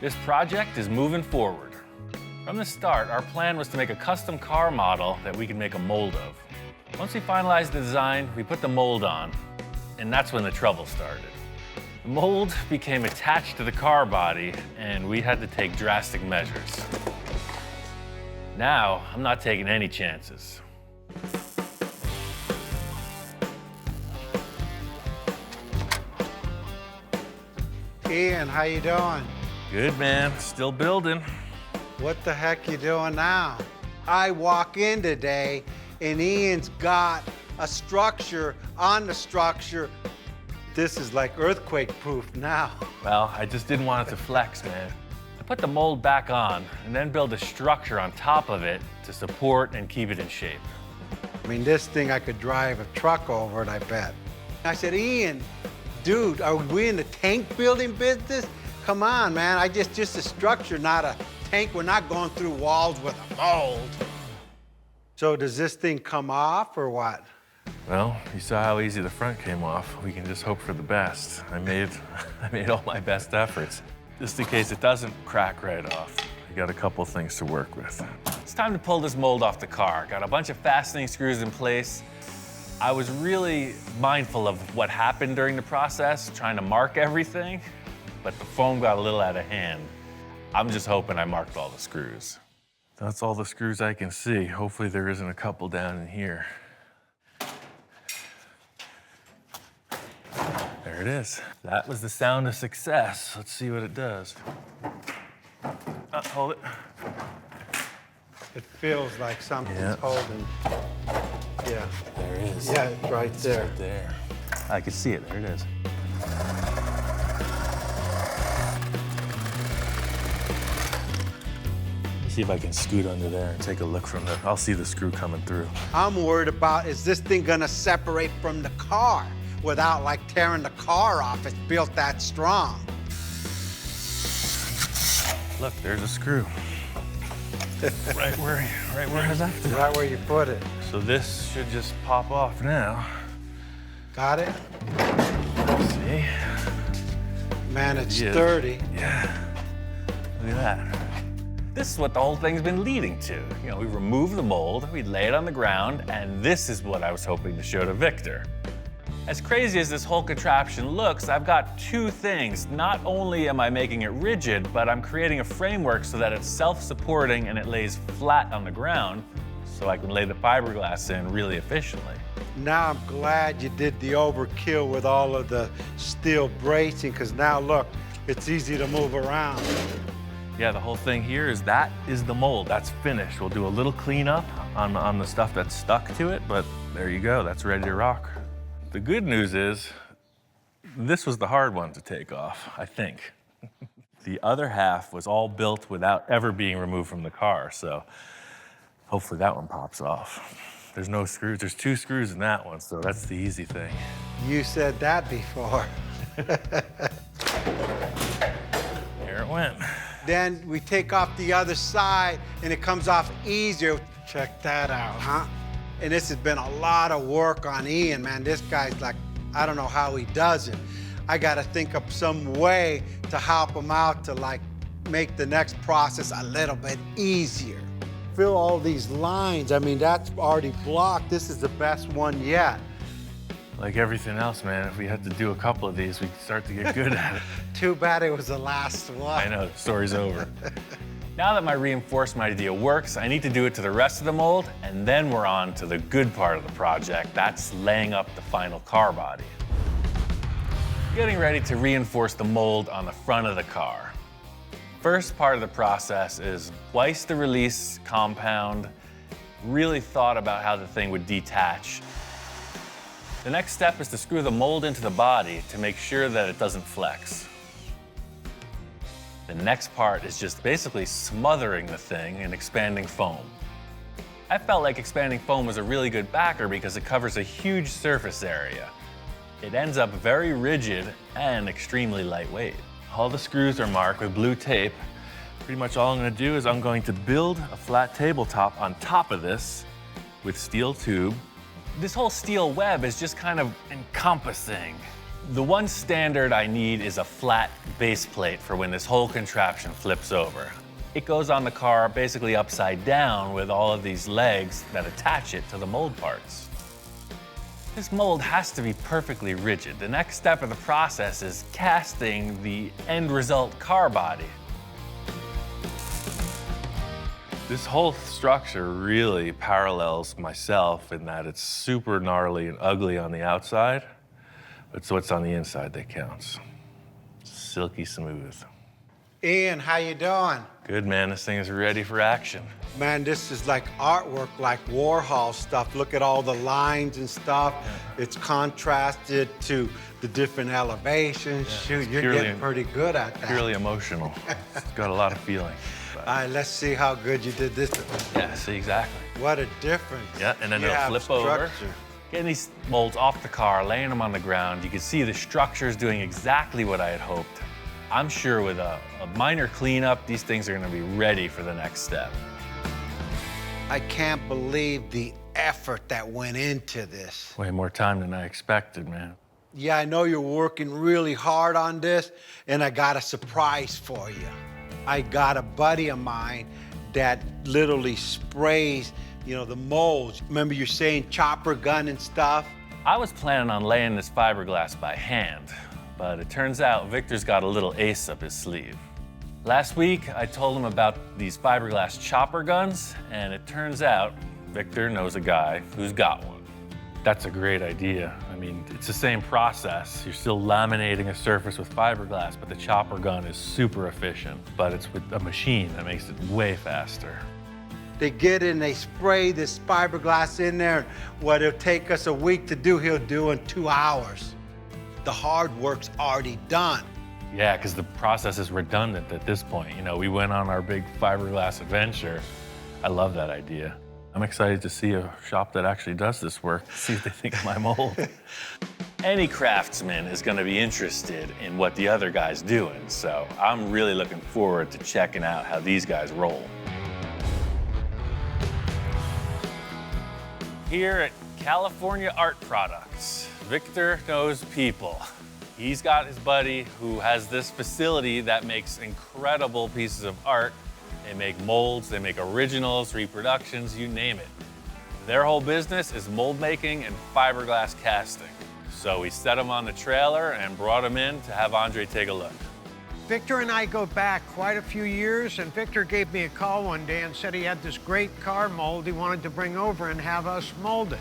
This project is moving forward. From the start, our plan was to make a custom car model that we could make a mold of. Once we finalized the design, we put the mold on, and that's when the trouble started. The mold became attached to the car body, and we had to take drastic measures. Now, I'm not taking any chances. Ian, how you doing? Good, man. Still building. What the heck you doing now? I walk in today and Ian's got a structure on the structure. This is like earthquake-proof now. Well, I just didn't want it to flex, man. I put the mold back on and then build a structure on top of it to support and keep it in shape. I mean, this thing I could drive a truck over it, I bet. I said, Ian, dude, are we in the tank building business? Come on, man, just a structure, not a tank. We're not going through walls with a mold. So does this thing come off or what? Well, you saw how easy the front came off. We can just hope for the best. I made all my best efforts. Just in case it doesn't crack right off. I got a couple things to work with. It's time to pull this mold off the car. Got a bunch of fastening screws in place. I was really mindful of what happened during the process, trying to mark everything, but the foam got a little out of hand. I'm just hoping I marked all the screws. That's all the screws I can see. Hopefully there isn't a couple down in here. There it is. That was the sound of success. Let's see what it does. Hold it. It feels like something's Yeah. holding. Yeah. There it is. Yeah, it's right there. Right there. I can see it. There it is. See if I can scoot under there and take a look from there. I'll see the screw coming through. I'm worried about, is this thing gonna separate from the car without like tearing the car off? It's built that strong. Look, there's a screw. right where I left it. Right where you put it. So this should just pop off now. Got it? See? Man, it's Yeah. sturdy. Yeah. Look at that. This is what the whole thing's been leading to. You know, we remove the mold, we lay it on the ground, and this is what I was hoping to show to Victor. As crazy as this whole contraption looks, I've got two things. Not only am I making it rigid, but I'm creating a framework so that it's self-supporting and it lays flat on the ground, so I can lay the fiberglass in really efficiently. Now I'm glad you did the overkill with all of the steel bracing, because now look, it's easy to move around. Yeah, the whole thing here is that is the mold. That's finished. We'll do a little cleanup on the stuff that's stuck to it, but there you go. That's ready to rock. The good news is this was the hard one to take off, I think. The other half was all built without ever being removed from the car, so hopefully that one pops off. There's no screws. There's 2 screws in that one, so that's the easy thing. You said that before. There it went. Then we take off the other side and it comes off easier. Check that out, huh? And this has been a lot of work on Ian, man. This guy's like, I don't know how he does it. I gotta think of some way to help him out to like make the next process a little bit easier. Fill all these lines. I mean, that's already blocked. This is the best one yet. Like everything else, man, if we had to do a couple of these, we'd start to get good at it. Too bad it was the last one. I know, the story's over. Now that my reinforcement idea works, I need to do it to the rest of the mold, and then we're on to the good part of the project. That's laying up the final car body. Getting ready to reinforce the mold on the front of the car. First part of the process is twice the release compound. Really thought about how the thing would detach. The next step is to screw the mold into the body to make sure that it doesn't flex. The next part is just basically smothering the thing in expanding foam. I felt like expanding foam was a really good backer because it covers a huge surface area. It ends up very rigid and extremely lightweight. All the screws are marked with blue tape. Pretty much all I'm going to do is I'm going to build a flat tabletop on top of this with steel tube. This whole steel web is just kind of encompassing The one standard I need is a flat base plate for when this whole contraption flips over. It goes on the car basically upside down with all of these legs that attach it to the mold parts. This mold has to be perfectly rigid. The next step of the process is casting the end result car body. This whole structure really parallels myself in that it's super gnarly and ugly on the outside, but it's what's on the inside that counts. Silky smooth. Ian, how you doing? Good, man. This thing is ready for action. Man, this is like artwork, like Warhol stuff. Look at all the lines and stuff. Yeah. It's contrasted to the different elevations. Yeah, Shoot, you're getting pretty good at that. Purely emotional. It's got a lot of feeling. All right, let's see how good you did this. Yeah, see, exactly. What a difference. Yeah, and then You it'll have flip over. structure. Getting these molds off the car, laying them on the ground, you can see the structure is doing exactly what I had hoped. I'm sure with a minor cleanup, these things are gonna be ready for the next step. I can't believe the effort that went into this. Way more time than I expected, man. Yeah, I know you're working really hard on this, and I got a surprise for you. I got a buddy of mine that literally sprays, you know, the molds. Remember you saying chopper gun and stuff? I was planning on laying this fiberglass by hand, but it turns out Victor's got a little ace up his sleeve. Last week, I told him about these fiberglass chopper guns, and it turns out Victor knows a guy who's got one. That's a great idea. I mean, it's the same process. You're still laminating a surface with fiberglass, but the chopper gun is super efficient. But it's with a machine that makes it way faster. They get in, they spray this fiberglass in there. What it'll take us a week to do, he'll do in 2 hours. The hard work's already done. Yeah, because the process is redundant at this point. You know, we went on our big fiberglass adventure. I love that idea. I'm excited to see a shop that actually does this work, see what they think of my mold. Any craftsman is gonna be interested in what the other guy's doing, so I'm really looking forward to checking out how these guys roll. Here at California Art Products, Victor knows people. He's got his buddy who has this facility that makes incredible pieces of art. They make molds, they make originals, reproductions, you name it. Their whole business is mold making and fiberglass casting. So we set them on the trailer and brought them in to have Andre take a look. Victor and I go back quite a few years, and Victor gave me a call one day and said he had this great car mold he wanted to bring over and have us mold it.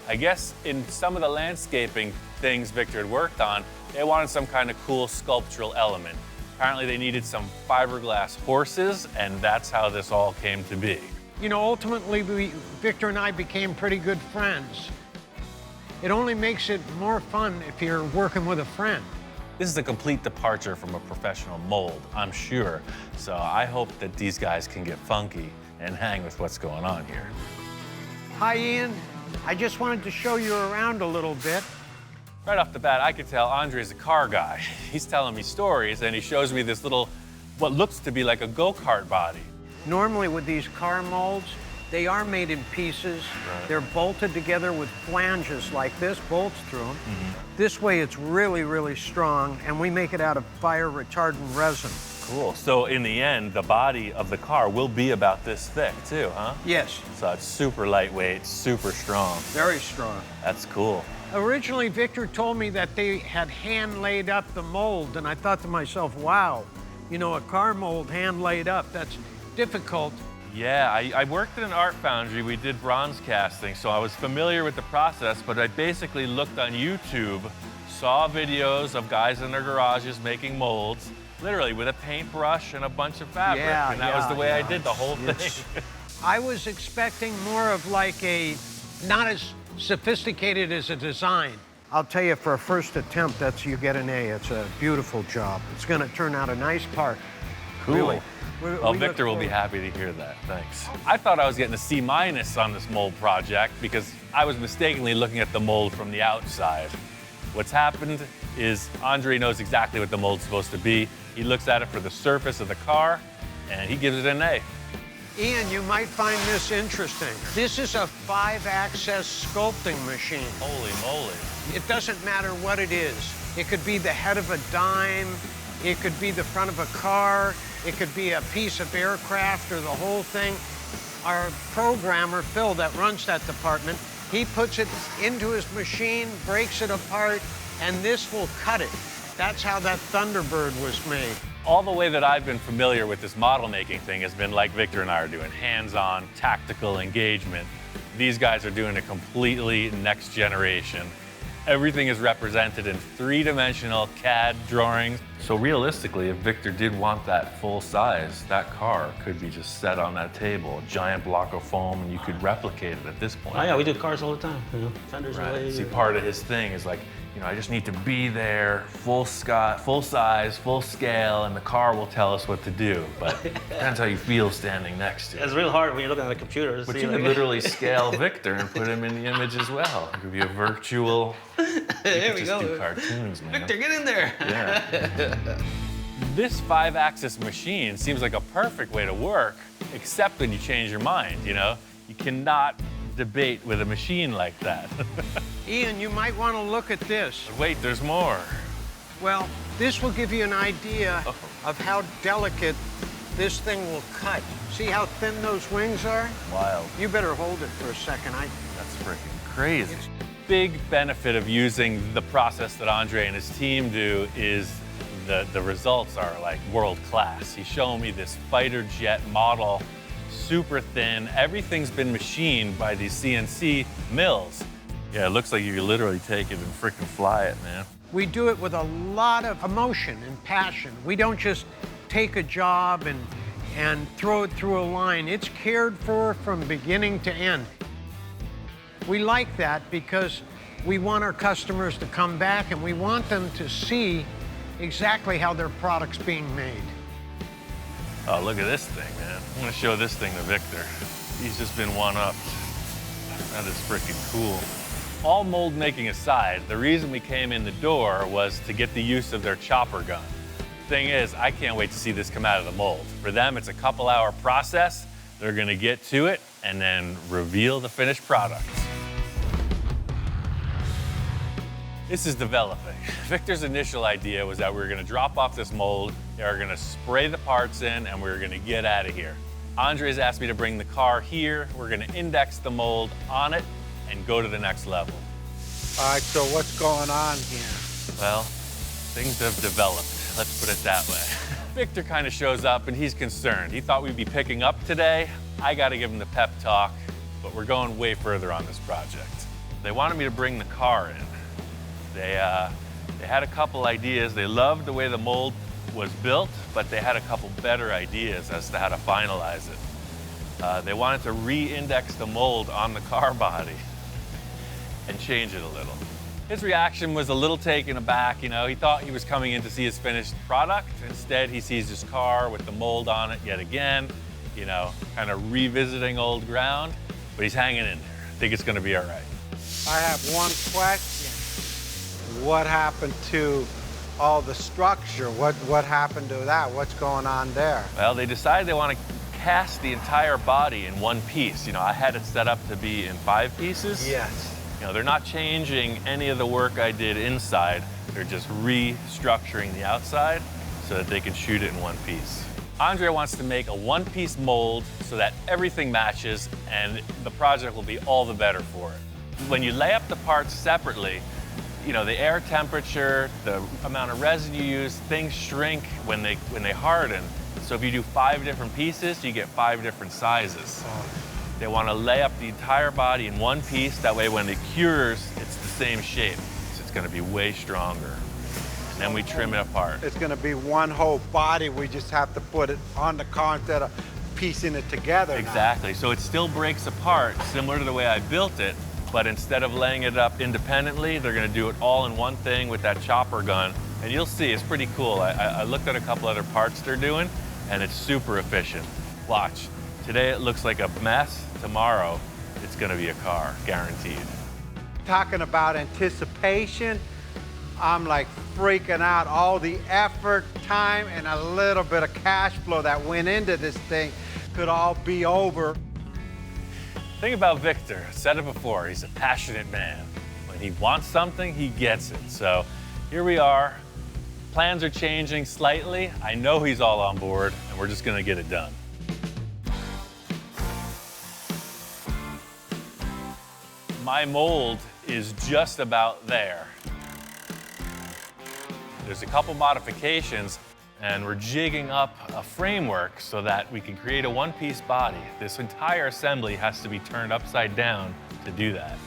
I guess in some of the landscaping things Victor had worked on, they wanted some kind of cool sculptural element. Apparently they needed some fiberglass horses, and that's how this all came to be. You know, ultimately, Victor and I became pretty good friends. It only makes it more fun if you're working with a friend. This is a complete departure from a professional mold, I'm sure. So I hope that these guys can get funky and hang with what's going on here. Hi, Ian. I just wanted to show you around a little bit. Right off the bat, I could tell Andre's a car guy. He's telling me stories, and he shows me this little, what looks to be like a go-kart body. Normally with these car molds, they are made in pieces. Right. They're bolted together with flanges like this, bolts through them. This way it's really, really strong, and we make it out of fire retardant resin. Cool. So in the end, the body of the car will be about this thick too, huh? Yes, So it's super lightweight, super strong. very strong. That's cool. Originally, Victor told me that they had hand laid up the mold, and I thought to myself, wow, you know, a car mold hand laid up, that's difficult. Yeah, I worked at an art foundry. We did bronze casting, so I was familiar with the process, but I basically looked on YouTube, saw videos of guys in their garages making molds, literally with a paintbrush and a bunch of fabric, Yeah, and that was the way I did the whole It's- thing. I was expecting more of like a, not as sophisticated as a design. I'll tell you, for a first attempt, you get an A. It's a beautiful job. It's gonna turn out a nice part. Cool. Really. Well, Victor will be happy to hear that. Thanks. I thought I was getting a C- on this mold project because I was mistakenly looking at the mold from the outside. What's happened is Andre knows exactly what the mold's supposed to be. He looks at it for the surface of the car, and he gives it an A. Ian, you might find this interesting. This is a 5-axis sculpting machine. Holy moly. It doesn't matter what it is. It could be the head of a dime. It could be the front of a car. It could be a piece of aircraft or the whole thing. Our programmer, Phil, that runs that department, he puts it into his machine, breaks it apart, and this will cut it. That's how that Thunderbird was made. All the way that I've been familiar with this model making thing has been like Victor and I are doing, hands-on, tactical engagement. These guys are doing a completely next generation. Everything is represented in three-dimensional CAD drawings. So realistically, if Victor did want that full size, that car could be just set on that table, a giant block of foam, and you could replicate it at this point. Oh yeah, we do cars all the time. You know, fenders Right. away. See, part of his thing is like, you know, I just need to be there, full size, full scale, and the car will tell us what to do. But depends how you feel standing next to it. It's real hard when you're looking at a computer. To But see, you could like- literally scale Victor and put him in the image as well. It could be a virtual. There we just go. do cartoons, man. Victor, get in there. Yeah. This 5-axis machine seems like a perfect way to work, except when you change your mind, you know? You cannot debate with a machine like that. Ian, you might want to look at this. Wait, there's more. Well, this will give you an idea of how delicate this thing will cut. See how thin those wings are? Wild. You better hold it for a second. That's freaking crazy. Big benefit of using the process that Andre and his team do is the results are like world class. He's showing me this fighter jet model, super thin. Everything's been machined by these CNC mills. Yeah, it looks like you could literally take it and freaking fly it, man. We do it with a lot of emotion and passion. We don't just take a job and throw it through a line. It's cared for from beginning to end. We like that because we want our customers to come back and we want them to see exactly how their product's being made. Oh, look at this thing, man. I'm gonna show this thing to Victor. He's just been one-upped. That is freaking cool. All mold making aside, the reason we came in the door was to get the use of their chopper gun. Thing is, I can't wait to see this come out of the mold. For them, it's a couple-hour process. They're gonna get to it and then reveal the finished product. This is developing. Victor's initial idea was that we were gonna drop off this mold, they were gonna spray the parts in, and we were gonna get out of here. Andre's asked me to bring the car here, we're gonna index the mold on it, and go to the next level. All right, so what's going on here? Well, things have developed, let's put it that way. Victor kind of shows up and he's concerned. He thought we'd be picking up today. I gotta give him the pep talk, but we're going way further on this project. They wanted me to bring the car in. They had a couple ideas. They loved the way the mold was built, but they had a couple better ideas as to how to finalize it. They wanted to re-index the mold on the car body and change it a little. His reaction was a little taken aback, you know. He thought he was coming in to see his finished product. Instead, he sees his car with the mold on it yet again, you know, kind of revisiting old ground, but he's hanging in there. I think it's gonna be all right. I have one question. What happened to all the structure? What happened to that? What's going on there? Well, they decided they want to cast the entire body in one piece. You know, I had it set up to be in 5 pieces. Yes. You know, they're not changing any of the work I did inside. They're just restructuring the outside so that they can shoot it in one piece. Andre wants to make a one-piece mold so that everything matches and the project will be all the better for it. When you lay up the parts separately, you know, the air temperature, the amount of resin you use, things shrink when they harden. So if you do 5 different pieces, you get 5 different sizes. They want to lay up the entire body in one piece. That way when it cures, it's the same shape. So it's going to be way stronger. And then we trim it apart. It's going to be one whole body. We just have to put it on the car instead of piecing it together. Exactly. So it still breaks apart, similar to the way I built it. But instead of laying it up independently, they're gonna do it all in one thing with that chopper gun. And you'll see, it's pretty cool. I looked at a couple other parts they're doing, and it's super efficient. Watch. Today it looks like a mess. Tomorrow, it's gonna be a car, guaranteed. Talking about anticipation, I'm like freaking out. All the effort, time, and a little bit of cash flow that went into this thing could all be over. Thing about Victor, I said it before, he's a passionate man. When he wants something, he gets it. So Here we are. Plans are changing slightly. I know he's all on board, and we're just gonna get it done. My mold is just about there. There's a couple modifications, and we're jigging up a framework so that we can create a one-piece body. This entire assembly has to be turned upside down to do that.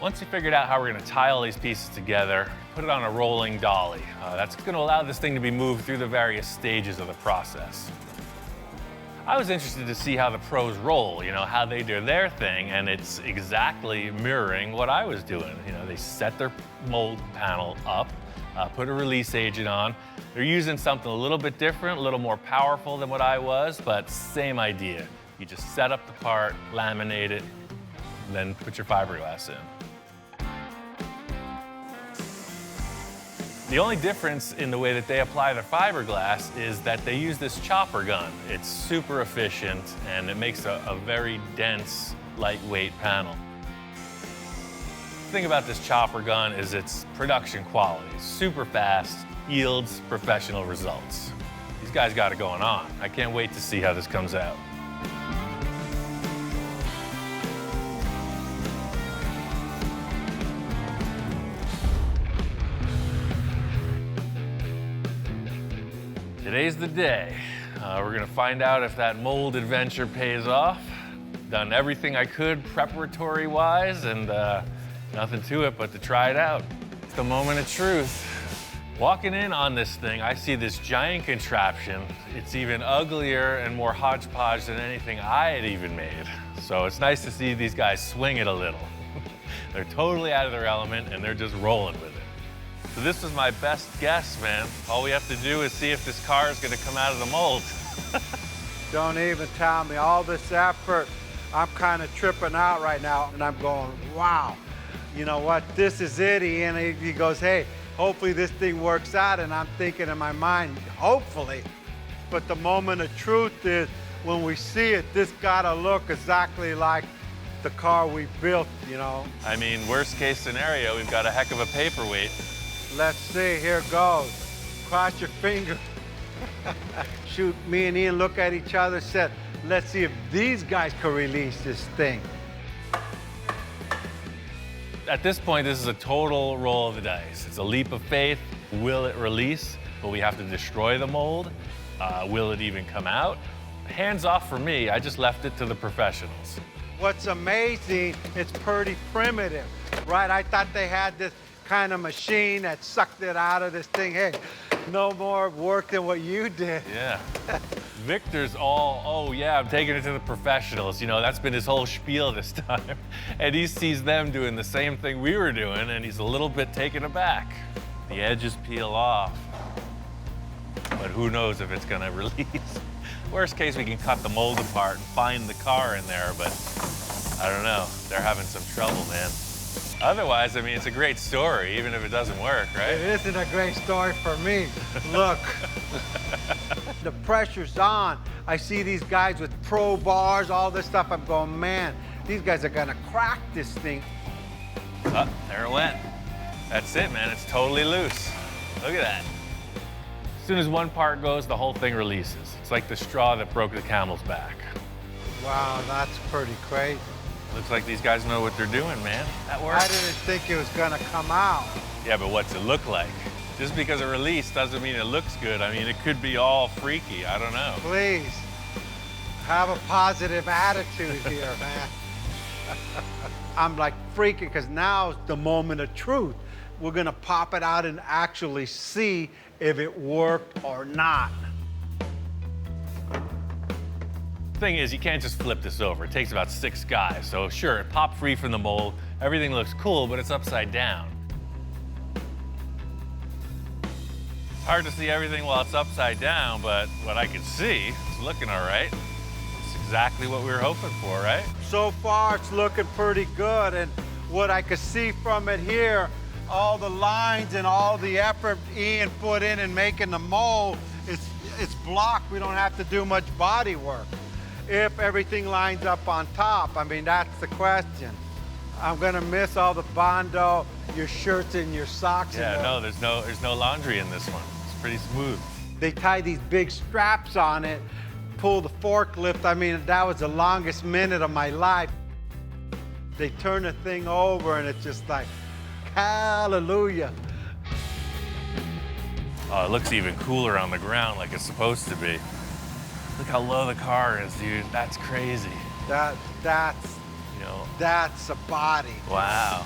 Once we figured out how we're gonna tie all these pieces together, put it on a rolling dolly. That's gonna allow this thing to be moved through the various stages of the process. I was interested to see how the pros roll, you know, how they do their thing, and it's exactly mirroring what I was doing. You know, they set their mold panel up, put a release agent on. They're using something a little bit different, a little more powerful than what I was, but same idea. You just set up the part, laminate it, and then put your fiberglass in. The only difference in the way that they apply their fiberglass is that they use this chopper gun. It's super efficient, and it makes a very dense, lightweight panel. The thing about this chopper gun is its production quality. Super fast, yields professional results. These guys got it going on. I can't wait to see how this comes out. Today's the day. We're gonna find out if that mold adventure pays off. Done everything I could preparatory-wise, and nothing to it but to try it out. It's the moment of truth. Walking in on this thing, I see this giant contraption. It's even uglier and more hodgepodge than anything I had even made. So it's nice to see these guys swing it a little. They're totally out of their element, and they're just rolling with it. So this is my best guess, man. All we have to do is see if this car is gonna come out of the mold. Don't even tell me all this effort. I'm kind of tripping out right now, and I'm going, wow. You know what? This is it, Ian. He goes, hey, hopefully this thing works out. And I'm thinking in my mind, hopefully. But the moment of truth is when we see it, this gotta look exactly like the car we built, you know. I mean, worst case scenario, we've got a heck of a paperweight. Let's see, here goes. Cross your fingers. Shoot, me and Ian look at each other, said, let's see if these guys can release this thing. At this point, this is a total roll of the dice. It's a leap of faith. Will it release? Will we have to destroy the mold? Will it even come out? Hands off for me. I just left it to the professionals. What's amazing, it's pretty primitive, right? I thought they had this kind of machine that sucked it out of this thing. Hey, no more work than what you did. Yeah. Victor's all, oh yeah, I'm taking it to the professionals. You know, that's been his whole spiel this time. And he sees them doing the same thing we were doing, and he's a little bit taken aback. The edges peel off, but who knows if it's gonna release. Worst case, we can cut the mold apart and find the car in there, but I don't know. They're having some trouble, man. Otherwise, I mean, it's a great story, even if it doesn't work, right? It isn't a great story for me. Look, the pressure's on. I see these guys with pro bars, all this stuff. I'm going, man, these guys are gonna crack this thing. Oh, there it went. That's it, man. It's totally loose. Look at that. As soon as one part goes, the whole thing releases. It's like the straw that broke the camel's back. Wow, that's pretty crazy. Looks like these guys know what they're doing, man. That works. I didn't think it was gonna come out. Yeah, but what's it look like? Just because it released doesn't mean it looks good. I mean, it could be all freaky. I don't know. Please, have a positive attitude here, man. I'm like freaking because now's the moment of truth. We're gonna pop it out and actually see if it worked or not. Thing is, you can't just flip this over. It takes about 6 guys. So sure, it popped free from the mold. Everything looks cool, but it's upside down. It's hard to see everything while it's upside down, but what I can see, it's looking all right. It's exactly what we were hoping for, right? So far, it's looking pretty good. And what I could see from it here, all the lines and all the effort Ian put in making the mold, it's blocked. We don't have to do much body work. If everything lines up on top, I mean, that's the question. I'm gonna miss all the Bondo, your shirts and your socks. Yeah, no, there's no laundry in this one. It's pretty smooth. They tie these big straps on it, pull the forklift. I mean, that was the longest minute of my life. They turn the thing over and it's just like, hallelujah. Oh, it looks even cooler on the ground like it's supposed to be. Look how low the car is, dude. That's crazy. That's You know, a body. wow.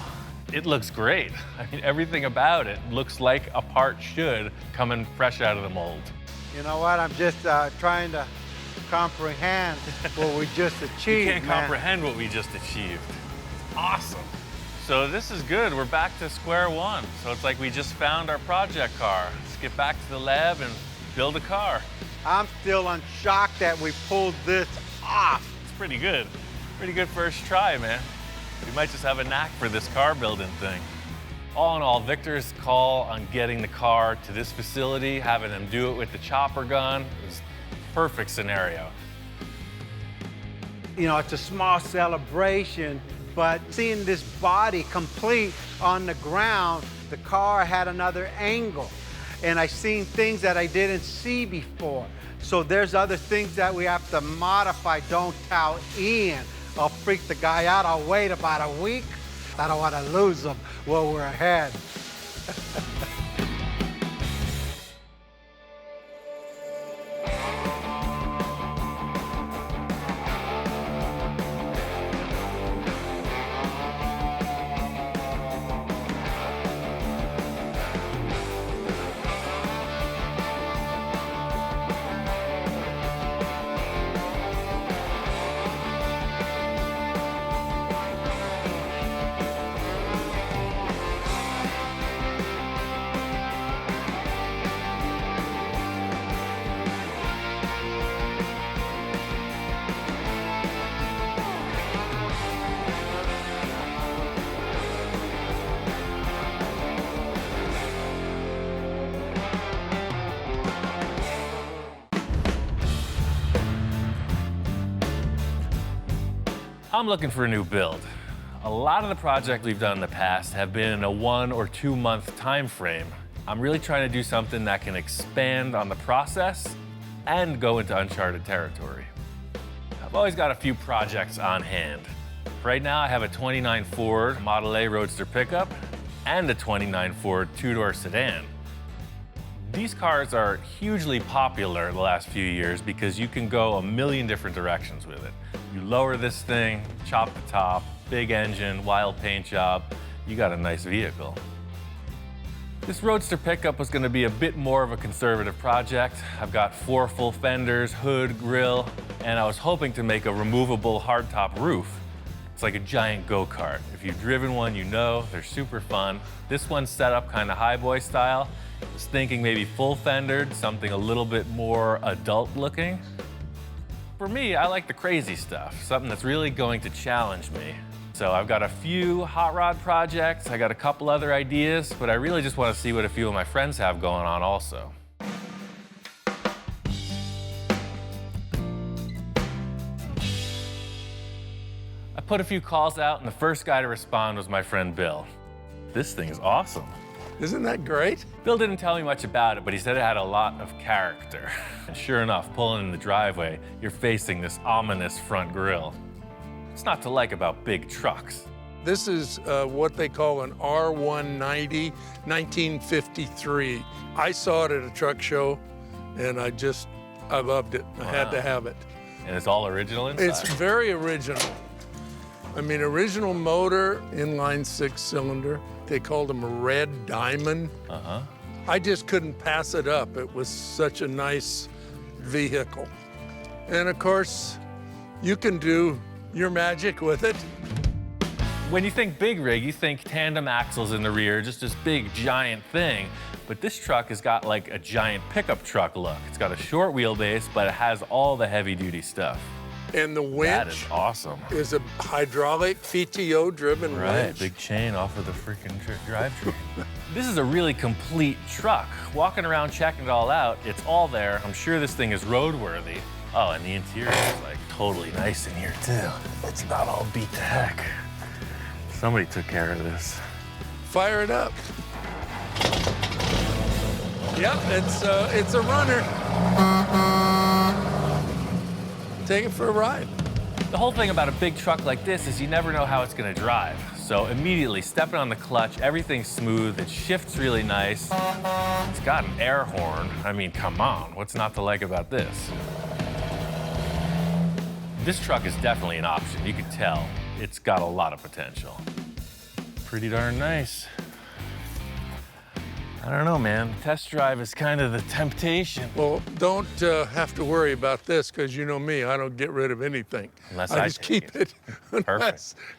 It looks great. I mean, everything about it looks like a part should coming fresh out of the mold. You know what? I'm just trying to comprehend what we just achieved. You can't man. comprehend what we just achieved. It's awesome. So this is good. We're back to square one. So it's like we just found our project car. Let's get back to the lab and build a car. I'm still in shock that we pulled this off. It's pretty good. Pretty good first try, man. We might just have a knack for this car building thing. All in all, Victor's call on getting the car to this facility, having them do it with the chopper gun, is perfect scenario. You know, it's a small celebration, but seeing this body complete on the ground, the car had another angle. And I seen things that I didn't see before. So there's other things that we have to modify. Don't tell Ian. I'll freak the guy out. I'll wait about a week. I don't want to lose him while we're ahead. I'm looking for a new build. A lot of the projects we've done in the past have been in a 1 or 2 month time frame. I'm really trying to do something that can expand on the process and go into uncharted territory. I've always got a few projects on hand. Right now I have a 29 Ford Model A Roadster pickup and a 29 Ford two-door sedan. These cars are hugely popular the last few years because you can go a million different directions with it. You lower this thing, chop the top, big engine, wild paint job, you got a nice vehicle. This Roadster pickup was gonna be a bit more of a conservative project. I've got 4 full fenders, hood, grille, and I was hoping to make a removable hardtop roof. It's like a giant go-kart. If you've driven one, you know, they're super fun. This one's set up kind of highboy style. I was thinking maybe full fendered, something a little bit more adult looking. For me, I like the crazy stuff, something that's really going to challenge me. So I've got a few hot rod projects, I got a couple other ideas, but I really just want to see what a few of my friends have going on also. I put a few calls out, and the first guy to respond was my friend Bill. This thing is awesome. Isn't that great? Bill didn't tell me much about it, but he said it had a lot of character. And sure enough, pulling in the driveway, you're facing this ominous front grille. What's not to like about big trucks? This is what they call an R190, 1953. I saw it at a truck show, and I loved it. I had to have it. And it's all original inside? It's very original. I mean, original motor, inline 6-cylinder. They called them a red diamond. I just couldn't pass it up. It was such a nice vehicle. And of course, you can do your magic with it. When you think big rig, you think tandem axles in the rear, just this big giant thing. But this truck has got like a giant pickup truck look. It's got a short wheelbase, but it has all the heavy duty stuff. And the winch That is awesome. is a hydraulic PTO-driven Right, winch. big chain off of the freaking drivetrain. This is a really complete truck. Walking around checking it all out, it's all there. I'm sure this thing is roadworthy. Oh, and the interior is like totally nice in here too. It's not all beat to heck. Somebody took care of this. Fire it up. Yep, it's a runner. Take it for a ride. The whole thing about a big truck like this is you never know how it's gonna drive. So immediately stepping on the clutch, everything's smooth, it shifts really nice. It's got an air horn. I mean, come on, what's not to like about this? This truck is definitely an option. You can tell it's got a lot of potential. Pretty darn nice. I don't know, man. Test drive is kind of the temptation. Well, don't have to worry about this, because you know me, I don't get rid of anything. Unless I I just take keep it,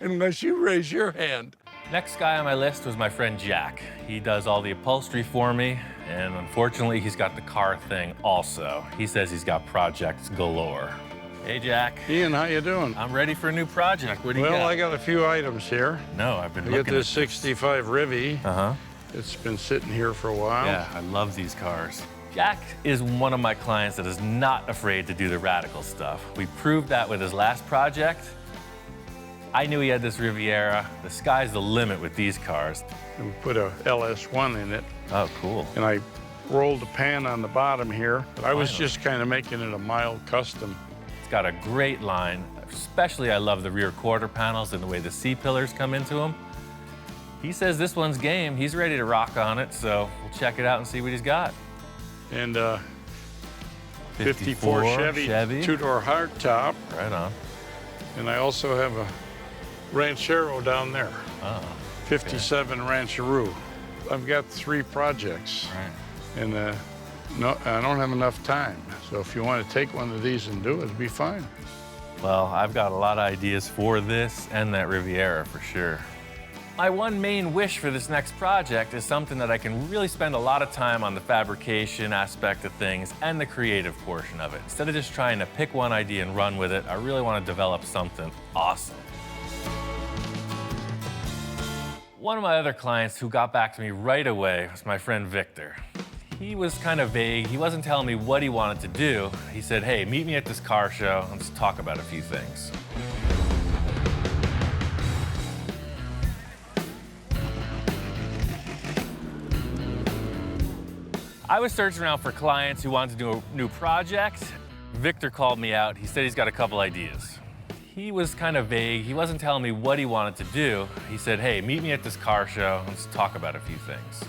unless you raise your hand. Next guy on my list was my friend Jack. He does all the upholstery for me, and unfortunately, he's got the car thing also. He says he's got projects galore. Hey, Jack. Ian, how you doing? I'm ready for a new project. What do you got? Well, I got a few items here. No, I've been I looking got this at 65 Rivy. Uh-huh. It's been sitting here for a while. Yeah, I love these cars. Jack is one of my clients that is not afraid to do the radical stuff. We proved that with his last project. I knew he had this Riviera. The sky's the limit with these cars. And we put a LS1 in it, Oh, cool. and I rolled the pan on the bottom here. But I was just kind of making it a mild custom. It's got a great line. Especially, I love the rear quarter panels and the way the C-pillars come into them. He says this one's game. He's ready to rock on it, so we'll check it out and see what he's got. And 54 Chevy. Two-door hardtop. Right on. And I also have a Ranchero down there. Oh, 57 Rancheroo. I've got 3 projects. right. And no, I don't have enough time. So if you want to take one of these and do it, it'd be fine. Well, I've got a lot of ideas for this and that Riviera for sure. My one main wish for this next project is something that I can really spend a lot of time on the fabrication aspect of things and the creative portion of it. Instead of just trying to pick one idea and run with it, I really want to develop something awesome. One of my other clients who got back to me right away was my friend Victor. He was kind of vague. He wasn't telling me what he wanted to do. He said, hey, meet me at this car show. Let's talk about a few things. I was searching around for clients who wanted to do a new project. Victor called me out. He said he's got a couple ideas. He was kind of vague. He wasn't telling me what he wanted to do. He said, hey, meet me at this car show. Let's talk about a few things.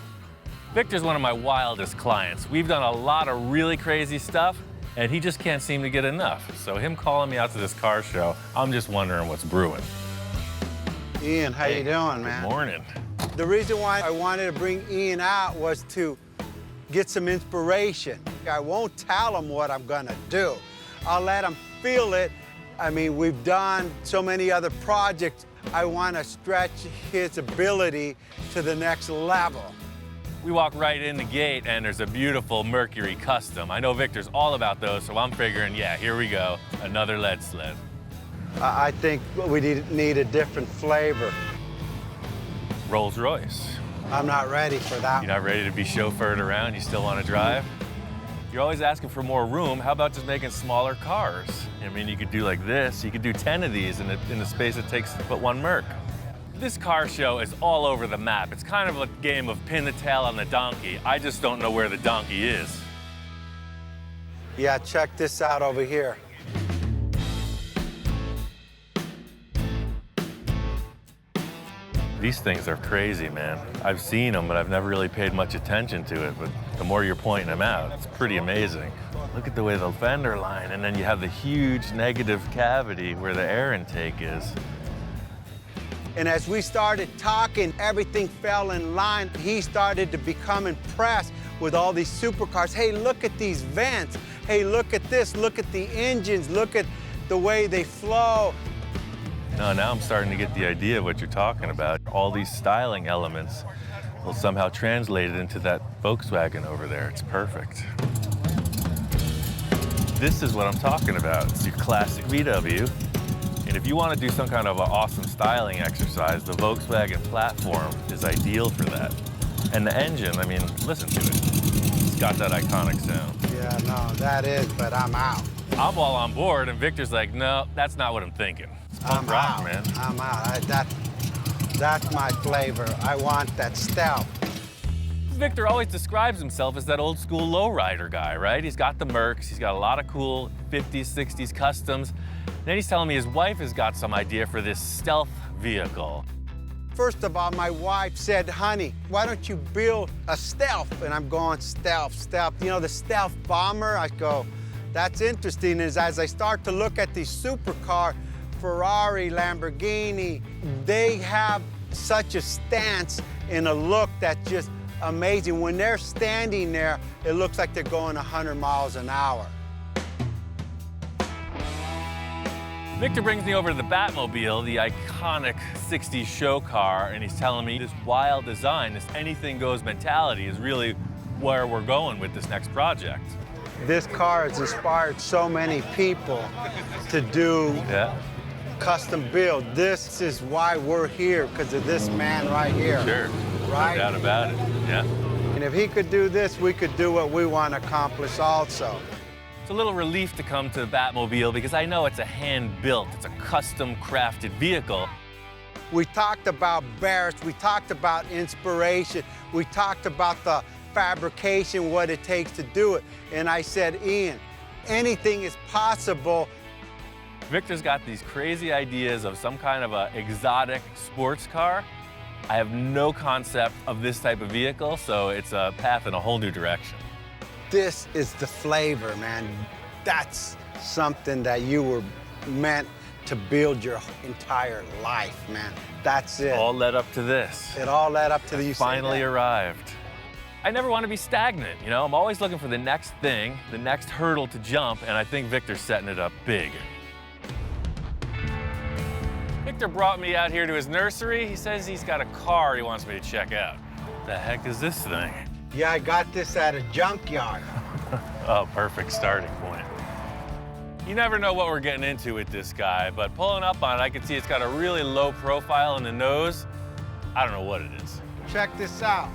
Victor's one of my wildest clients. We've done a lot of really crazy stuff, and he just can't seem to get enough. So him calling me out to this car show, I'm just wondering what's brewing. Ian, how you doing, man? Good morning. The reason why I wanted to bring Ian out was to get some inspiration. I won't tell him what I'm gonna do. I'll let him feel it. I mean, we've done so many other projects. I want to stretch his ability to the next level. We walk right in the gate, and there's a beautiful Mercury Custom. I know Victor's all about those, so I'm figuring, yeah, here we go, another lead sled. I think we need a different flavor. Rolls Royce. I'm not ready for that. You're not ready to be chauffeured around? You still want to drive? You're always asking for more room. How about just making smaller cars? I mean, you could do like this. You could do 10 of these in the space it takes to put one Merc. This car show is all over the map. It's kind of a game of pin the tail on the donkey. I just don't know where the donkey is. Yeah, check this out over here. These things are crazy, man. I've seen them, but I've never really paid much attention to it. But the more you're pointing them out, it's pretty amazing. Look at the way the fender line, and then you have the huge negative cavity where the air intake is. And as we started talking, everything fell in line. He started to become impressed with all these supercars. Hey, look at these vents. Hey, look at this. Look at the engines. Look at the way they flow. No, now I'm starting to get the idea of what you're talking about. All these styling elements will somehow translate it into that Volkswagen over there. It's perfect. This is what I'm talking about. It's your classic VW. And if you want to do some kind of an awesome styling exercise, the Volkswagen platform is ideal for that. And the engine, I mean, listen to it. It's got that iconic sound. Yeah, no, that is, but I'm out. I'm all on board, and Victor's like, no, that's not what I'm thinking. It's punk rock, man. I'm out. That's my flavor. I want that stealth. Victor always describes himself as that old school lowrider guy, right? He's got the Mercs, he's got a lot of cool 50s, 60s customs. Then he's telling me his wife has got some idea for this stealth vehicle. First of all, my wife said, honey, why don't you build a stealth? And I'm going, stealth, stealth. You know, the stealth bomber? I go, that's interesting. As I start to look at these supercar, Ferrari, Lamborghini, they have such a stance and a look that's just amazing. When they're standing there, it looks like they're going 100 miles an hour. Victor brings me over to the Batmobile, the iconic 60s show car, and he's telling me this wild design, this anything goes mentality is really where we're going with this next project. This car has inspired so many people to do custom build. This is why we're here, because of this man right here. Sure, right? No doubt about it, yeah. And if he could do this, we could do what we want to accomplish also. It's a little relief to come to the Batmobile because I know it's a hand-built, it's a custom-crafted vehicle. We talked about Barris, we talked about inspiration, we talked about the fabrication, what it takes to do it. And I said, Ian, anything is possible. Victor's got these crazy ideas of some kind of a exotic sports car. I have no concept of this type of vehicle, so it's a path in a whole new direction. This is the flavor, man. That's something that you were meant to build your entire life, man. That's it. All led up to this. It all led up to the Finally arrived. I never want to be stagnant, you know? I'm always looking for the next thing, the next hurdle to jump, and I think Victor's setting it up big. Victor brought me out here to his nursery. He says he's got a car he wants me to check out. The heck is this thing? Yeah, I got this at a junkyard. Oh, perfect starting point. You never know what we're getting into with this guy, but pulling up on it, I can see it's got a really low profile in the nose. I don't know what it is. Check this out.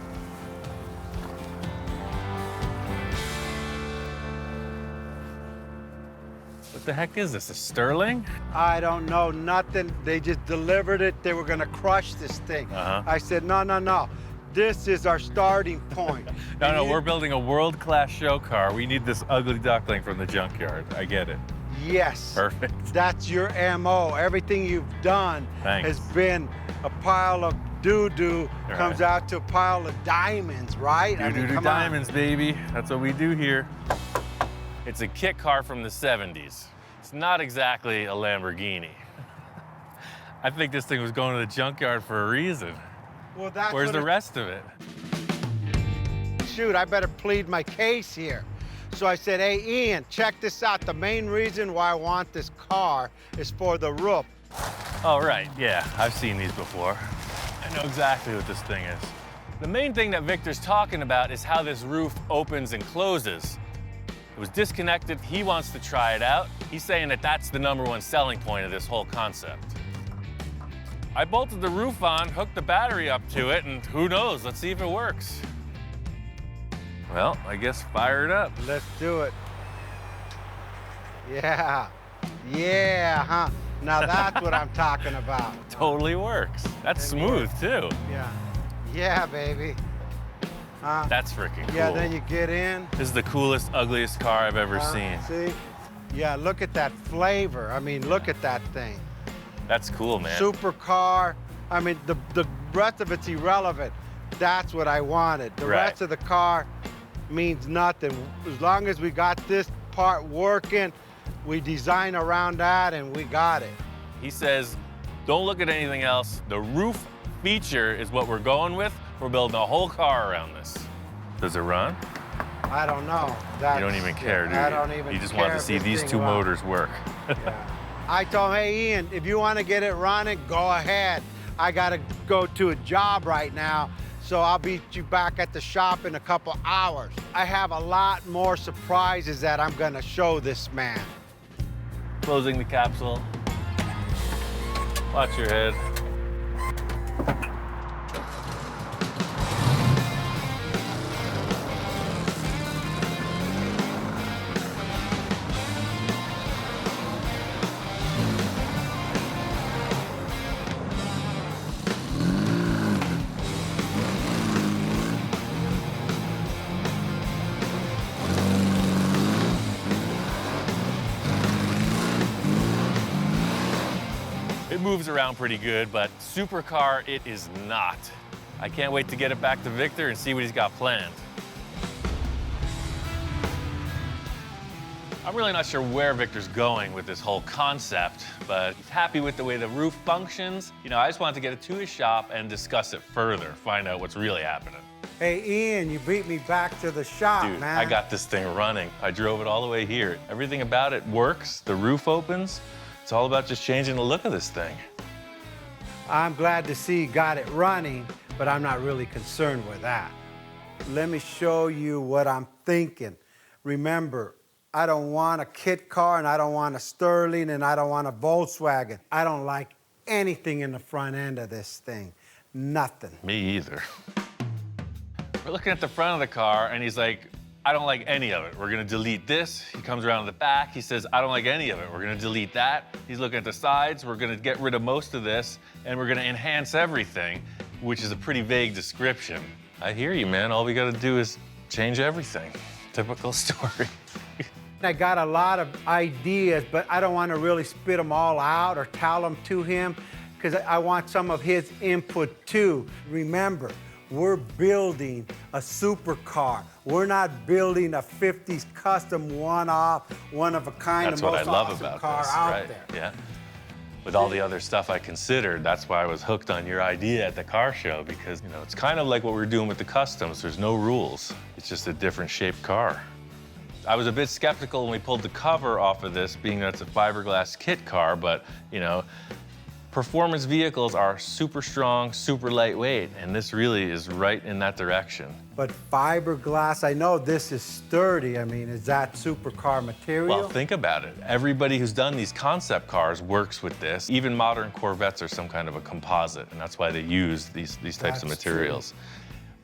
What the heck is this, a Sterling? I don't know, nothing. They just delivered it. They were gonna crush this thing. I said, no, no, no. This is our starting point. No, we're building a world-class show car. We need this ugly duckling from the junkyard. I get it. Yes. Perfect. That's your MO. Everything you've done has been a pile of doo-doo, comes out to a pile of diamonds, right? Doo-doo diamonds, baby. That's what we do here. It's a kit car from the 70s. It's not exactly a Lamborghini. I think this thing was going to the junkyard for a reason. Well, that's Where's the rest of it? Shoot, I better plead my case here. So I said, hey, Ian, check this out. The main reason why I want this car is for the roof. Oh, right, yeah, I've seen these before. I know exactly what this thing is. The main thing that Victor's talking about is how this roof opens and closes. It was disconnected, he wants to try it out. He's saying that that's the #1 selling point of this whole concept. I bolted the roof on, hooked the battery up to it, and who knows, let's see if it works. Well, I guess fire it up. Let's do it. Yeah, yeah, huh? Now that's what I'm talking about. Totally works. That's smooth, too. Yeah, yeah, baby. That's freaking cool. Yeah, then you get in. This is the coolest, ugliest car I've ever seen. See? Yeah, look at that flavor. I mean, look at that thing. That's cool, man. Supercar. I mean, the rest of it's irrelevant. That's what I wanted. The rest of the car means nothing. As long as we got this part working, we design around that and we got it. He says, don't look at anything else. The roof feature is what we're going with. We're building a whole car around this. Does it run? I don't know. You don't even care, do you? I don't even care. You just want to see these two motors work. Yeah. I told him, hey, Ian, if you want to get it running, go ahead. I got to go to a job right now, so I'll be you back at the shop in a couple hours. I have a lot more surprises that I'm going to show this man. Closing the capsule. Watch your head. It moves around pretty good, but supercar, it is not. I can't wait to get it back to Victor and see what he's got planned. I'm really not sure where Victor's going with this whole concept, but he's happy with the way the roof functions. You know, I just wanted to get it to his shop and discuss it further, find out what's really happening. Hey, Ian, you beat me back to the shop, Dude, man. I got this thing running. I drove it all the way here. Everything about it works. The roof opens. It's all about just changing the look of this thing. I'm glad to see you got it running, but I'm not really concerned with that. Let me show you what I'm thinking. Remember, I don't want a kit car, and I don't want a Sterling, and I don't want a Volkswagen. I don't like anything in the front end of this thing. Nothing. Me either. We're looking at the front of the car, and he's like, I don't like any of it. We're gonna delete this. He comes around to the back. He says, I don't like any of it. We're gonna delete that. He's looking at the sides. We're gonna get rid of most of this, and we're gonna enhance everything, which is a pretty vague description. I hear you, man. All we gotta do is change everything. Typical story. I got a lot of ideas, but I don't want to really spit them all out or tell them to him, because I want some of his input too. Remember, we're building a supercar. We're not building a 50s custom one-off, one-of-a-kind, That's the what most I love awesome about car this, out right? there. Yeah. With all the other stuff I considered, that's why I was hooked on your idea at the car show, because, you know, it's kind of like what we're doing with the customs. There's no rules. It's just a different shaped car. I was a bit skeptical when we pulled the cover off of this, being that it's a fiberglass kit car, but, you know, performance vehicles are super strong, super lightweight, and this really is right in that direction. But fiberglass, I know this is sturdy. I mean, is that supercar material? Well, think about it. Everybody who's done these concept cars works with this. Even modern Corvettes are some kind of a composite, and that's why they use these types of materials.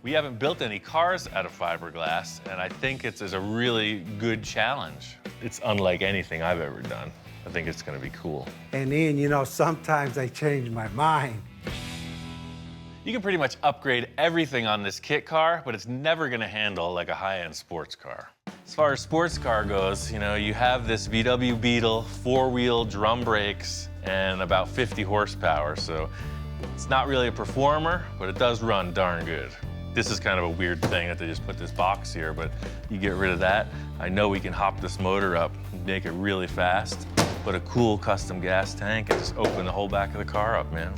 We haven't built any cars out of fiberglass, and I think it's a really good challenge. It's unlike anything I've ever done. I think it's gonna be cool. And Ian, you know, sometimes I change my mind. You can pretty much upgrade everything on this kit car, but it's never gonna handle like a high-end sports car. As far as sports car goes, you know, you have this VW Beetle, 4-wheel drum brakes, and about 50 horsepower, so it's not really a performer, but it does run darn good. This is kind of a weird thing that they just put this box here, but you get rid of that. I know we can hop this motor up and make it really fast, put a cool custom gas tank, and just open the whole back of the car up, man.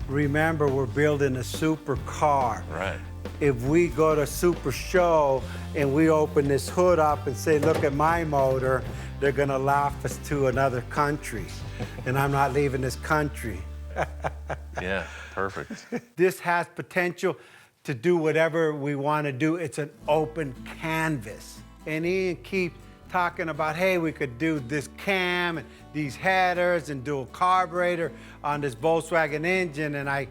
Remember, we're building a supercar. Right. If we go to Super Show and we open this hood up and say, look at my motor, they're gonna laugh us to another country. And I'm not leaving this country. Yeah, perfect. This has potential to do whatever we want to do. It's an open canvas. And Ian keeps talking about, hey, we could do this cam and these headers and do a carburetor on this Volkswagen engine, and I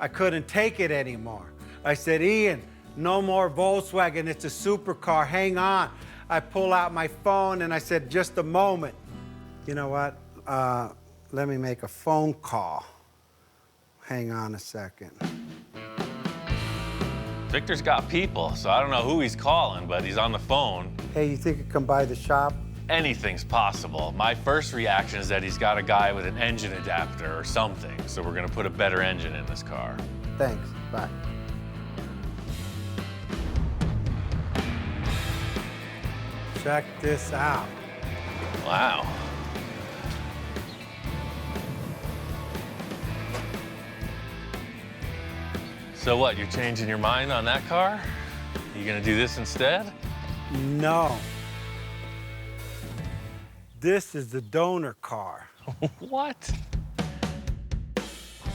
couldn't take it anymore. I said, Ian, no more Volkswagen, it's a supercar, hang on. I pull out my phone and I said, just a moment. You know what? Let me make a phone call. Hang on a second. Victor's got people, so I don't know who he's calling, but he's on the phone. Hey, you think you come by the shop? Anything's possible. My first reaction is that he's got a guy with an engine adapter or something, so we're gonna put a better engine in this car. Thanks, bye. Check this out. Wow. So what, you're changing your mind on that car? You gonna do this instead? No. This is the donor car. What?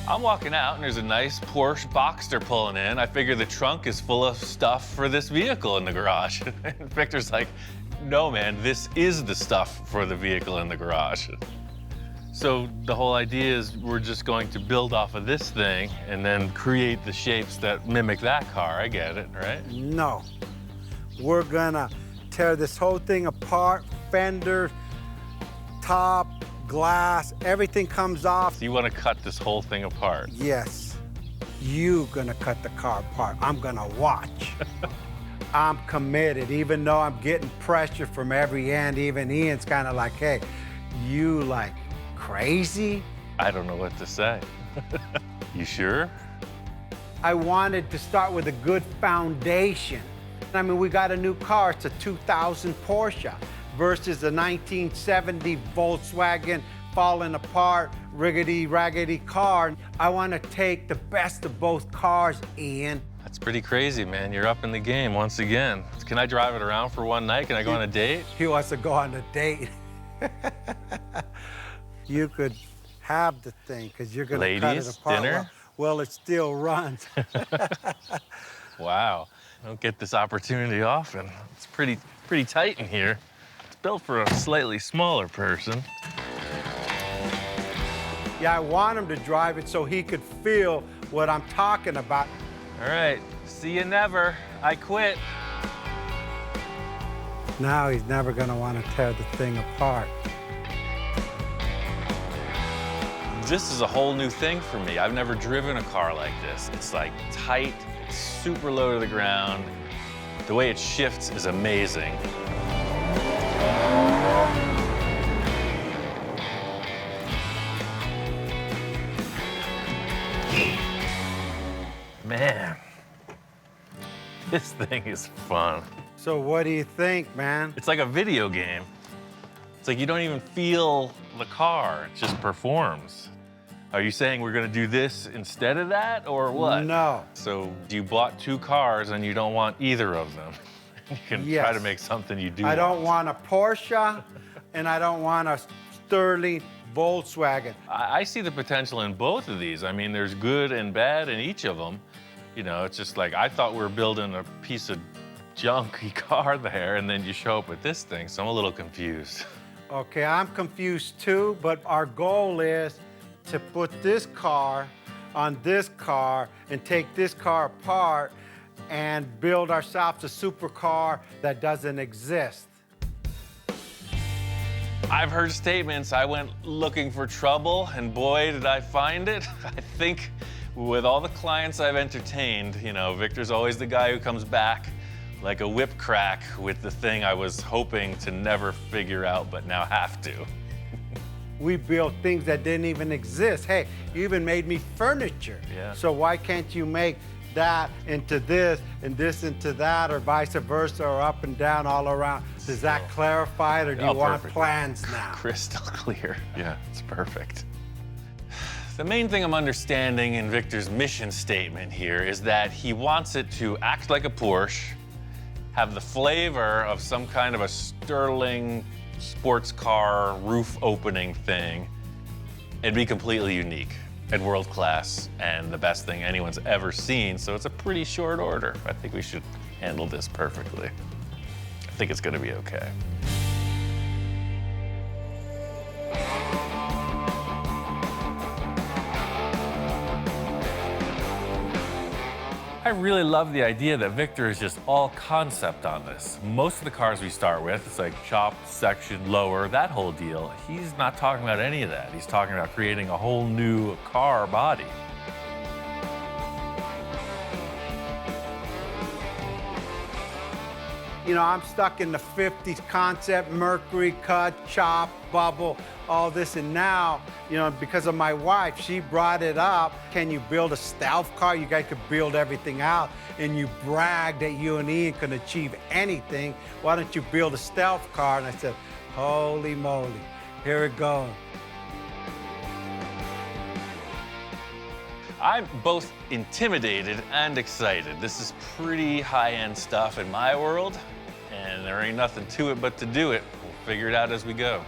I'm walking out and there's a nice Porsche Boxster pulling in. I figure the trunk is full of stuff for this vehicle in the garage. And Victor's like, no man, this is the stuff for the vehicle in the garage. So the whole idea is we're just going to build off of this thing and then create the shapes that mimic that car. I get it, right? No. We're gonna tear this whole thing apart, fender, top, glass, everything comes off. So you want to cut this whole thing apart? Yes. You gonna cut the car apart. I'm gonna watch. I'm committed, even though I'm getting pressure from every end. Even Ian's kind of like, hey, you like crazy? I don't know what to say. You sure? I wanted to start with a good foundation. I mean, we got a new car. It's a 2000 Porsche versus a 1970 Volkswagen falling apart, riggedy-raggedy car. I want to take the best of both cars, Ian. That's pretty crazy, man. You're up in the game once again. Can I drive it around for one night? Can I go on a date? He wants to go on a date. You could have the thing, because you're going to cut it Ladies, apart. dinner? Well, it still runs. Wow. I don't get this opportunity often. It's pretty tight in here. It's built for a slightly smaller person. Yeah, I want him to drive it so he could feel what I'm talking about. All right, see you never. I quit. Now he's never going to want to tear the thing apart. This is a whole new thing for me. I've never driven a car like this. It's like tight, it's super low to the ground. The way it shifts is amazing. Man, this thing is fun. So what do you think, man? It's like a video game. It's like you don't even feel the car, it just performs. Are you saying we're gonna do this instead of that, or what? No. So you bought two cars and you don't want either of them. You can try Yes. to make something you do I don't want a Porsche, and I don't want a Sterling Volkswagen. I see the potential in both of these. I mean, there's good and bad in each of them. You know, it's just like, I thought we were building a piece of junky car there, and then you show up with this thing, so I'm a little confused. Okay, I'm confused too, but our goal is to put this car on this car and take this car apart and build ourselves a supercar that doesn't exist. I've heard statements, I went looking for trouble, and boy, did I find it. I think with all the clients I've entertained, you know, Victor's always the guy who comes back like a whip crack with the thing I was hoping to never figure out, but now have to. We built things that didn't even exist. Hey, you even made me furniture. Yeah. So why can't you make that into this and this into that, or vice versa, or up and down all around? Does that clarify it, or do you want perfect. plans now? Crystal clear. Yeah, it's perfect. The main thing I'm understanding in Victor's mission statement here is that he wants it to act like a Porsche, have the flavor of some kind of a sterling sports car roof opening thing, and be completely unique and world class and the best thing anyone's ever seen. So it's a pretty short order. I think we should handle this perfectly. I think it's gonna be okay. I really love the idea that Victor is just all concept on this. Most of the cars we start with, it's like chop, section, lower, that whole deal. He's not talking about any of that. He's talking about creating a whole new car body. You know, I'm stuck in the 50s concept, mercury cut, chop, bubble, all this. And now, you know, because of my wife, she brought it up. Can you build a stealth car? You guys could build everything out. And you brag that you and Ian can achieve anything. Why don't you build a stealth car? And I said, holy moly, here it goes. I'm both intimidated and excited. This is pretty high-end stuff in my world, and there ain't nothing to it but to do it. We'll figure it out as we go.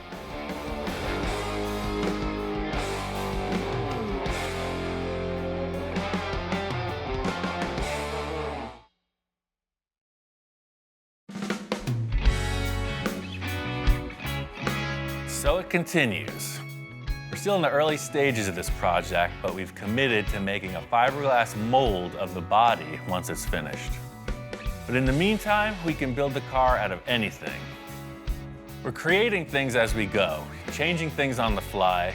So it continues. We're still in the early stages of this project, but we've committed to making a fiberglass mold of the body once it's finished. But in the meantime, we can build the car out of anything. We're creating things as we go, changing things on the fly.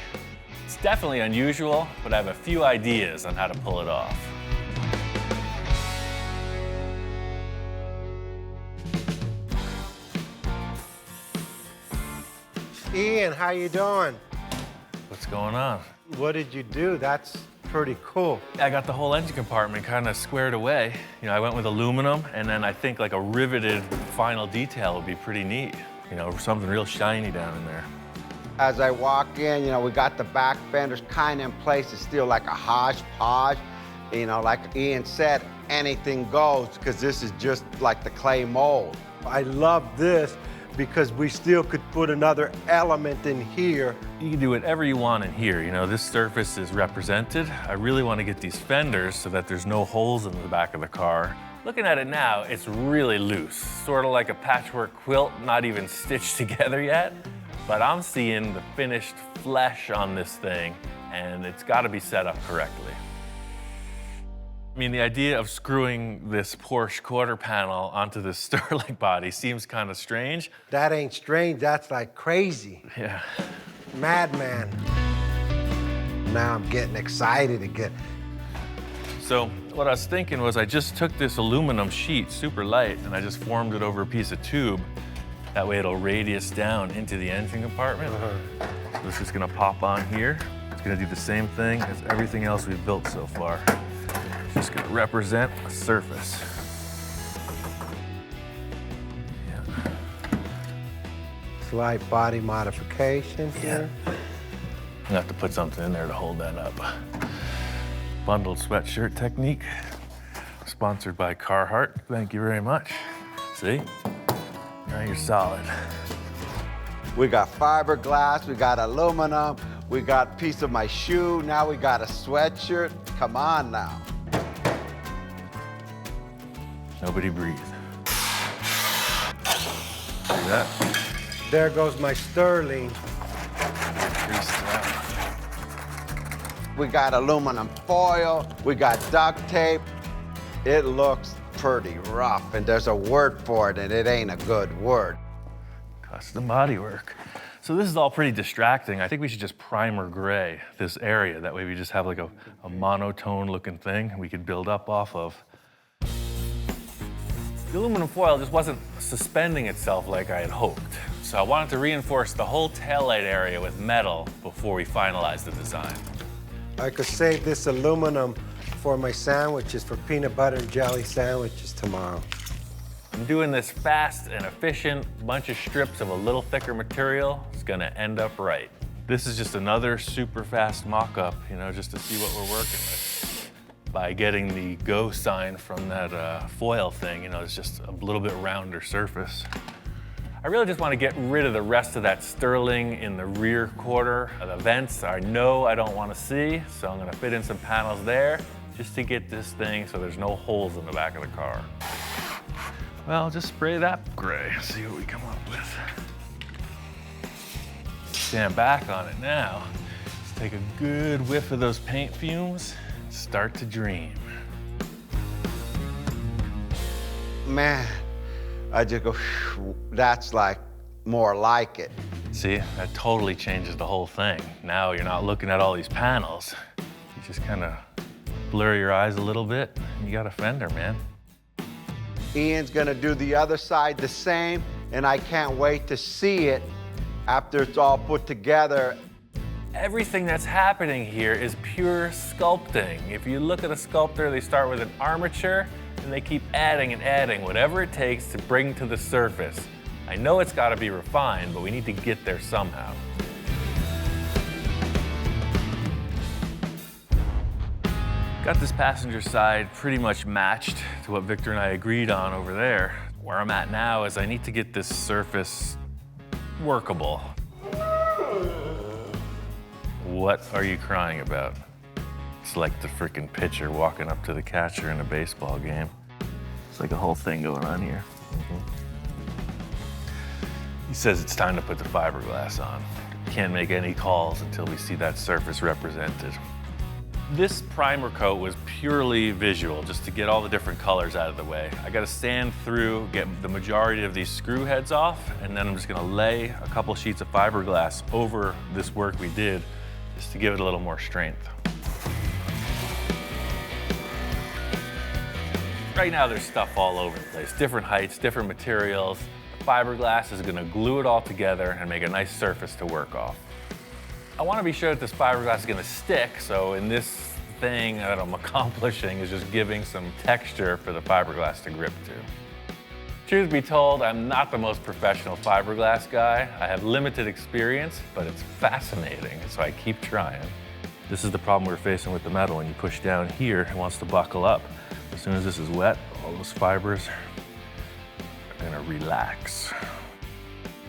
It's definitely unusual, but I have a few ideas on how to pull it off. Ian, how you doing? what's going on. What did you do? That's pretty cool. I got the whole engine compartment kind of squared away. You know, I went with aluminum, and then I think like a riveted final detail would be pretty neat. You know, something real shiny down in there. As I walk in, you know, we got the back fenders kind of in place. It's still like a hodgepodge. You know, like Ian said, anything goes, because this is just like the clay mold. I love this because we still could put another element in here. You can do whatever you want in here. You know, this surface is represented. I really want to get these fenders so that there's no holes in the back of the car. Looking at it now, it's really loose, sort of like a patchwork quilt, not even stitched together yet. But I'm seeing the finished flesh on this thing, and it's got to be set up correctly. I mean, the idea of screwing this Porsche quarter panel onto this Sterling body seems kind of strange. That ain't strange, that's like crazy. Yeah. Madman. Now I'm getting excited again. So what I was thinking was I just took this aluminum sheet, super light, and I just formed it over a piece of tube. That way it'll radius down into the engine compartment. So this is gonna pop on here. It's gonna do the same thing as everything else we've built so far. It's just gonna represent a surface. Yeah. Slight body modification here. I'm gonna have to put something in there to hold that up. Bundled sweatshirt technique, sponsored by Carhartt. Thank you very much. See? Now you're solid. We got fiberglass, we got aluminum, we got a piece of my shoe, now we got a sweatshirt. Come on now. Nobody breathe. See that? There goes my Sterling. Creased it out. We got aluminum foil, we got duct tape. It looks pretty rough, and there's a word for it, and it ain't a good word. Custom bodywork. So this is all pretty distracting. I think we should just primer gray this area. That way we just have like a monotone looking thing we could build up off of. The aluminum foil just wasn't suspending itself like I had hoped. So I wanted to reinforce the whole taillight area with metal before we finalized the design. I could save this aluminum for my sandwiches, for peanut butter and jelly sandwiches tomorrow. I'm doing this fast and efficient, bunch of strips of a little thicker material. It's gonna end up right. This is just another super fast mock-up, you know, just to see what we're working with. By getting the go sign from that foil thing, you know, it's just a little bit rounder surface. I really just want to get rid of the rest of that Sterling in the rear quarter of the vents. I know I don't want to see, so I'm gonna fit in some panels there just to get this thing so there's no holes in the back of the car. Well, just spray that gray, see what we come up with. Stand back on it now. Let's take a good whiff of those paint fumes and start to dream. Man, I just go, that's like more like it. See, that totally changes the whole thing. Now you're not looking at all these panels. You just kind of blur your eyes a little bit, and you got a fender, man. Ian's gonna do the other side the same, and I can't wait to see it after it's all put together. Everything that's happening here is pure sculpting. If you look at a sculptor, they start with an armature, and they keep adding and adding whatever it takes to bring to the surface. I know it's gotta be refined, but we need to get there somehow. Got this passenger side pretty much matched to what Victor and I agreed on over there. Where I'm at now is I need to get this surface workable. What are you crying about? It's like the freaking pitcher walking up to the catcher in a baseball game. It's like a whole thing going on here. He says it's time to put the fiberglass on. Can't make any calls until we see that surface represented. This primer coat was purely visual, just to get all the different colors out of the way. I gotta sand through, get the majority of these screw heads off, and then I'm just gonna lay a couple sheets of fiberglass over this work we did, just to give it a little more strength. Right now there's stuff all over the place, different heights, different materials. The fiberglass is gonna glue it all together and make a nice surface to work off. I want to be sure that this fiberglass is going to stick, so in this thing that I'm accomplishing is just giving some texture for the fiberglass to grip to. Truth be told, I'm not the most professional fiberglass guy. I have limited experience, but it's fascinating, so I keep trying. This is the problem we're facing with the metal. When you push down here, it wants to buckle up. As soon as this is wet, all those fibers are gonna relax.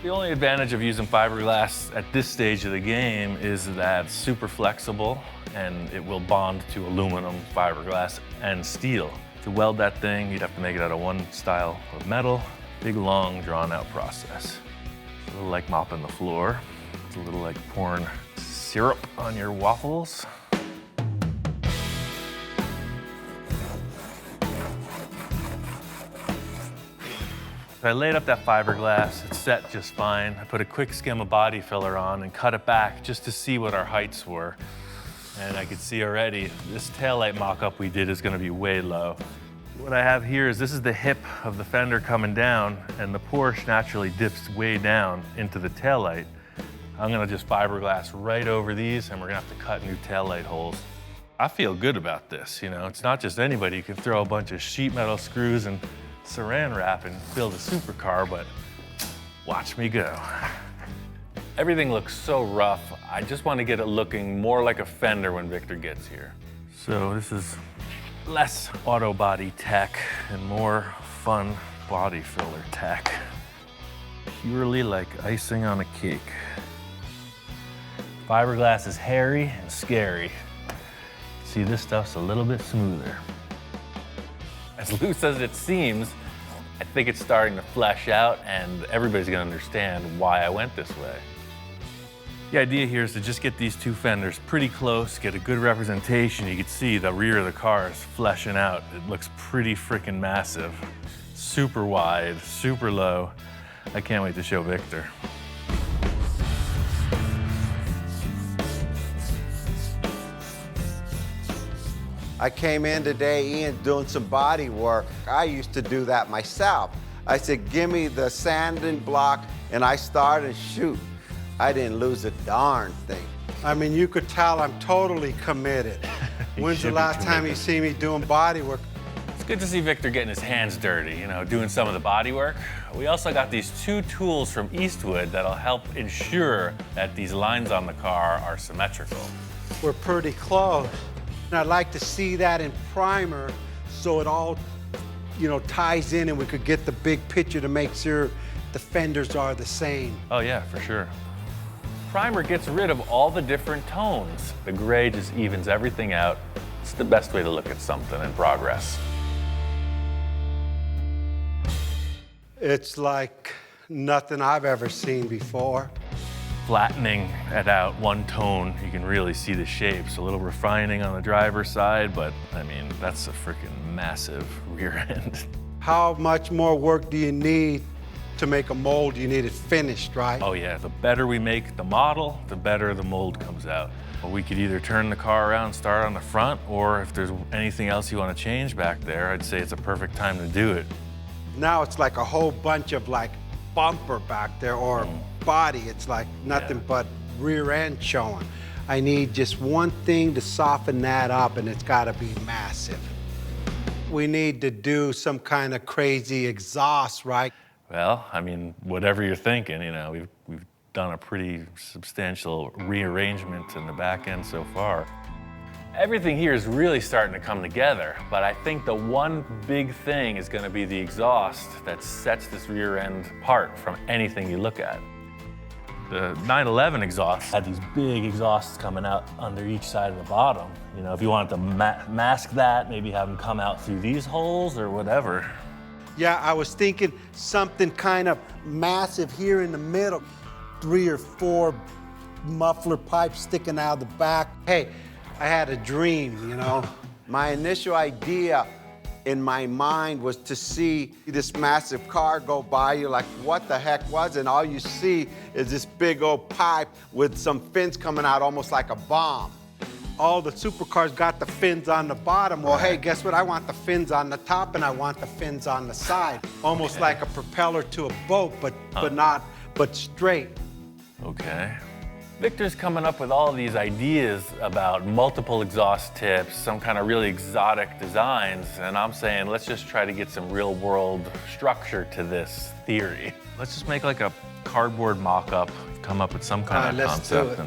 The only advantage of using fiberglass at this stage of the game is that it's super flexible and it will bond to aluminum, fiberglass, and steel. To weld that thing, you'd have to make it out of one style of metal. Big, long, drawn-out process. It's a little like mopping the floor. It's a little like pouring syrup on your waffles. So I laid up that fiberglass. It's set just fine. I put a quick skim of body filler on and cut it back just to see what our heights were. And I could see already, this taillight mock-up we did is gonna be way low. What I have here is this is the hip of the fender coming down, and the Porsche naturally dips way down into the taillight. I'm gonna just fiberglass right over these, and we're gonna have to cut new taillight holes. I feel good about this, you know? It's not just anybody who can throw a bunch of sheet metal screws and saran wrap and build a supercar, but watch me go. Everything looks so rough. I just want to get it looking more like a fender when Victor gets here. So this is less auto body tech and more fun body filler tech. Purely like icing on a cake. Fiberglass is hairy and scary. See, this stuff's a little bit smoother. As loose as it seems, I think it's starting to flesh out, and everybody's gonna understand why I went this way. The idea here is to just get these two fenders pretty close, get a good representation. You can see the rear of the car is fleshing out. It looks pretty freaking massive. Super wide, super low. I can't wait to show Victor. I came in today, Ian, doing some body work. I used to do that myself. I said, give me the sanding block, and I started shoot. I didn't lose a darn thing. I mean, you could tell I'm totally committed. When's the last time you see me doing body work? It's good to see Victor getting his hands dirty, you know, doing some of the body work. We also got these two tools from Eastwood that'll help ensure that these lines on the car are symmetrical. We're pretty close. And I'd like to see that in primer so it all, you know, ties in and we could get the big picture to make sure the fenders are the same. Oh yeah, for sure. Primer gets rid of all the different tones. The gray just evens everything out. It's the best way to look at something in progress. It's like nothing I've ever seen before. Flattening it out one tone, you can really see the shapes. A little refining on the driver's side, but I mean, that's a freaking massive rear end. How much more work do you need to make a mold? You need it finished, right? Oh yeah, the better we make the model, the better the mold comes out. We could either turn the car around, start on the front, or if there's anything else you want to change back there, I'd say it's a perfect time to do it. Now it's like a whole bunch of like bumper back there or body. It's like nothing but rear end showing. I need just one thing to soften that up, and it's got to be massive. We need to do some kind of crazy exhaust, right? Well, I mean, whatever you're thinking, you know, we've done a pretty substantial rearrangement in the back end so far. Everything here is really starting to come together, but I think the one big thing is going to be the exhaust that sets this rear end apart from anything you look at. The 911 exhaust had these big exhausts coming out under each side of the bottom. You know, if you wanted to mask that, maybe have them come out through these holes or whatever. Yeah, I was thinking something kind of massive here in the middle. 3 or 4 muffler pipes sticking out of the back. Hey, I had a dream, you know. My initial idea in my mind was to see this massive car go by you, like what the heck was it? And all you see is this big old pipe with some fins coming out almost like a bomb. All the supercars got the fins on the bottom. Well, hey, guess what? I want the fins on the top and I want the fins on the side. Almost like a propeller to a boat, but straight. Okay. Victor's coming up with all these ideas about multiple exhaust tips, some kind of really exotic designs, and I'm saying let's just try to get some real world structure to this theory. Let's just make like a cardboard mock-up, come up with some kind of concept. All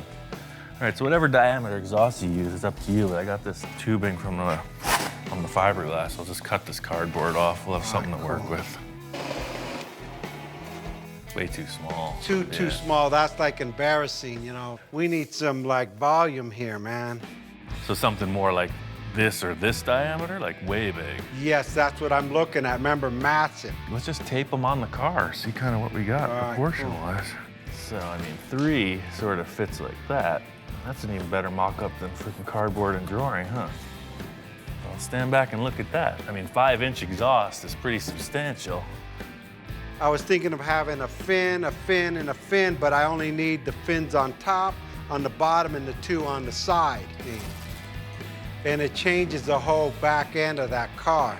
right, so whatever diameter exhaust you use is up to you, but I got this tubing from the fiberglass. I'll just cut this cardboard off. We'll have something to work with. Way too small. Too small. That's like embarrassing, you know. We need some like volume here, man. So something more like this or this diameter, like way big. Yes, that's what I'm looking at. Remember, massive. Let's just tape them on the car, see kind of what we got proportion-wise. So, I mean, 3 sort of fits like that. That's an even better mock-up than freaking cardboard and drawing, huh? Well, stand back and look at that. I mean, 5-inch exhaust is pretty substantial. I was thinking of having a fin, and a fin, but I only need the fins on top, on the bottom, and the 2 on the side. And it changes the whole back end of that car.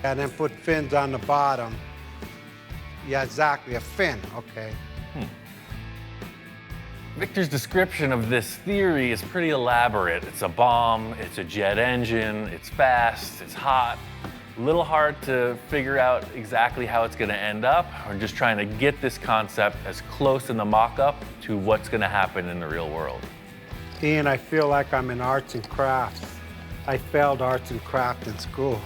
And then put fins on the bottom. Yeah, exactly, a fin, okay. Victor's description of this theory is pretty elaborate. It's a bomb, it's a jet engine, it's fast, it's hot. A little hard to figure out exactly how it's gonna end up. We're just trying to get this concept as close in the mock-up to what's gonna happen in the real world. Ian, I feel like I'm in arts and crafts. I failed arts and crafts in school.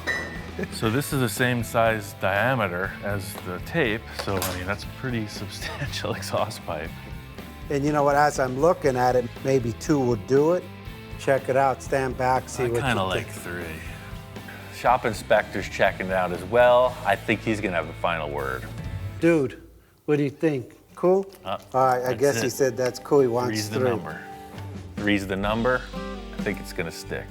So this is the same size diameter as the tape, so I mean, that's a pretty substantial exhaust pipe. And you know what, as I'm looking at it, maybe 2 would do it. Check it out, stand back, see what you think. I kind of like 3. Shop inspector's checking it out as well. I think he's gonna have the final word. Dude, what do you think? Cool? All right, I guess he said that's cool. He wants 3's the number. 3's the number. I think it's gonna stick.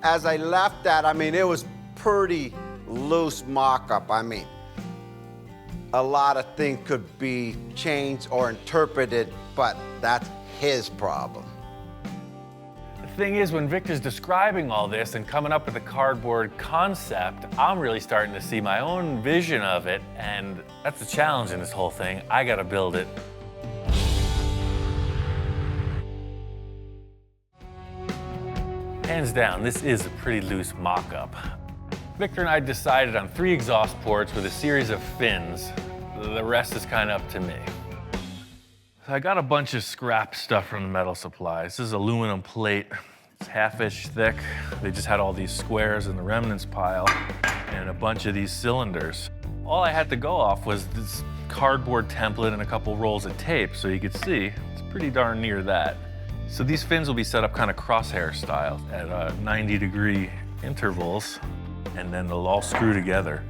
As I left that, I mean, it was pretty loose mock-up. I mean, a lot of things could be changed or interpreted, but that's his problem. The thing is, when Victor's describing all this and coming up with a cardboard concept, I'm really starting to see my own vision of it, and that's the challenge in this whole thing. I gotta build it. Hands down, this is a pretty loose mock-up. Victor and I decided on 3 exhaust ports with a series of fins. The rest is kind of up to me. So I got a bunch of scrap stuff from the metal supply. This is aluminum plate. It's 1/2 inch thick. They just had all these squares in the remnants pile and a bunch of these cylinders. All I had to go off was this cardboard template and a couple rolls of tape, so you could see it's pretty darn near that. So these fins will be set up kind of crosshair style at 90-degree intervals, and then they'll all screw together.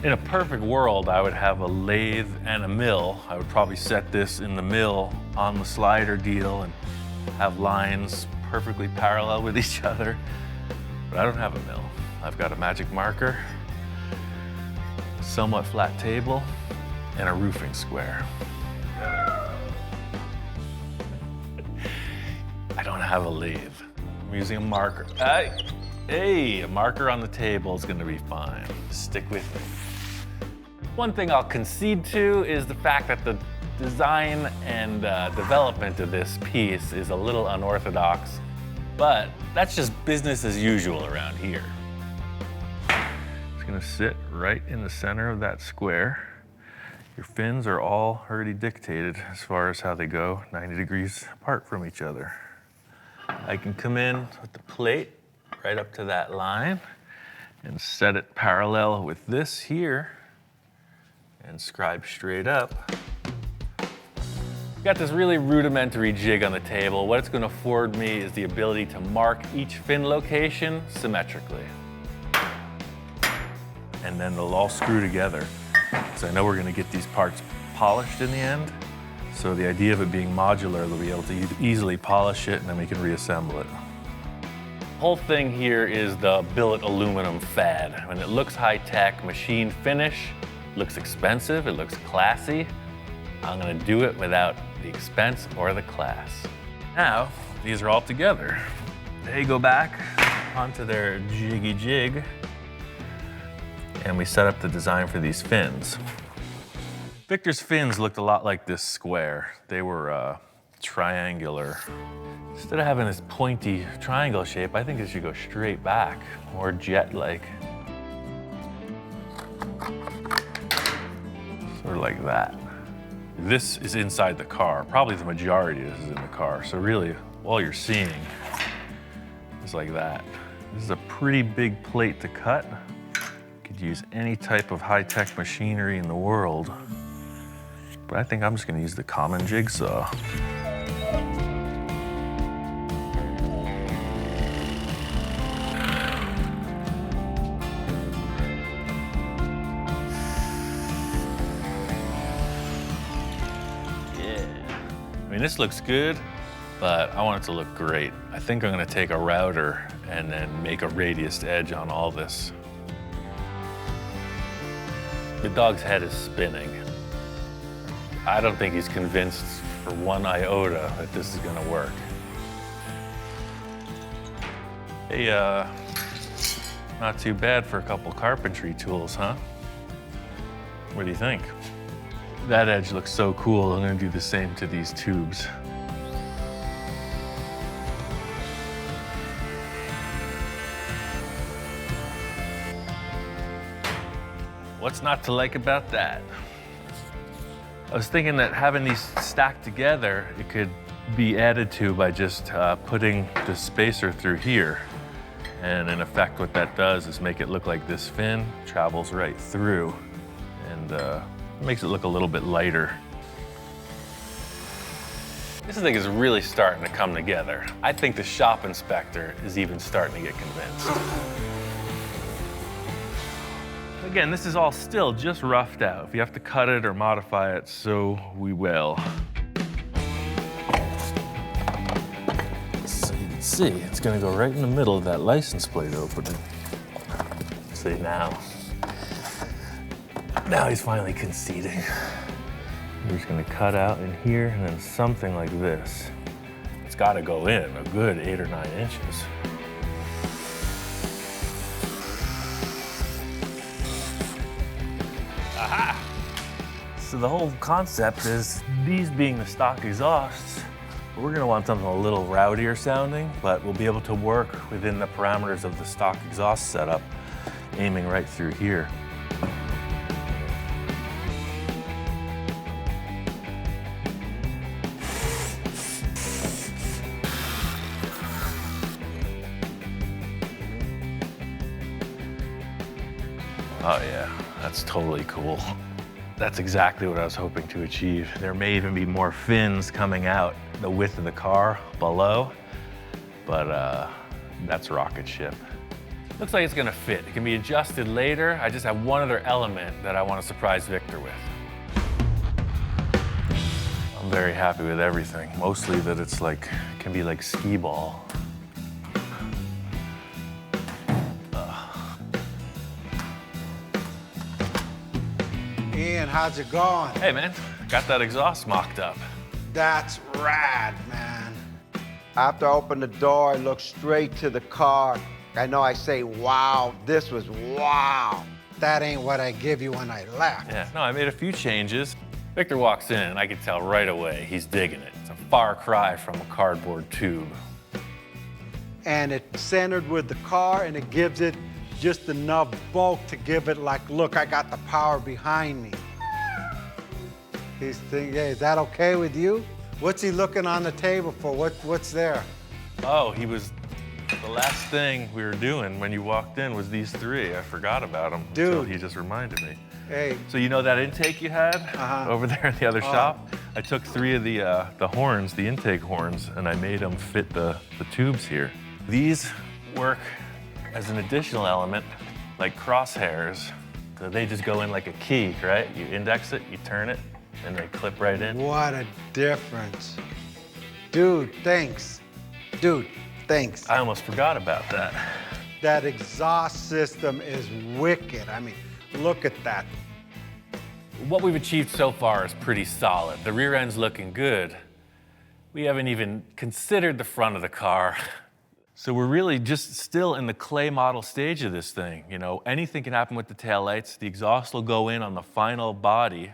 In a perfect world, I would have a lathe and a mill. I would probably set this in the mill on the slider deal and have lines perfectly parallel with each other. But I don't have a mill. I've got a magic marker, a somewhat flat table, and a roofing square. I don't have a lathe. I'm using a marker. Hey, a marker on the table is gonna be fine. Stick with me. One thing I'll concede to is the fact that the design and development of this piece is a little unorthodox, but that's just business as usual around here. It's gonna sit right in the center of that square. Your fins are all already dictated as far as how they go, 90 degrees apart from each other. I can come in with the plate right up to that line and set it parallel with this here and scribe straight up. Got this really rudimentary jig on the table. What it's going to afford me is the ability to mark each fin location symmetrically. And then they'll all screw together. So I know we're going to get these parts polished in the end. So the idea of it being modular, they'll be able to easily polish it and then we can reassemble it. The whole thing here is the billet aluminum fad. When it looks high-tech, machine finish, looks expensive, it looks classy. I'm gonna do it without the expense or the class. Now, these are all together. They go back onto their jiggy jig and we set up the design for these fins. Victor's fins looked a lot like this square. They were triangular. Instead of having this pointy triangle shape, I think it should go straight back, more jet-like. Sort of like that. This is inside the car. Probably the majority of this is in the car. So really, all you're seeing is like that. This is a pretty big plate to cut. Could use any type of high-tech machinery in the world. But I think I'm just gonna use the common jigsaw. I mean, this looks good, but I want it to look great. I think I'm gonna take a router and then make a radiused edge on all this. The dog's head is spinning. I don't think he's convinced for one iota that this is gonna work. Hey, not too bad for a couple carpentry tools, huh? What do you think? That edge looks so cool. I'm gonna do the same to these tubes. What's not to like about that? I was thinking that having these stacked together, it could be added to by just putting the spacer through here. And in effect, what that does is make it look like this fin travels right through. And it makes it look a little bit lighter. This thing is really starting to come together. I think the shop inspector is even starting to get convinced. Again, this is all still just roughed out. If you have to cut it or modify it, so we will. So you can see, it's gonna go right in the middle of that license plate opening. See now. Now he's finally conceding. We're just gonna cut out in here and then something like this. It's gotta go in a good 8 or 9 inches. Aha! So the whole concept is these being the stock exhausts, we're gonna want something a little rowdier sounding, but we'll be able to work within the parameters of the stock exhaust setup, aiming right through here. Oh yeah, that's totally cool. That's exactly what I was hoping to achieve. There may even be more fins coming out the width of the car below, but that's rocket ship. Looks like it's gonna fit. It can be adjusted later. I just have one other element that I want to surprise Victor with. I'm very happy with everything. Mostly that it's like, it can be like skee ball. Ian, how's it going? Hey man, got that exhaust mocked up. That's rad, man. After I opened the door, I looked straight to the car. I know I say, wow, this was wow. That ain't what I give you when I left. Yeah, no, I made a few changes. Victor walks in and I can tell right away he's digging it. It's a far cry from a cardboard tube. And it's centered with the car and it gives it just enough bulk to give it like, look, I got the power behind me. He's thinking, hey, is that okay with you? What's he looking on the table for? What's there? Oh, the last thing we were doing when you walked in was these three. I forgot about them until he just reminded me. Hey. So you know that intake you had over there in the other shop? I took 3 of the horns, the intake horns, and I made them fit the tubes here. These work as an additional element, like crosshairs. So they just go in like a key, right? You index it, you turn it, and they clip right in. What a difference. Dude, thanks. Dude, thanks. I almost forgot about that. That exhaust system is wicked. I mean, look at that. What we've achieved so far is pretty solid. The rear end's looking good. We haven't even considered the front of the car. So we're really just still in the clay model stage of this thing. You know, anything can happen with the taillights. The exhaust will go in on the final body.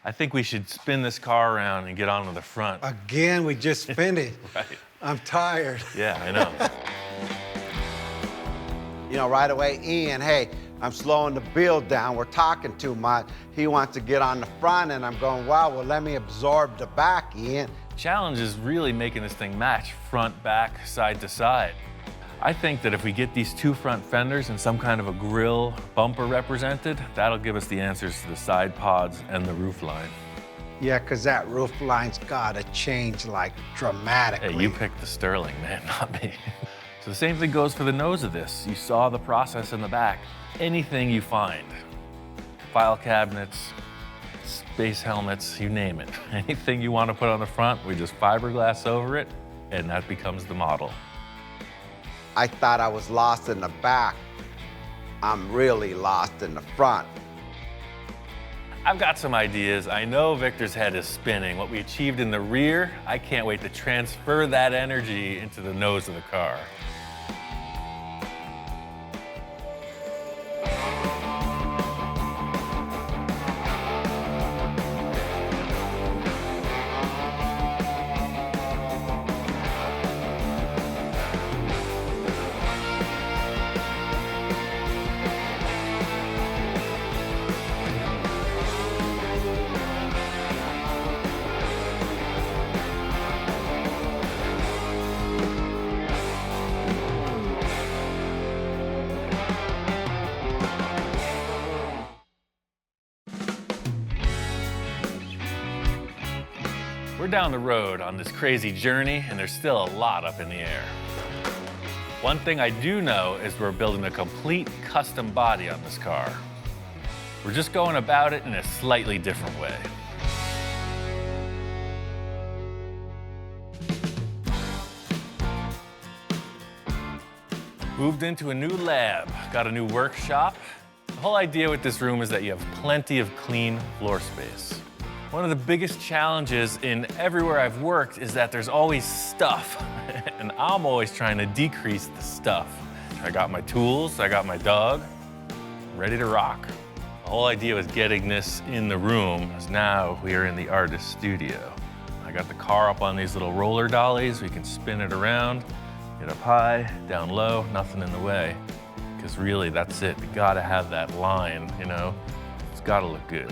I think we should spin this car around and get onto the front. Again, we just finished. Right. I'm tired. Yeah, I know. You know, right away, Ian, hey, I'm slowing the build down. We're talking too much. He wants to get on the front, and I'm going, wow, well, let me absorb the back, Ian. Challenge is really making this thing match front, back, side to side. I think that if we get these two front fenders and some kind of a grille bumper represented, that'll give us the answers to the side pods and the roof line. Yeah, because that roof line's got to change, like, dramatically. Hey, you picked the Sterling, man, not me. So the same thing goes for the nose of this. You saw the process in the back. Anything you find, file cabinets, space helmets, you name it. Anything you want to put on the front, we just fiberglass over it, and that becomes the model. I thought I was lost in the back. I'm really lost in the front. I've got some ideas. I know Victor's head is spinning. What we achieved in the rear, I can't wait to transfer that energy into the nose of the car. We're down the road on this crazy journey, and there's still a lot up in the air. One thing I do know is we're building a complete custom body on this car. We're just going about it in a slightly different way. Moved into a new lab, got a new workshop. The whole idea with this room is that you have plenty of clean floor space. One of the biggest challenges in everywhere I've worked is that there's always stuff, and I'm always trying to decrease the stuff. I got my tools, I got my dog, ready to rock. The whole idea with getting this in the room is now we are in the artist studio. I got the car up on these little roller dollies. We can spin it around, get up high, down low, nothing in the way. Because really, that's it. We gotta have that line, you know? It's gotta look good.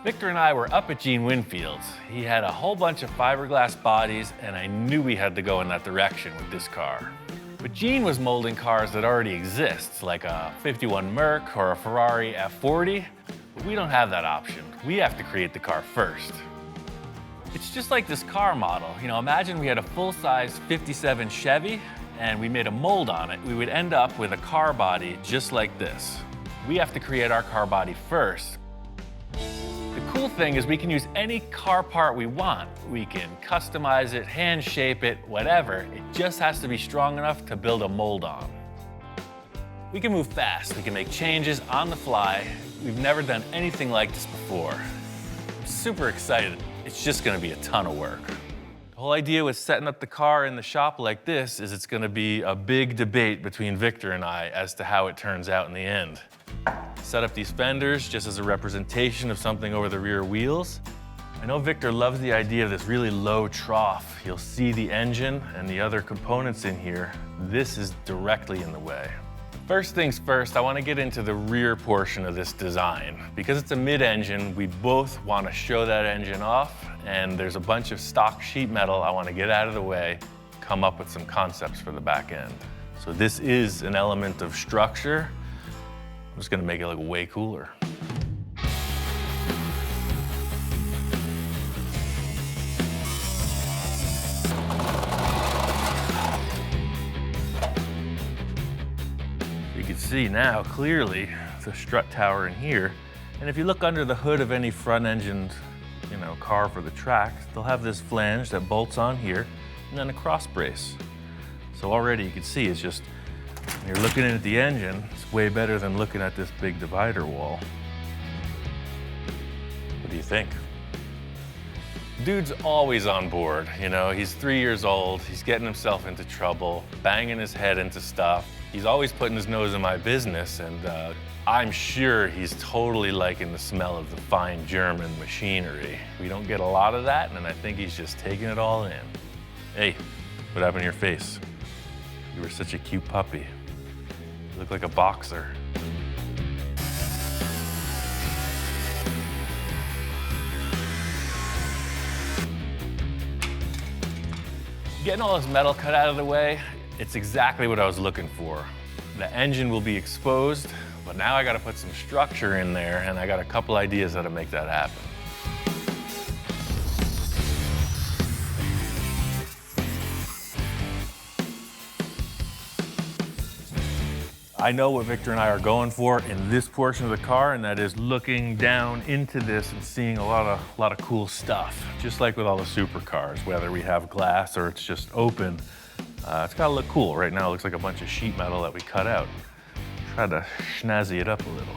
Victor and I were up at Gene Winfield's. He had a whole bunch of fiberglass bodies, and I knew we had to go in that direction with this car. But Gene was molding cars that already exist, like a 51 Merc or a Ferrari F40, but we don't have that option. We have to create the car first. It's just like this car model. You know, imagine we had a full-size 57 Chevy, and we made a mold on it. We would end up with a car body just like this. We have to create our car body first. The cool thing is we can use any car part we want. We can customize it, hand shape it, whatever. It just has to be strong enough to build a mold on. We can move fast. We can make changes on the fly. We've never done anything like this before. I'm super excited. It's just gonna be a ton of work. The whole idea with setting up the car in the shop like this is it's gonna be a big debate between Victor and I as to how it turns out in the end. Set up these fenders just as a representation of something over the rear wheels. I know Victor loves the idea of this really low trough. You'll see the engine and the other components in here. This is directly in the way. First things first, I want to get into the rear portion of this design. Because it's a mid-engine, we both want to show that engine off, and there's a bunch of stock sheet metal I want to get out of the way, come up with some concepts for the back end. So this is an element of structure. I'm just gonna make it look way cooler. You can see now clearly the strut tower in here. And if you look under the hood of any front-engined, you know, car for the track, they'll have this flange that bolts on here and then a cross brace. So already you can see it's just, when you're looking at the engine, it's way better than looking at this big divider wall. What do you think? Dude's always on board, you know? He's 3 years old, he's getting himself into trouble, banging his head into stuff. He's always putting his nose in my business, and I'm sure he's totally liking the smell of the fine German machinery. We don't get a lot of that, and I think he's just taking it all in. Hey, what happened to your face? You were such a cute puppy. You look like a boxer. Getting all this metal cut out of the way, it's exactly what I was looking for. The engine will be exposed, but now I gotta put some structure in there, and I got a couple ideas how to make that happen. I know what Victor and I are going for in this portion of the car, and that is looking down into this and seeing a lot of cool stuff. Just like with all the supercars, whether we have glass or it's just open, it's gotta look cool. Right now it looks like a bunch of sheet metal that we cut out. Try to snazzy it up a little.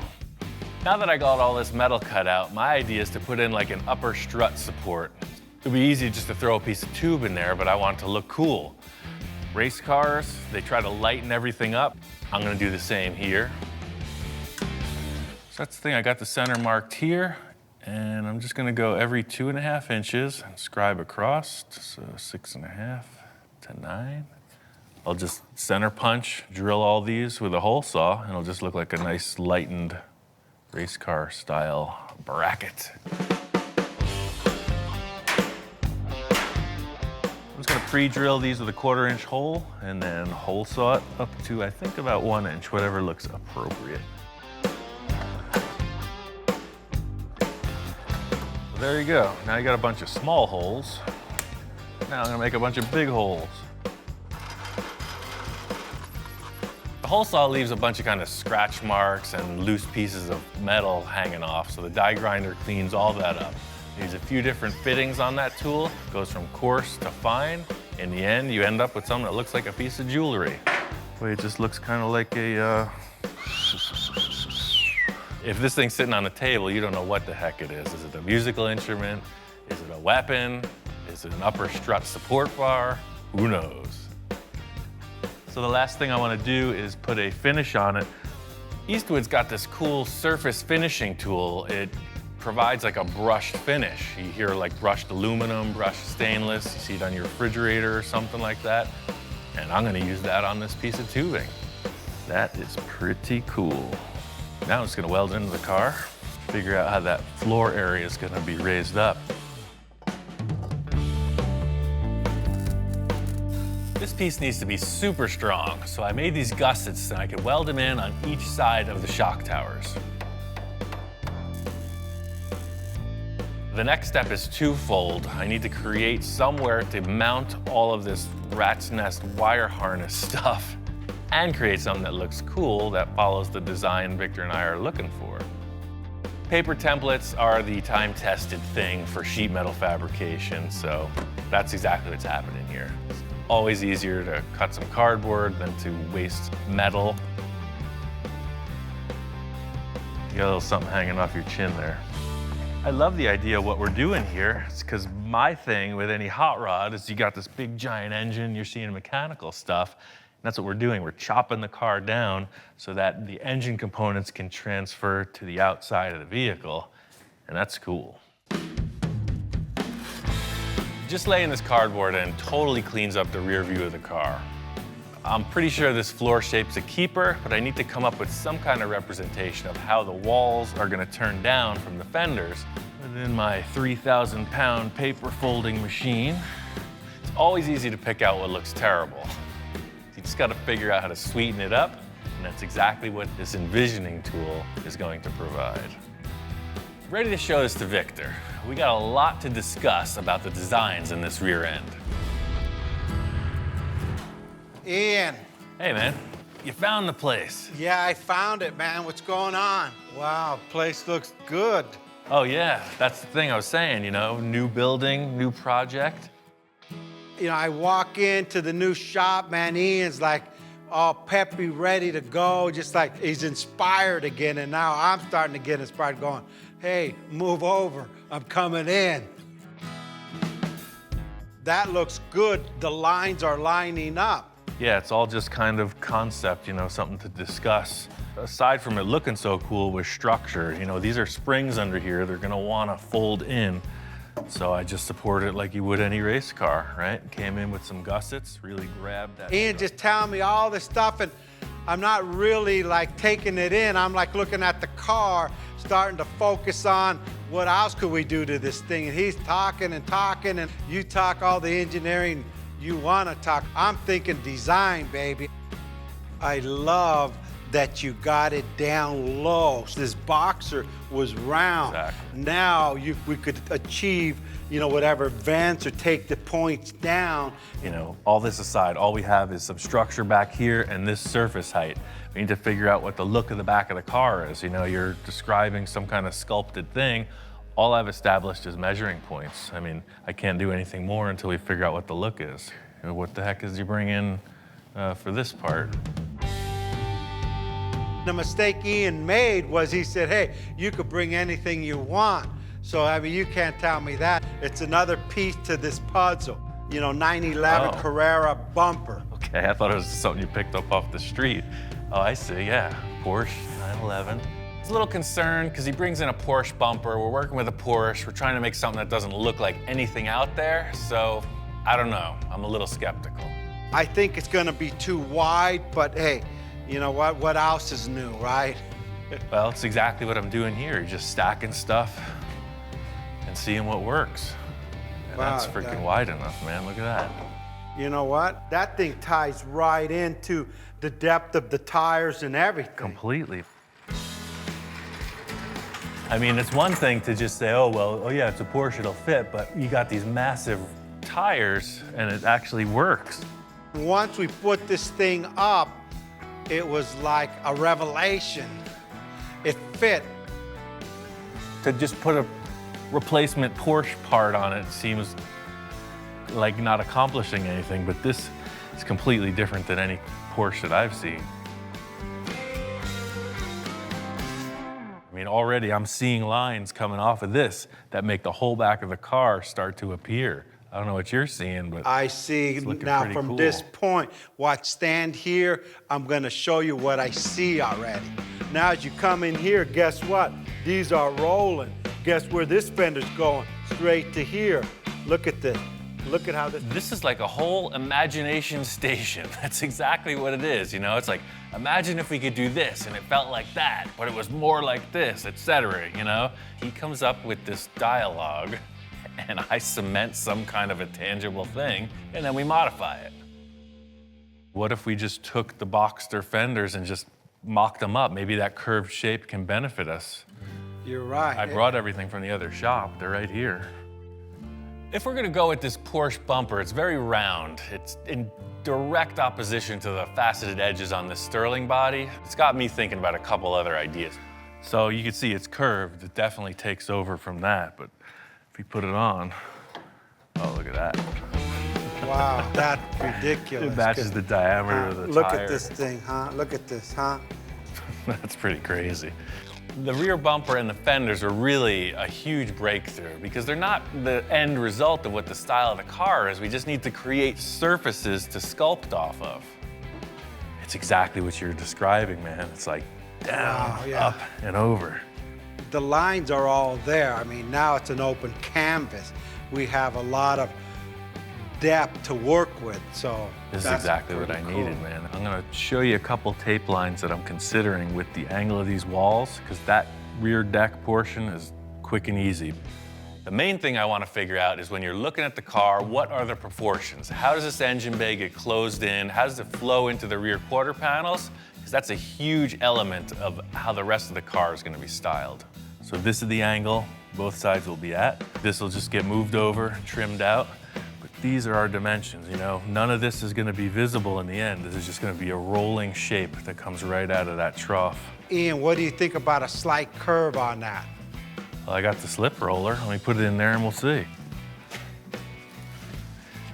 Now that I got all this metal cut out, my idea is to put in like an upper strut support. It'd be easy just to throw a piece of tube in there, but I want it to look cool. Race cars, they try to lighten everything up. I'm gonna do the same here. So that's the thing, I got the center marked here, and I'm just gonna go every 2.5 inches and scribe across, so 6.5 to 9. I'll just center punch, drill all these with a hole saw, and it'll just look like a nice lightened race car style bracket. I'm just gonna pre-drill these with a 1/4 inch hole and then hole saw it up to, I think, about 1 inch, whatever looks appropriate. Well, there you go. Now you got a bunch of small holes. Now I'm gonna make a bunch of big holes. The hole saw leaves a bunch of kind of scratch marks and loose pieces of metal hanging off, so the die grinder cleans all that up. There's a few different fittings on that tool. It goes from coarse to fine. In the end, you end up with something that looks like a piece of jewelry. Boy, it just looks kind of like a, If this thing's sitting on the table, you don't know what the heck it is. Is it a musical instrument? Is it a weapon? Is it an upper strut support bar? Who knows? So the last thing I want to do is put a finish on it. Eastwood's got this cool surface finishing tool. It provides like a brushed finish. You hear like brushed aluminum, brushed stainless, you see it on your refrigerator or something like that. And I'm gonna use that on this piece of tubing. That is pretty cool. Now I'm just gonna weld it into the car, figure out how that floor area is gonna be raised up. This piece needs to be super strong, so I made these gussets and I could weld them in on each side of the shock towers. The next step is twofold. I need to create somewhere to mount all of this rat's nest wire harness stuff and create something that looks cool that follows the design Victor and I are looking for. Paper templates are the time-tested thing for sheet metal fabrication, so that's exactly what's happening here. It's always easier to cut some cardboard than to waste metal. You got a little something hanging off your chin there. I love the idea of what we're doing here. It's because my thing with any hot rod is you got this big giant engine, you're seeing mechanical stuff. And that's what we're doing. We're chopping the car down so that the engine components can transfer to the outside of the vehicle. And that's cool. Just laying this cardboard in totally cleans up the rear view of the car. I'm pretty sure this floor shape's a keeper, but I need to come up with some kind of representation of how the walls are gonna turn down from the fenders within my 3,000-pound paper folding machine. It's always easy to pick out what looks terrible. You just gotta figure out how to sweeten it up, and that's exactly what this envisioning tool is going to provide. Ready to show this to Victor. We got a lot to discuss about the designs in this rear end. Ian. Hey, man, you found the place. Yeah, I found it, man. What's going on? Wow, place looks good. Oh, yeah, that's the thing I was saying, you know, new building, new project. You know, I walk into the new shop, man, Ian's like all peppy, ready to go, just like he's inspired again, and now I'm starting to get inspired going, hey, move over, I'm coming in. That looks good, the lines are lining up. Yeah, it's all just kind of concept, you know, something to discuss. aside from it looking so cool, was structure. You know, these are springs under here. They're gonna wanna fold in. So I just support it like you would any race car, right? Came in with some gussets, really grabbed that. Ian just telling me all this stuff, and I'm not really like taking it in. I'm like looking at the car, starting to focus on what else could we do to this thing. And he's talking and talking, and you talk all the engineering you want to talk. I'm thinking design, baby. I love that you got it down low. This boxer was round. Exactly. Now we could achieve, you know, whatever vents or take the points down. You know, all this aside, all we have is some structure back here and this surface height. We need to figure out what the look of the back of the car is. You know, you're describing some kind of sculpted thing. All I've established is measuring points. I mean, I can't do anything more until we figure out what the look is. You know, what the heck is you bring in for this part? The mistake Ian made was he said, hey, you could bring anything you want. So, I mean, you can't tell me that. It's another piece to this puzzle. You know, 911 Oh. Carrera bumper. Okay, I thought it was something you picked up off the street. Oh, I see, yeah. Porsche 911. I was a little concerned because he brings in a Porsche bumper. We're working with a Porsche. We're trying to make something that doesn't look like anything out there. So, I don't know. I'm a little skeptical. I think it's gonna be too wide, but hey, you know what? What else is new, right? Well, it's exactly what I'm doing here. You're just stacking stuff and seeing what works. And Wow, that's freaking wide enough, man. Look at that. You know what? That thing ties right into the depth of the tires and everything. Completely. I mean, it's one thing to just say, oh, well, oh yeah, it's a Porsche, it'll fit, but you got these massive tires and it actually works. Once we put this thing up, it was like a revelation. It fit. To just put a replacement Porsche part on it seems like not accomplishing anything, but this is completely different than any Porsche that I've seen. I mean, already I'm seeing lines coming off of this that make the whole back of the car start to appear. I don't know what you're seeing, but I see it's looking now pretty from cool. this point, watch, stand here, I'm gonna show you what I see already. Now as you come in here, guess what? These are rolling. Guess where this fender's going? Straight to here. Look at this. Look at how this. This is like a whole imagination station. That's exactly what it is, you know? It's like, imagine if we could do this and it felt like that, but it was more like this, etc., you know? He comes up with this dialogue and I cement some kind of a tangible thing and then we modify it. What if we just took the Boxster fenders and just mocked them up? Maybe that curved shape can benefit us. You're right. I brought everything from the other shop. They're right here. If we're gonna go with this Porsche bumper, it's very round. It's in direct opposition to the faceted edges on this Sterling body. It's got me thinking about a couple other ideas. So you can see it's curved. It definitely takes over from that, but if you put it on, oh, look at that. Wow, that's ridiculous. It matches the diameter of the Look tire. at this thing, huh? Look at this, huh? That's pretty crazy. The rear bumper and the fenders are really a huge breakthrough because they're not the end result of what the style of the car is. We just need to create surfaces to sculpt off of. It's exactly what you're describing, man. It's like down, Wow, yeah. up, and over. The lines are all there. I mean, now it's an open canvas. We have a lot of depth to work with, so This is that's exactly what I pretty cool. needed, man. I'm gonna show you a couple tape lines that I'm considering with the angle of these walls, because that rear deck portion is quick and easy. The main thing I want to figure out is when you're looking at the car, what are the proportions? How does this engine bay get closed in? How does it flow into the rear quarter panels? Because that's a huge element of how the rest of the car is going to be styled. So this is the angle both sides will be at. This will just get moved over, trimmed out. But these are our dimensions, you know? None of this is gonna be visible in the end. This is just gonna be a rolling shape that comes right out of that trough. Ian, what do you think about a slight curve on that? Well, I got the slip roller. Let me put it in there and we'll see.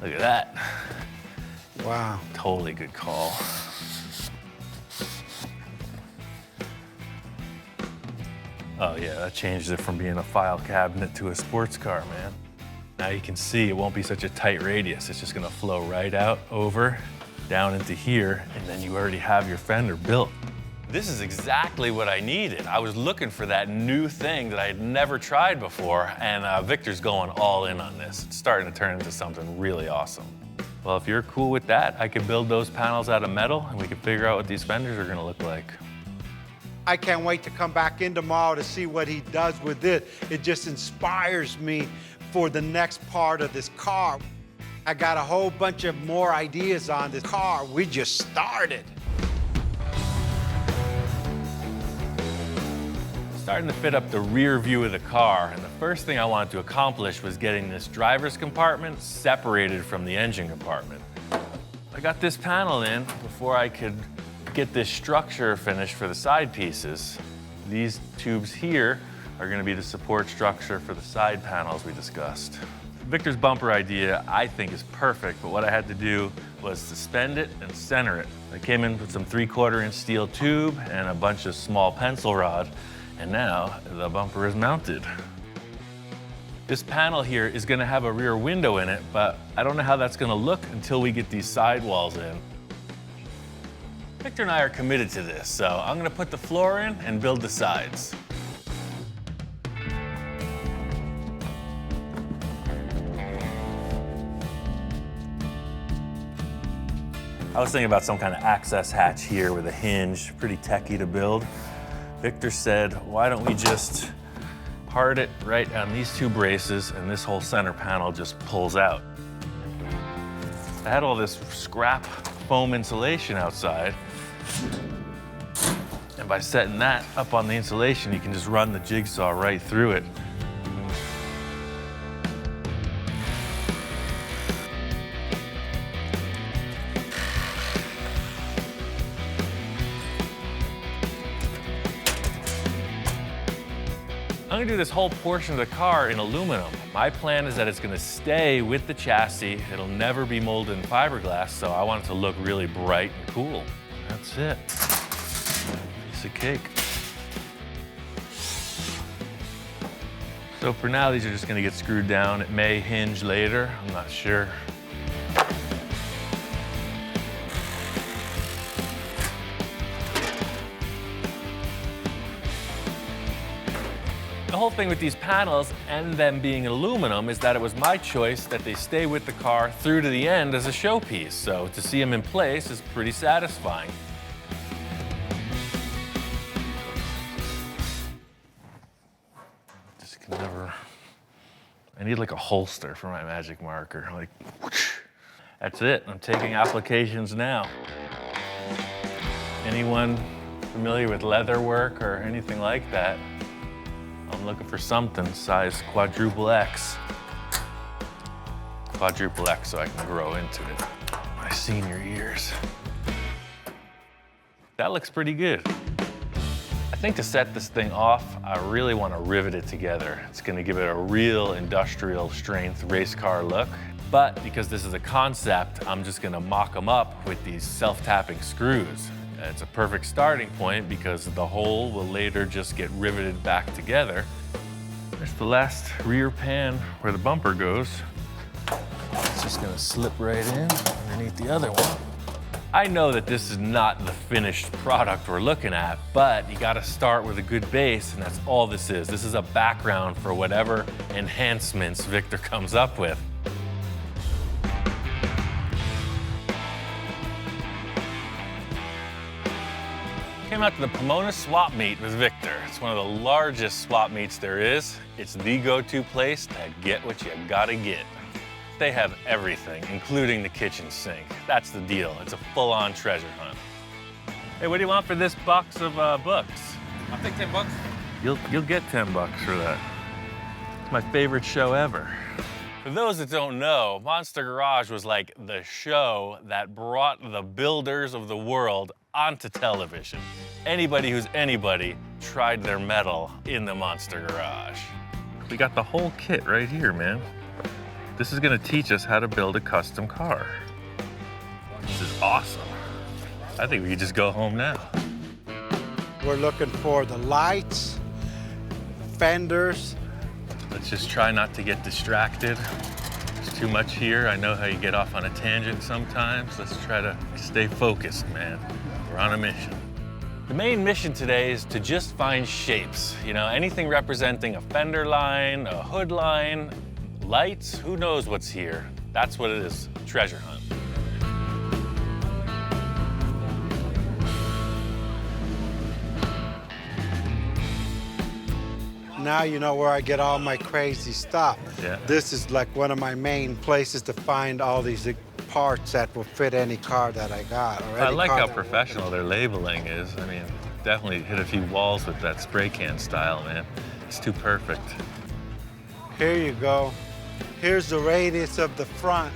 Look at that. Wow. Totally good call. Oh yeah, that changes it from being a file cabinet to a sports car, man. Now you can see it won't be such a tight radius. It's just gonna flow right out over, down into here, and then you already have your fender built. This is exactly what I needed. I was looking for that new thing that I had never tried before, and Victor's going all in on this. It's starting to turn into something really awesome. Well, if you're cool with that, I could build those panels out of metal, and we could figure out what these fenders are gonna look like. I can't wait to come back in tomorrow to see what he does with it. It just inspires me for the next part of this car. I got a whole bunch of more ideas on this car. We just started. Starting to fit up the rear view of the car, and the first thing I wanted to accomplish was getting this driver's compartment separated from the engine compartment. I got this panel in before I could get this structure finished for the side pieces. These tubes here are gonna be the support structure for the side panels we discussed. Victor's bumper idea, I think, is perfect, but what I had to do was suspend it and center it. I came in with some 3/4 inch steel tube and a bunch of small pencil rod, and now the bumper is mounted. This panel here is gonna have a rear window in it, but I don't know how that's gonna look until we get these sidewalls in. Victor and I are committed to this, so I'm gonna put the floor in and build the sides. I was thinking about some kind of access hatch here with a hinge, pretty techy to build. Victor said, why don't we just part it right on these two braces and this whole center panel just pulls out. I had all this scrap foam insulation outside, and by setting that up on the insulation, you can just run the jigsaw right through it. I'm gonna do this whole portion of the car in aluminum. My plan is that it's gonna stay with the chassis. It'll never be molded in fiberglass, so I want it to look really bright and cool. That's it. Piece of cake. So for now, these are just gonna get screwed down. It may hinge later, I'm not sure. The whole thing with these panels and them being aluminum is that it was my choice that they stay with the car through to the end as a showpiece. So to see them in place is pretty satisfying. Just can never, I need like a holster for my magic marker. Like, whoosh. That's it, I'm taking applications now. Anyone familiar with leather work or anything like that? I'm looking for something size quadruple X. Quadruple X so I can grow into it. My senior years. That looks pretty good. I think to set this thing off, I really want to rivet it together. It's going to give it a real industrial strength race car look. But because this is a concept, I'm just going to mock them up with these self-tapping screws. It's a perfect starting point because the hole will later just get riveted back together. There's the last rear pan where the bumper goes. It's just gonna slip right in underneath the other one. I know that this is not the finished product we're looking at, but you gotta start with a good base, and that's all this is. This is a background for whatever enhancements Victor comes up with. Came out to the Pomona swap meet with Victor. It's one of the largest swap meets there is. It's the go-to place to get what you gotta get. They have everything, including the kitchen sink. That's the deal. It's a full-on treasure hunt. Hey, what do you want for this box of books? I'll take 10 bucks. You'll get 10 bucks for that. It's my favorite show ever. For those that don't know, Monster Garage was like the show that brought the builders of the world onto television. Anybody who's anybody tried their mettle in the Monster Garage. We got the whole kit right here, man. This is gonna teach us how to build a custom car. This is awesome. I think we could just go home now. We're looking for the lights, fenders. Let's just try not to get distracted. There's too much here. I know how you get off on a tangent sometimes. Let's try to stay focused, man. We're on a mission. The main mission today is to just find shapes. You know, anything representing a fender line, a hood line, lights, who knows what's here. That's what it is, treasure hunt. Now you know where I get all my crazy stuff. Yeah. This is like one of my main places to find all these parts that will fit any car that I got. Or I any like car how that professional their labeling is. I mean, definitely hit a few walls with that spray can style, man. It's too perfect. Here you go. Here's the radius of the front.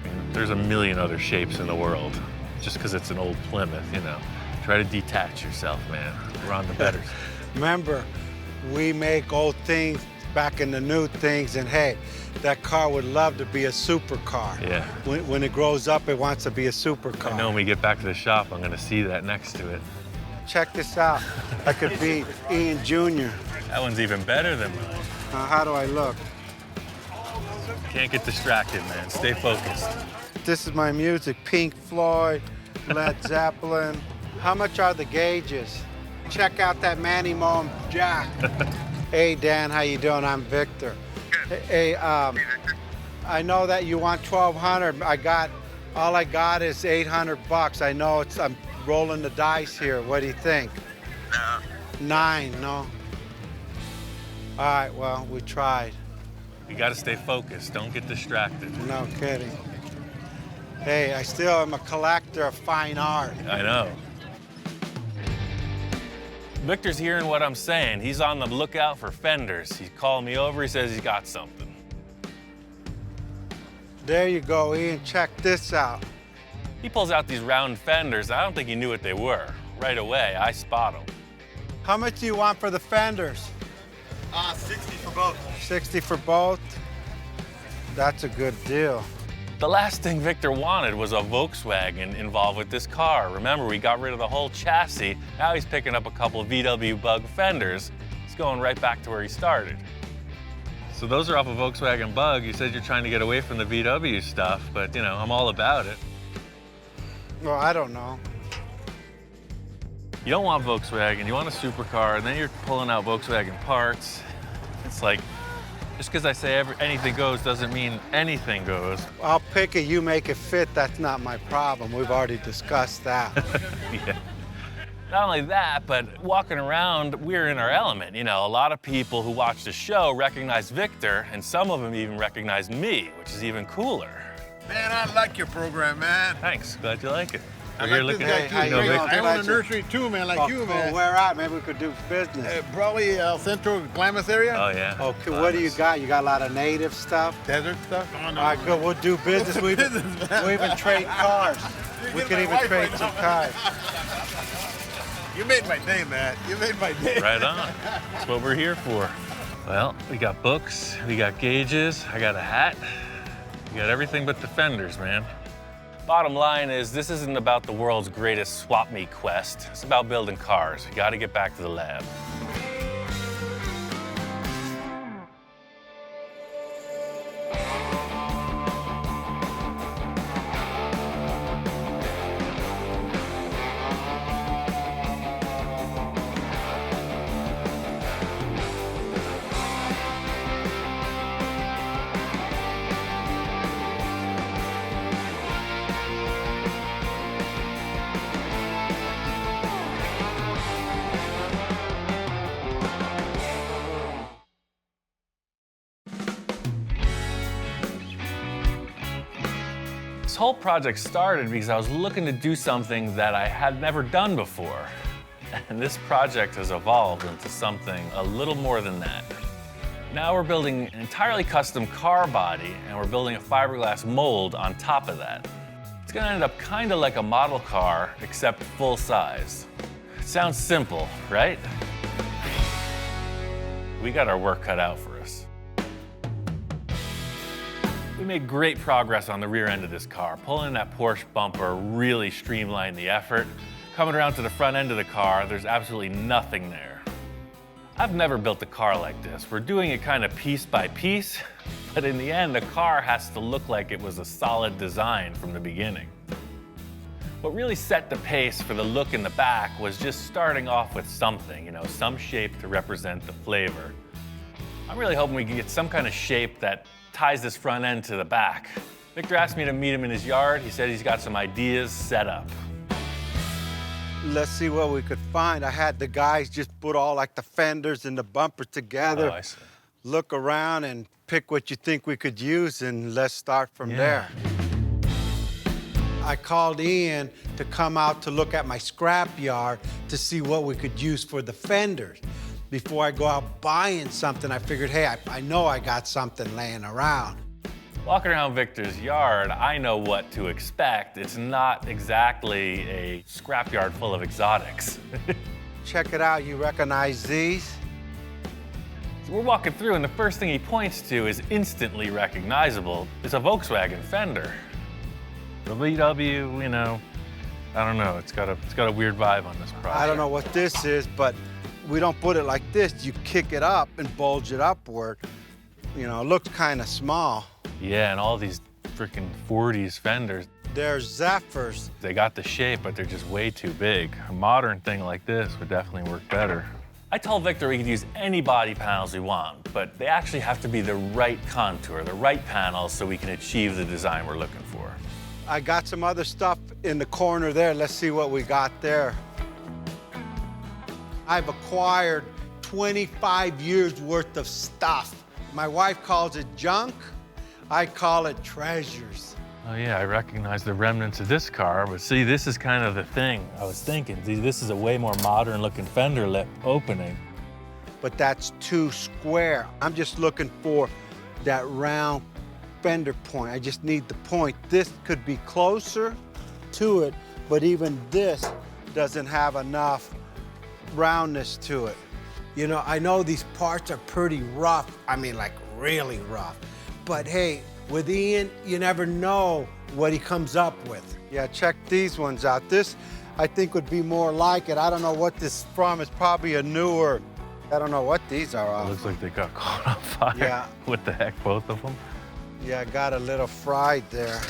I mean, there's a million other shapes in the world. Just because it's an old Plymouth, you know. Try to detach yourself, man. We're on the better side. Remember, we make old things back in the new things, and hey, that car would love to be a supercar. Yeah. When it grows up, it wants to be a supercar. I know when we get back to the shop, I'm gonna see that next to it. Check this out. I could be Ian Jr. That one's even better than mine. How do I look? Can't get distracted, man. Stay focused. This is my music, Pink Floyd, Led Zeppelin. How much are the gauges? Check out that Manny Moen jack. Hey, Dan, how you doing? I'm Victor. Hey, I know that you want 1,200. All I got is 800 bucks. I know I'm rolling the dice here. What do you think? No. 9, no? All right, well, we tried. You gotta stay focused. Don't get distracted. No kidding. Hey, I still am a collector of fine art. I know. Victor's hearing what I'm saying. He's on the lookout for fenders. He called me over. He says he's got something. There you go, Ian. Check this out. He pulls out these round fenders. I don't think he knew what they were. Right away, I spot them. How much do you want for the fenders? 60 for both. 60 for both? That's a good deal. The last thing Victor wanted was a Volkswagen involved with this car. Remember, we got rid of the whole chassis. Now he's picking up a couple of VW Bug fenders. He's going right back to where he started. So those are off a Volkswagen Bug. You said you're trying to get away from the VW stuff, but you know, I'm all about it. Well, I don't know. You don't want Volkswagen, you want a supercar, and then you're pulling out Volkswagen parts. It's like, just because I say anything goes doesn't mean anything goes. I'll pick it, you make it fit. That's not my problem. We've already discussed that. Yeah. Not only that, but walking around, we're in our element. You know, a lot of people who watch the show recognize Victor, and some of them even recognize me, which is even cooler. Man, I like your program, man. Thanks, glad you like it. I We're here like looking this at guy, you too. know, Hey, Victor. I own a nursery too, man, like you, man. Where at? Maybe we could do business. Probably Central Klamath area. Oh, yeah. Okay, what do you got? You got a lot of native stuff? Desert stuff. Oh, no. All right, good. We'll do business. We even trade cars. We get could my even wife trade right some now. cars. You made my day, man. You made my day. Right on. That's what we're here for. Well, we got books, we got gauges, I got a hat. We got everything but the fenders, man. Bottom line is, this isn't about the world's greatest swap meet quest. It's about building cars. You gotta get back to the lab. This whole project started because I was looking to do something that I had never done before. And this project has evolved into something a little more than that. Now we're building an entirely custom car body, and we're building a fiberglass mold on top of that. It's gonna end up kind of like a model car, except full size. It sounds simple, right? We got our work cut out for us. We made great progress on the rear end of this car. Pulling that Porsche bumper really streamlined the effort. Coming around to the front end of the car, there's absolutely nothing there. I've never built a car like this. We're doing it kind of piece by piece, but in the end, the car has to look like it was a solid design from the beginning. What really set the pace for the look in the back was just starting off with something, some shape to represent the flavor. I'm really hoping we can get some kind of shape that ties this front end to the back. Victor asked me to meet him in his yard. He said he's got some ideas set up. Let's see what we could find. I had the guys just put all like the fenders and the bumpers together. Oh, I see. Look around and pick what you think we could use, and let's start from there. I called Ian to come out to look at my scrap yard to see what we could use for the fenders. Before I go out buying something, I figured, hey, I know I got something laying around. Walking around Victor's yard, I know what to expect. It's not exactly a scrapyard full of exotics. Check it out, you recognize these? So we're walking through, and the first thing he points to is instantly recognizable. It's a Volkswagen fender. The VW, I don't know. It's got a weird vibe on this product. I don't know what this is, but we don't put it like this. You kick it up and bulge it upward. It looks kind of small. Yeah, and all these freaking 40s fenders. They're Zephyrs. They got the shape, but they're just way too big. A modern thing like this would definitely work better. I told Victor we could use any body panels we want, but they actually have to be the right contour, the right panels, so we can achieve the design we're looking for. I got some other stuff in the corner there. Let's see what we got there. I've acquired 25 years worth of stuff. My wife calls it junk. I call it treasures. Oh yeah, I recognize the remnants of this car, but see, this is kind of the thing I was thinking. See, this is a way more modern looking fender lip opening. But that's too square. I'm just looking for that round fender point. I just need the point. This could be closer to it, but even this doesn't have enough roundness to it. I know these parts are pretty rough. I mean, like really rough. But hey, with Ian, you never know what he comes up with. Yeah, check these ones out. This, I think, would be more like it. I don't know what this is from. It's probably a newer, I don't know what these are off. It looks like they got caught on fire. Yeah. What the heck, both of them? Yeah, I got a little fried there.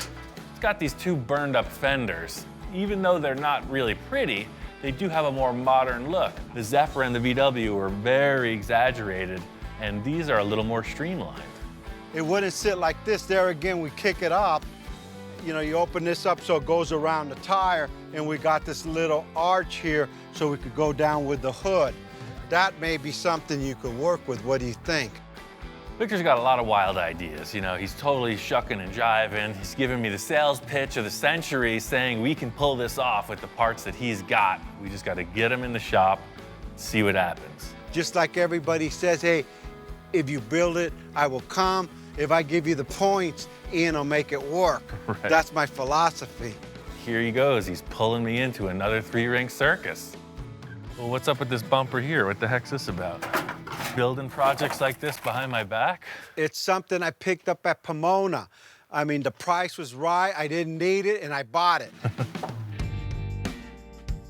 It's got these two burned up fenders. Even though they're not really pretty, they do have a more modern look. The Zephyr and the VW are very exaggerated, and these are a little more streamlined. It wouldn't sit like this. There again, we kick it up. You open this up so it goes around the tire, and we got this little arch here so we could go down with the hood. That may be something you could work with. What do you think? Victor's got a lot of wild ideas. He's totally shucking and jiving. He's giving me the sales pitch of the century, saying we can pull this off with the parts that he's got. We just got to get them in the shop, see what happens. Just like everybody says, hey, if you build it, I will come. If I give you the points, Ian will make it work. Right. That's my philosophy. Here he goes. He's pulling me into another three-ring circus. Well, what's up with this bumper here? What the heck's this about? Building projects like this behind my back? It's something I picked up at Pomona. I mean, the price was right, I didn't need it, and I bought it.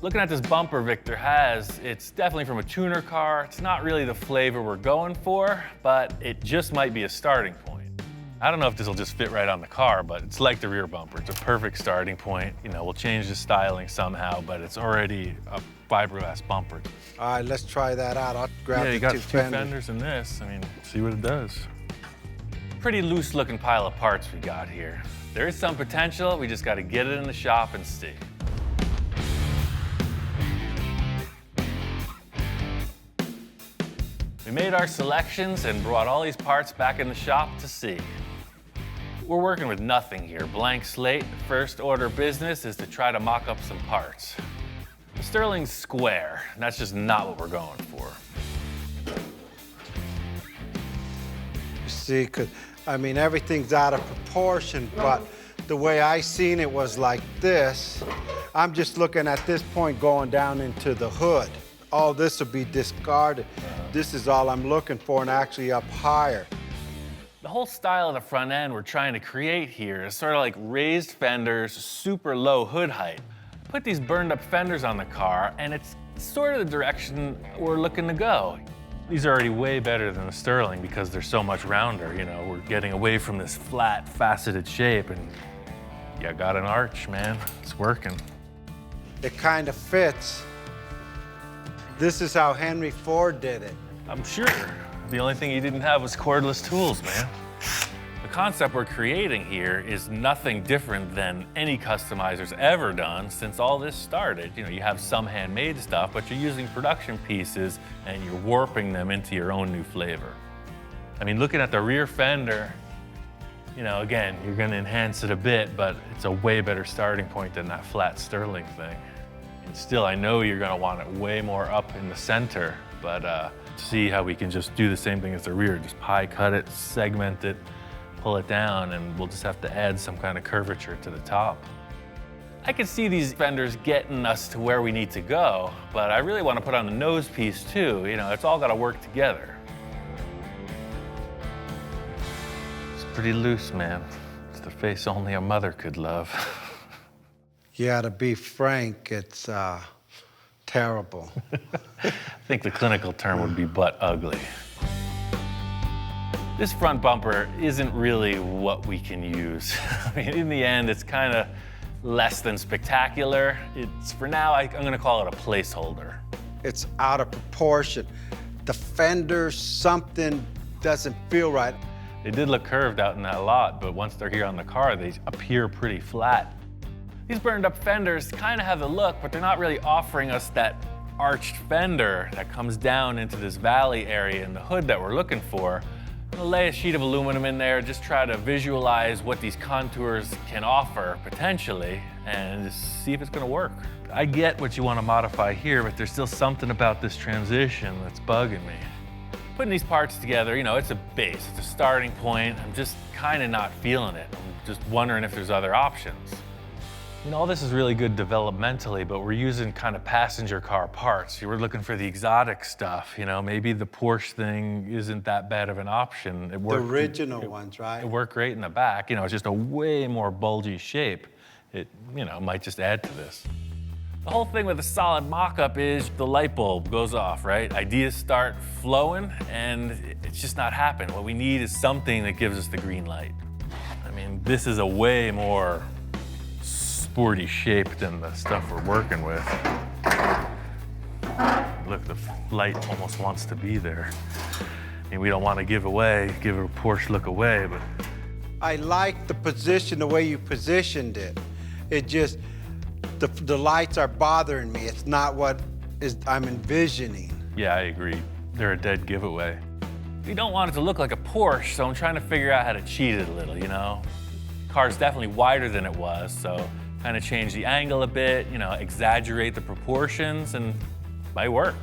Looking at this bumper Victor has, it's definitely from a tuner car. It's not really the flavor we're going for, but it just might be a starting point. I don't know if this will just fit right on the car, but it's like the rear bumper. It's a perfect starting point. We'll change the styling somehow, but it's already a fiberglass bumper. All right, let's try that out. I'll grab Yeah, the you got two two fenders. fenders in this. See what it does. Pretty loose looking pile of parts we got here. There is some potential, we just got to get it in the shop and see. We made our selections and brought all these parts back in the shop to see. We're working with nothing here, blank slate. First order business is to try to mock up some parts. The Sterling's square, and that's just not what we're going for. You see, everything's out of proportion, but the way I seen it was like this. I'm just looking at this point going down into the hood. All this will be discarded. This is all I'm looking for, and actually up higher. The whole style of the front end we're trying to create here is sort of like raised fenders, super low hood height. Put these burned up fenders on the car, and it's sort of the direction we're looking to go. These are already way better than the Sterling because they're so much rounder. We're getting away from this flat, faceted shape, and you got an arch, man. It's working. it kind of fits. This is how Henry Ford did it. I'm sure. The only thing he didn't have was cordless tools, man. The concept we're creating here is nothing different than any customizer's ever done since all this started. You know, you have some handmade stuff, but you're using production pieces and you're warping them into your own new flavor. I mean, looking at the rear fender, you know, again, you're gonna enhance it a bit, but it's a way better starting point than that flat Sterling thing. And still, I know you're gonna want it way more up in the center, but see how we can just do the same thing as the rear, just pie cut it, segment it, pull it down, and we'll just have to add some kind of curvature to the top. I can see these fenders getting us to where we need to go, but I really want to put on the nose piece too. You know, it's all got to work together. It's pretty loose, man. It's the face only a mother could love. Yeah, to be frank, it's terrible. I think the clinical term would be butt ugly. This front bumper isn't really what we can use. I mean, in the end, it's kind of less than spectacular. It's, for now, I'm gonna call it a placeholder. It's out of proportion. The fender, something doesn't feel right. They did look curved out in that lot, but once they're here on the car, they appear pretty flat. These burned up fenders kind of have the look, but they're not really offering us that arched fender that comes down into this valley area in the hood that we're looking for. I'm gonna lay a sheet of aluminum in there, just try to visualize what these contours can offer potentially, and just see if it's gonna work. I get what you want to modify here, but there's still something about this transition that's bugging me. Putting these parts together, you know, it's a base, it's a starting point. I'm just kind of not feeling it. I'm just wondering if there's other options. You know, all this is really good developmentally, but we're using kind of passenger car parts. We're looking for the exotic stuff, you know, maybe the Porsche thing isn't that bad of an option. It worked, The original ones, right? It worked great in the back. You know, it's just a way more bulgy shape. It, you know, might just add to this. The whole thing with a solid mock-up is the light bulb goes off, right? Ideas start flowing, and it's just not happening. What we need is something that gives us the green light. I mean, this is a way more sporty shape than the stuff we're working with. Look, the light almost wants to be there. I mean, we don't want to give a Porsche look away, but. I like the position, the way you positioned it. It just, the lights are bothering me. It's not what I'm envisioning. Yeah, I agree. They're a dead giveaway. We don't want it to look like a Porsche, so I'm trying to figure out how to cheat it a little, you know? The car's definitely wider than it was, so kind of change the angle a bit, you know, exaggerate the proportions, and it might work.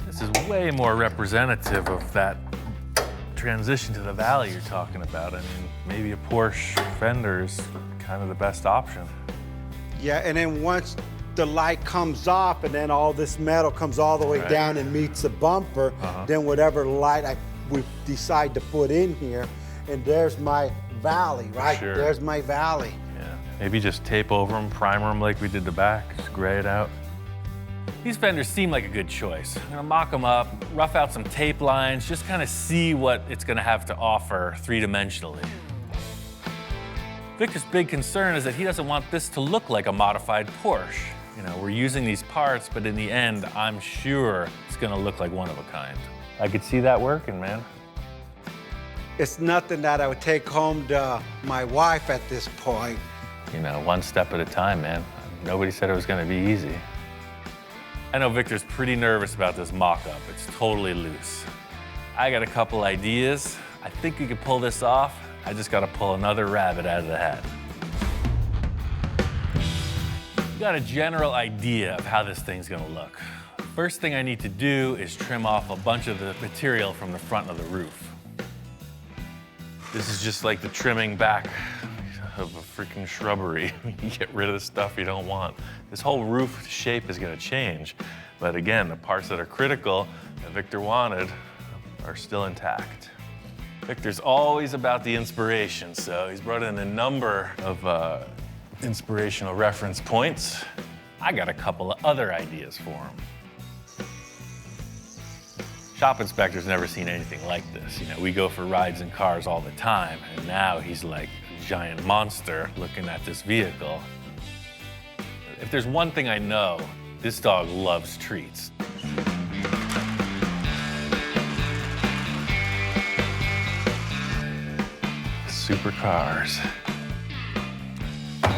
This is way more representative of that transition to the valley you're talking about. I mean, maybe a Porsche fender is kind of the best option. Yeah, and then once the light comes off and then all this metal comes all the way down and meets the bumper, then whatever light we decide to put in here, and there's my valley, right? Sure. There's my valley. Maybe just tape over them, primer them like we did the back, just gray it out. These fenders seem like a good choice. I'm gonna mock them up, rough out some tape lines, just kind of see what it's gonna have to offer three-dimensionally. Victor's big concern is that he doesn't want this to look like a modified Porsche. You know, we're using these parts, but in the end, I'm sure it's gonna look like one of a kind. I could see that working, man. It's nothing that I would take home to my wife at this point. You know, one step at a time, man. Nobody said it was gonna be easy. I know Victor's pretty nervous about this mock-up. It's totally loose. I got a couple ideas. I think we could pull this off. I just gotta pull another rabbit out of the hat. Got a general idea of how this thing's gonna look. First thing I need to do is trim off a bunch of the material from the front of the roof. This is just like the trimming back of a freaking shrubbery. You get rid of the stuff you don't want. This whole roof shape is gonna change. But again, the parts that are critical that Victor wanted are still intact. Victor's always about the inspiration, so he's brought in a number of inspirational reference points. I got a couple of other ideas for him. Shop inspector's never seen anything like this. You know, we go for rides in cars all the time, and now he's like a giant monster looking at this vehicle. If there's one thing I know, this dog loves treats. Supercars.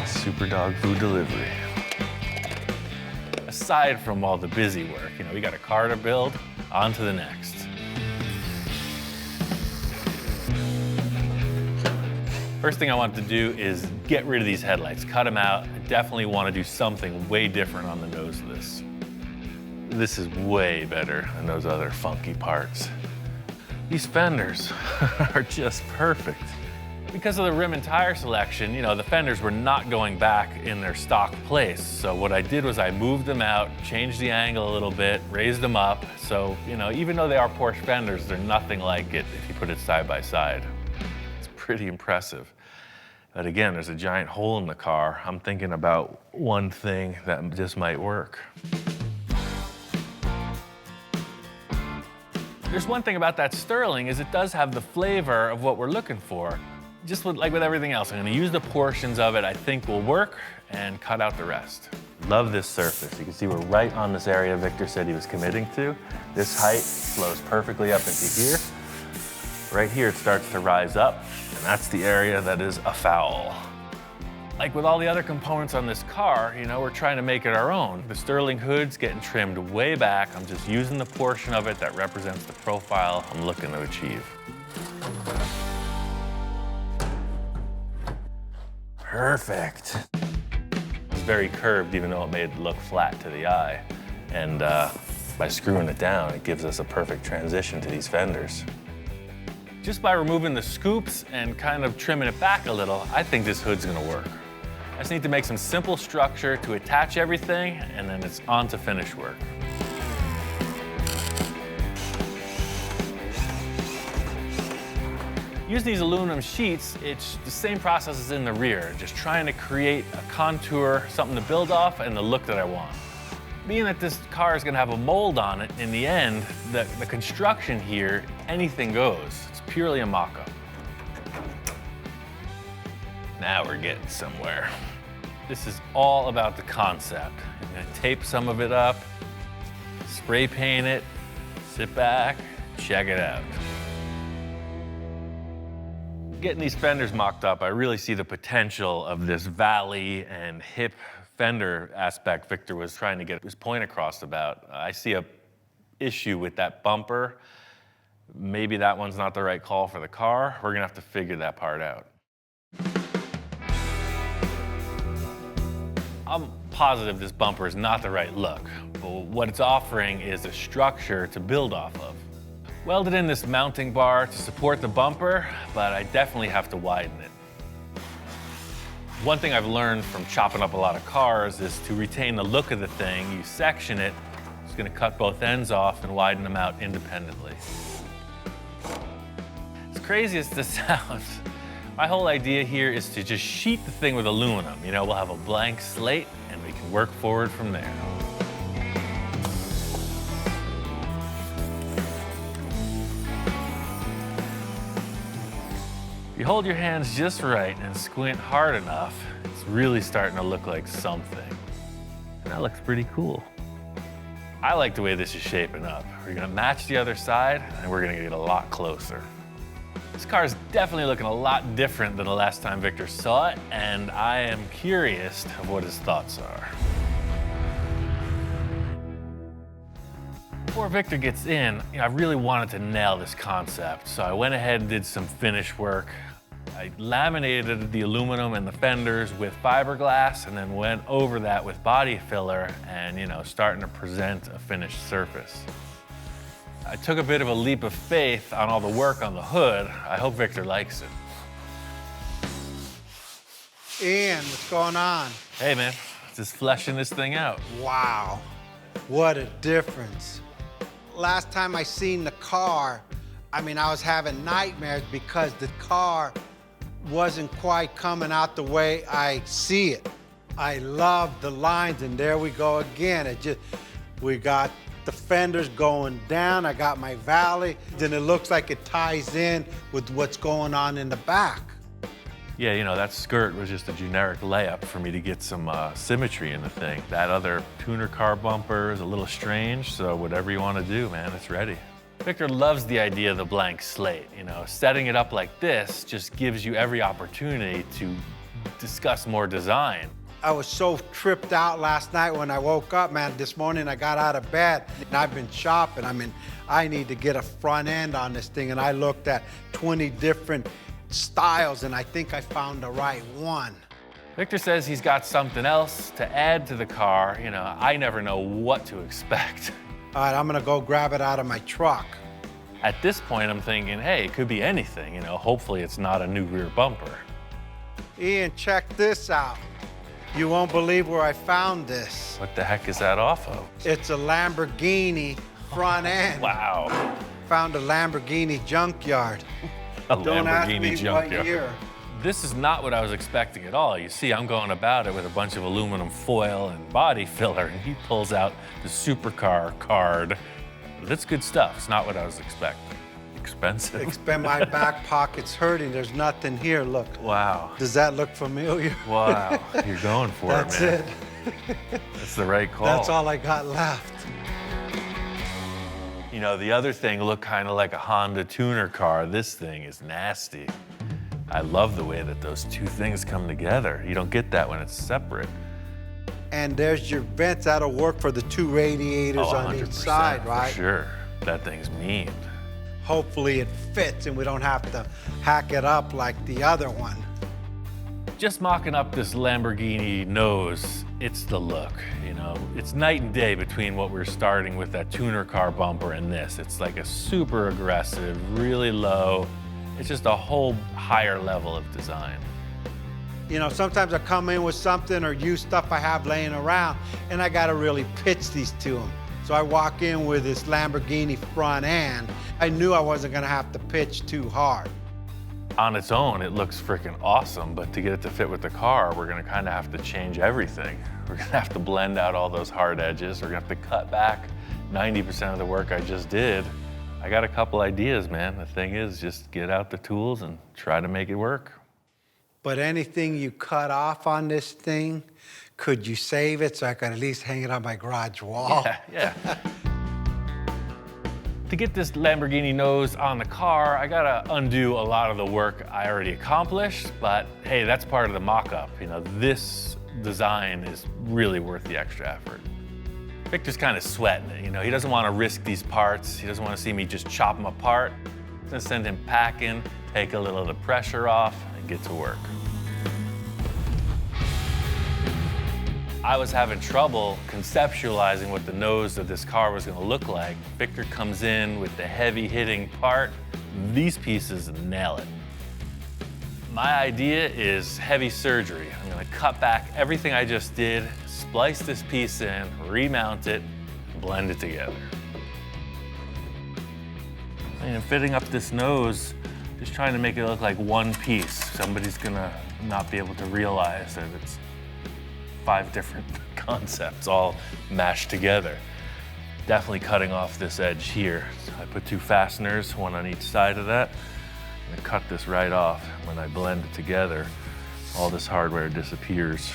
Super dog food delivery. Aside from all the busy work, you know, we got a car to build, on to the next. First thing I want to do is get rid of these headlights, cut them out. I definitely want to do something way different on the nose of this. This is way better than those other funky parts. These fenders are just perfect. Because of the rim and tire selection, you know, the fenders were not going back in their stock place. So what I did was I moved them out, changed the angle a little bit, raised them up. So, you know, even though they are Porsche fenders, they're nothing like it if you put it side by side. It's pretty impressive. But again, there's a giant hole in the car. I'm thinking about one thing that just might work. There's one thing about that Sterling is it does have the flavor of what we're looking for. Just like with everything else, I'm gonna use the portions of it I think will work and cut out the rest. Love this surface. You can see we're right on this area Victor said he was committing to. This height flows perfectly up into here. Right here it starts to rise up, and that's the area that is a foul. Like with all the other components on this car, you know, we're trying to make it our own. The Sterling hood's getting trimmed way back. I'm just using the portion of it that represents the profile I'm looking to achieve. Perfect. It's very curved, even though it made it look flat to the eye. And by screwing it down, it gives us a perfect transition to these fenders. Just by removing the scoops and kind of trimming it back a little, I think this hood's gonna work. I just need to make some simple structure to attach everything, and then it's on to finish work. Use these aluminum sheets, it's the same process as in the rear, just trying to create a contour, something to build off, and the look that I want. Being that this car is gonna have a mold on it, in the end, the construction here, anything goes. It's purely a mock-up. Now we're getting somewhere. This is all about the concept. I'm gonna tape some of it up, spray paint it, sit back, check it out. Getting these fenders mocked up, I really see the potential of this valley and hip fender aspect Victor was trying to get his point across about. I see a issue with that bumper. Maybe that one's not the right call for the car. We're gonna have to figure that part out. I'm positive this bumper is not the right look, but what it's offering is a structure to build off of. Welded in this mounting bar to support the bumper, but I definitely have to widen it. One thing I've learned from chopping up a lot of cars is to retain the look of the thing, you section it, it's gonna cut both ends off and widen them out independently. As crazy as this sounds, my whole idea here is to just sheet the thing with aluminum. You know, we'll have a blank slate and we can work forward from there. If you hold your hands just right and squint hard enough, it's really starting to look like something. And that looks pretty cool. I like the way this is shaping up. We're gonna match the other side and we're gonna get a lot closer. This car is definitely looking a lot different than the last time Victor saw it, and I am curious of what his thoughts are. Before Victor gets in, I really wanted to nail this concept, so I went ahead and did some finish work. I laminated the aluminum and the fenders with fiberglass and then went over that with body filler and, you know, starting to present a finished surface. I took a bit of a leap of faith on all the work on the hood. I hope Victor likes it. Ian, what's going on? Hey man, just fleshing this thing out. Wow, what a difference. Last time I seen the car, I mean, I was having nightmares because the car wasn't quite coming out the way I see it. I love the lines, and there we go again. We got the fenders going down, I got my valley, then it looks like it ties in with what's going on in the back. Yeah, you know, that skirt was just a generic layup for me to get some symmetry in the thing. That other tuner car bumper is a little strange, so whatever you want to do, man, it's ready. Victor loves the idea of the blank slate. You know, setting it up like this just gives you every opportunity to discuss more design. I was so tripped out last night when I woke up, man. This morning I got out of bed and I've been shopping. I mean, I need to get a front end on this thing, and I looked at 20 different styles and I think I found the right one. Victor says he's got something else to add to the car. You know, I never know what to expect. All right, I'm gonna go grab it out of my truck. At this point, I'm thinking, hey, it could be anything. You know, hopefully it's not a new rear bumper. Ian, check this out. You won't believe where I found this. What the heck is that off of? It's a Lamborghini front end. Wow. Found a Lamborghini junkyard. A Don't ask Lamborghini me junkyard. what year. This is not what I was expecting at all. You see, I'm going about it with a bunch of aluminum foil and body filler, and he pulls out the supercar card. That's good stuff. It's not what I was expecting. Expensive. My back pocket's hurting. There's nothing here. Look. Wow. Does that look familiar? Wow. You're going for That's it, man. it. That's the right call. That's all I got left. You know, the other thing looked kind of like a Honda tuner car. This thing is nasty. I love the way that those two things come together. You don't get that when it's separate. And there's your vents. That'll work for the two radiators on each 100%, side, right? For sure. That thing's mean. Hopefully it fits and we don't have to hack it up like the other one. Just mocking up this Lamborghini nose, it's the look, you know? It's night and day between what we're starting with, that tuner car bumper, and this. It's like a super aggressive, really low. It's just a whole higher level of design. You know, sometimes I come in with something or use stuff I have laying around and I gotta really pitch these to them. So I walk in with this Lamborghini front end. I knew I wasn't gonna have to pitch too hard. On its own, it looks freaking awesome, but to get it to fit with the car, we're gonna kind of have to change everything. We're gonna have to blend out all those hard edges. We're gonna have to cut back 90% of the work I just did. I got a couple ideas, man. The thing is, just get out the tools and try to make it work. But anything you cut off on this thing, could you save it so I could at least hang it on my garage wall? Yeah. To get this Lamborghini nose on the car, I gotta undo a lot of the work I already accomplished, but hey, that's part of the mock-up. You know, this design is really worth the extra effort. Victor's kind of sweating it, you know, he doesn't want to risk these parts. He doesn't want to see me just chop them apart. I'm gonna send him packing, take a little of the pressure off, and get to work. I was having trouble conceptualizing what the nose of this car was gonna look like. Victor comes in with the heavy hitting part. These pieces nail it. My idea is heavy surgery. I'm gonna cut back everything I just did, splice this piece in, remount it, blend it together. And fitting up this nose, just trying to make it look like one piece. Somebody's gonna not be able to realize that it's 5 different concepts all mashed together. Definitely cutting off this edge here. So I put 2 fasteners, one on each side of that. I'm gonna cut this right off. When I blend it together, all this hardware disappears.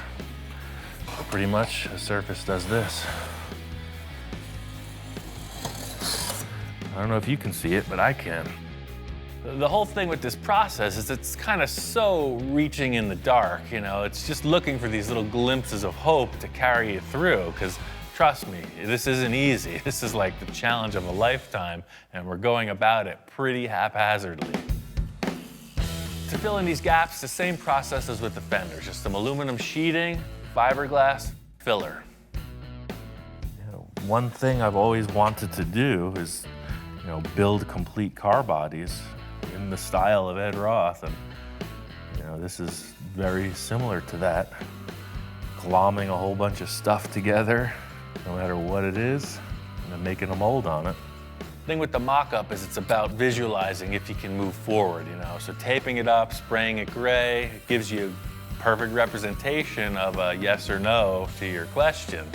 Pretty much the surface does this. I don't know if you can see it, but I can. The whole thing with this process is it's kind of so reaching in the dark, you know, it's just looking for these little glimpses of hope to carry you through, because trust me, this isn't easy. This is like the challenge of a lifetime, and we're going about it pretty haphazardly. To fill in these gaps, the same process as with the fenders, just some aluminum sheeting, fiberglass, filler. You know, one thing I've always wanted to do is, you know, build complete car bodies in the style of Ed Roth, and you know, this is very similar to that. Glomming a whole bunch of stuff together, no matter what it is, and then making a mold on it. The thing with the mock-up is it's about visualizing if you can move forward, you know. So taping it up, spraying it gray, it gives you perfect representation of a yes or no to your question.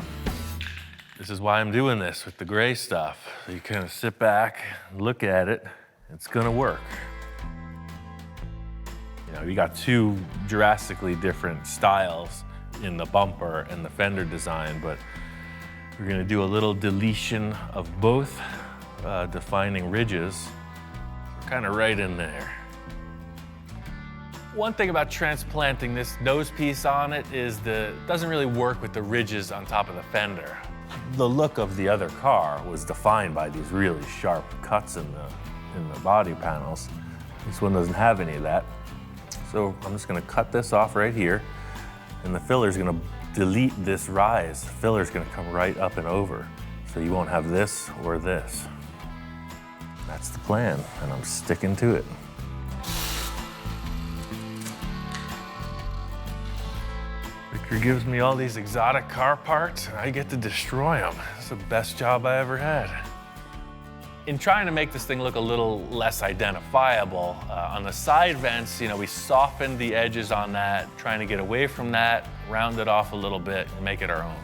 This is why I'm doing this with the gray stuff. So you kind of sit back, look at it, it's gonna work. You know, you got two drastically different styles in the bumper and the fender design, but we're gonna do a little deletion of both, defining ridges. Kind of right in there. One thing about transplanting this nose piece on it is it doesn't really work with the ridges on top of the fender. The look of the other car was defined by these really sharp cuts in the body panels. This one doesn't have any of that. So I'm just gonna cut this off right here, and the filler's gonna delete this rise. The filler's gonna come right up and over, so you won't have this or this. That's the plan, and I'm sticking to it. Victor gives me all these exotic car parts, and I get to destroy them. It's the best job I ever had. In trying to make this thing look a little less identifiable, on the side vents, you know, we softened the edges on that, trying to get away from that, round it off a little bit, and make it our own.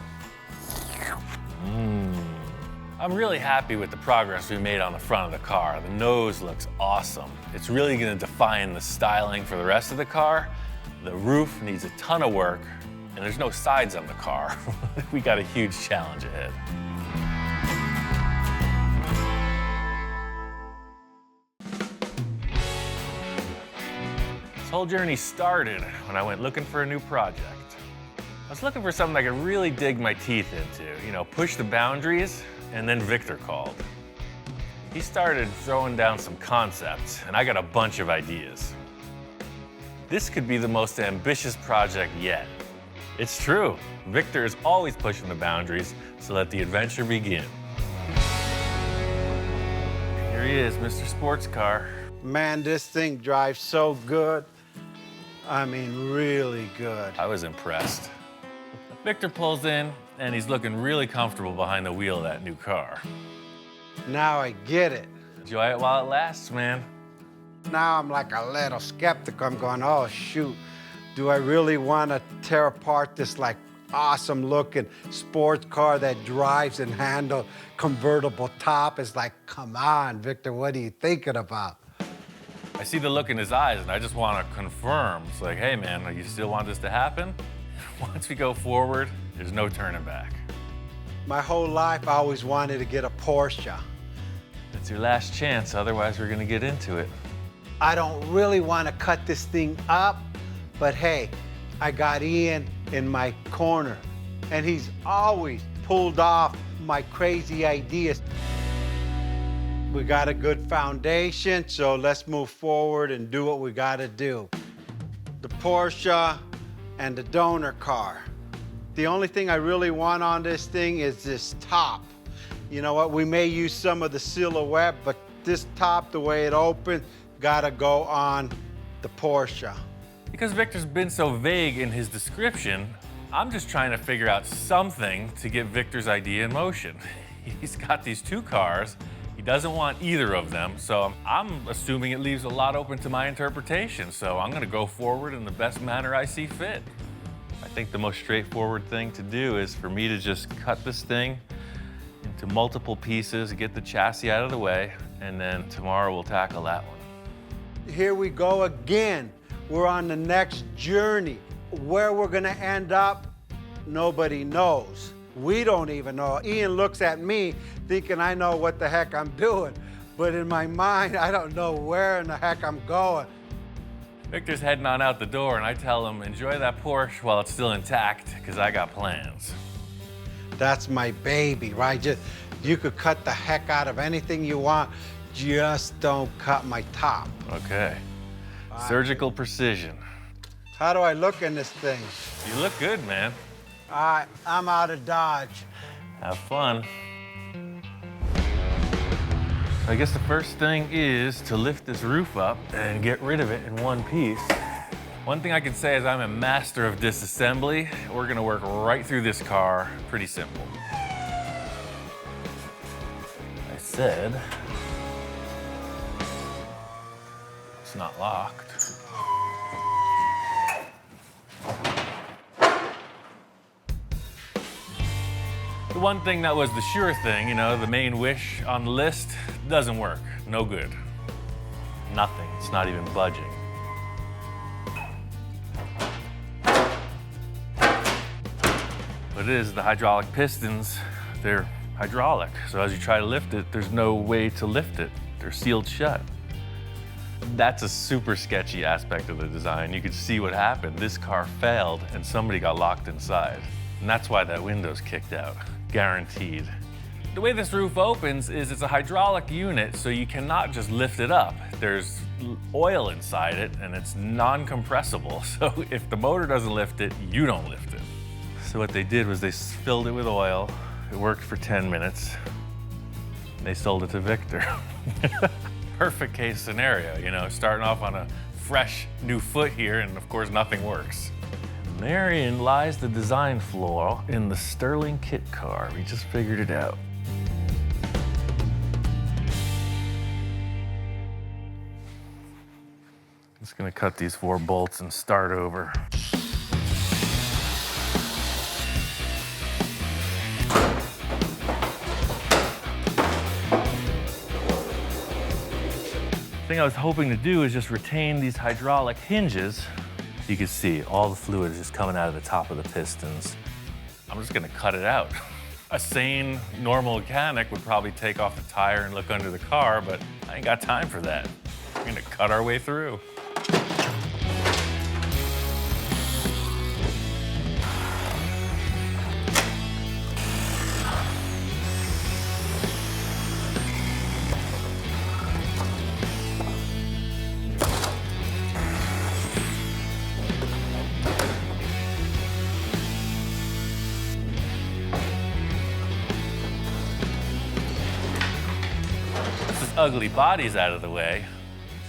I'm really happy with the progress we made on the front of the car. The nose looks awesome. It's really gonna define the styling for the rest of the car. The roof needs a ton of work, and there's no sides on the car. We got a huge challenge ahead. This whole journey started when I went looking for a new project. I was looking for something I could really dig my teeth into, you know, push the boundaries, and then Victor called. He started throwing down some concepts, and I got a bunch of ideas. This could be the most ambitious project yet. It's true. Victor is always pushing the boundaries, so let the adventure begin. Here he is, Mr. Sports Car. Man, this thing drives so good. I mean, really good. I was impressed. Victor pulls in, and he's looking really comfortable behind the wheel of that new car. Now I get it. Enjoy it while it lasts, man. Now I'm like a little skeptic. I'm going, oh, shoot. Do I really want to tear apart this like awesome looking sports car that drives and handles convertible top? It's like, come on, Victor, what are you thinking about? I see the look in his eyes, and I just want to confirm. It's like, hey, man, you still want this to happen? Once we go forward, there's no turning back. My whole life, I always wanted to get a Porsche. It's your last chance, otherwise we're gonna get into it. I don't really want to cut this thing up, but hey, I got Ian in my corner, and he's always pulled off my crazy ideas. We got a good foundation, so let's move forward and do what we got to do. The Porsche and the donor car. The only thing I really want on this thing is this top. You know what, we may use some of the silhouette, but this top, the way it opens, gotta go on the Porsche. Because Victor's been so vague in his description, I'm just trying to figure out something to get Victor's idea in motion. He's got these two cars, he doesn't want either of them, so I'm assuming it leaves a lot open to my interpretation, so I'm gonna go forward in the best manner I see fit. I think the most straightforward thing to do is for me to just cut this thing into multiple pieces, get the chassis out of the way, and then tomorrow we'll tackle that one. Here we go again. We're on the next journey. Where we're gonna end up, nobody knows. We don't even know. Ian looks at me thinking I know what the heck I'm doing, but in my mind, I don't know where in the heck I'm going. Victor's heading on out the door, and I tell him, enjoy that Porsche while it's still intact, because I got plans. That's my baby, right? You could cut the heck out of anything you want, just don't cut my top. Okay. Surgical precision. How do I look in this thing? You look good, man. All right, I'm out of Dodge. Have fun. I guess the first thing is to lift this roof up and get rid of it in one piece. One thing I can say is I'm a master of disassembly. We're gonna work right through this car, pretty simple. I said, it's not locked. The one thing that was the sure thing, you know, the main wish on the list, doesn't work. No good. Nothing. It's not even budging. it is, the hydraulic pistons, they're hydraulic. So as you try to lift it, there's no way to lift it. They're sealed shut. That's a super sketchy aspect of the design. You could see what happened. This car failed and somebody got locked inside. And that's why that window's kicked out, guaranteed. The way this roof opens is it's a hydraulic unit, so you cannot just lift it up. There's oil inside it and it's non-compressible. So if the motor doesn't lift it, you don't lift it. So what they did was they filled it with oil. It worked for 10 minutes. They sold it to Victor. Perfect case scenario, you know, starting off on a fresh new foot here, and of course nothing works. Therein lies the design flaw in the Sterling kit car. We just figured it out. Just gonna cut these 4 bolts and start over. The thing I was hoping to do is just retain these hydraulic hinges. You can see all the fluid is just coming out of the top of the pistons. I'm just gonna cut it out. A sane, normal mechanic would probably take off the tire and look under the car, but I ain't got time for that. We're gonna cut our way through. Ugly body's out of the way.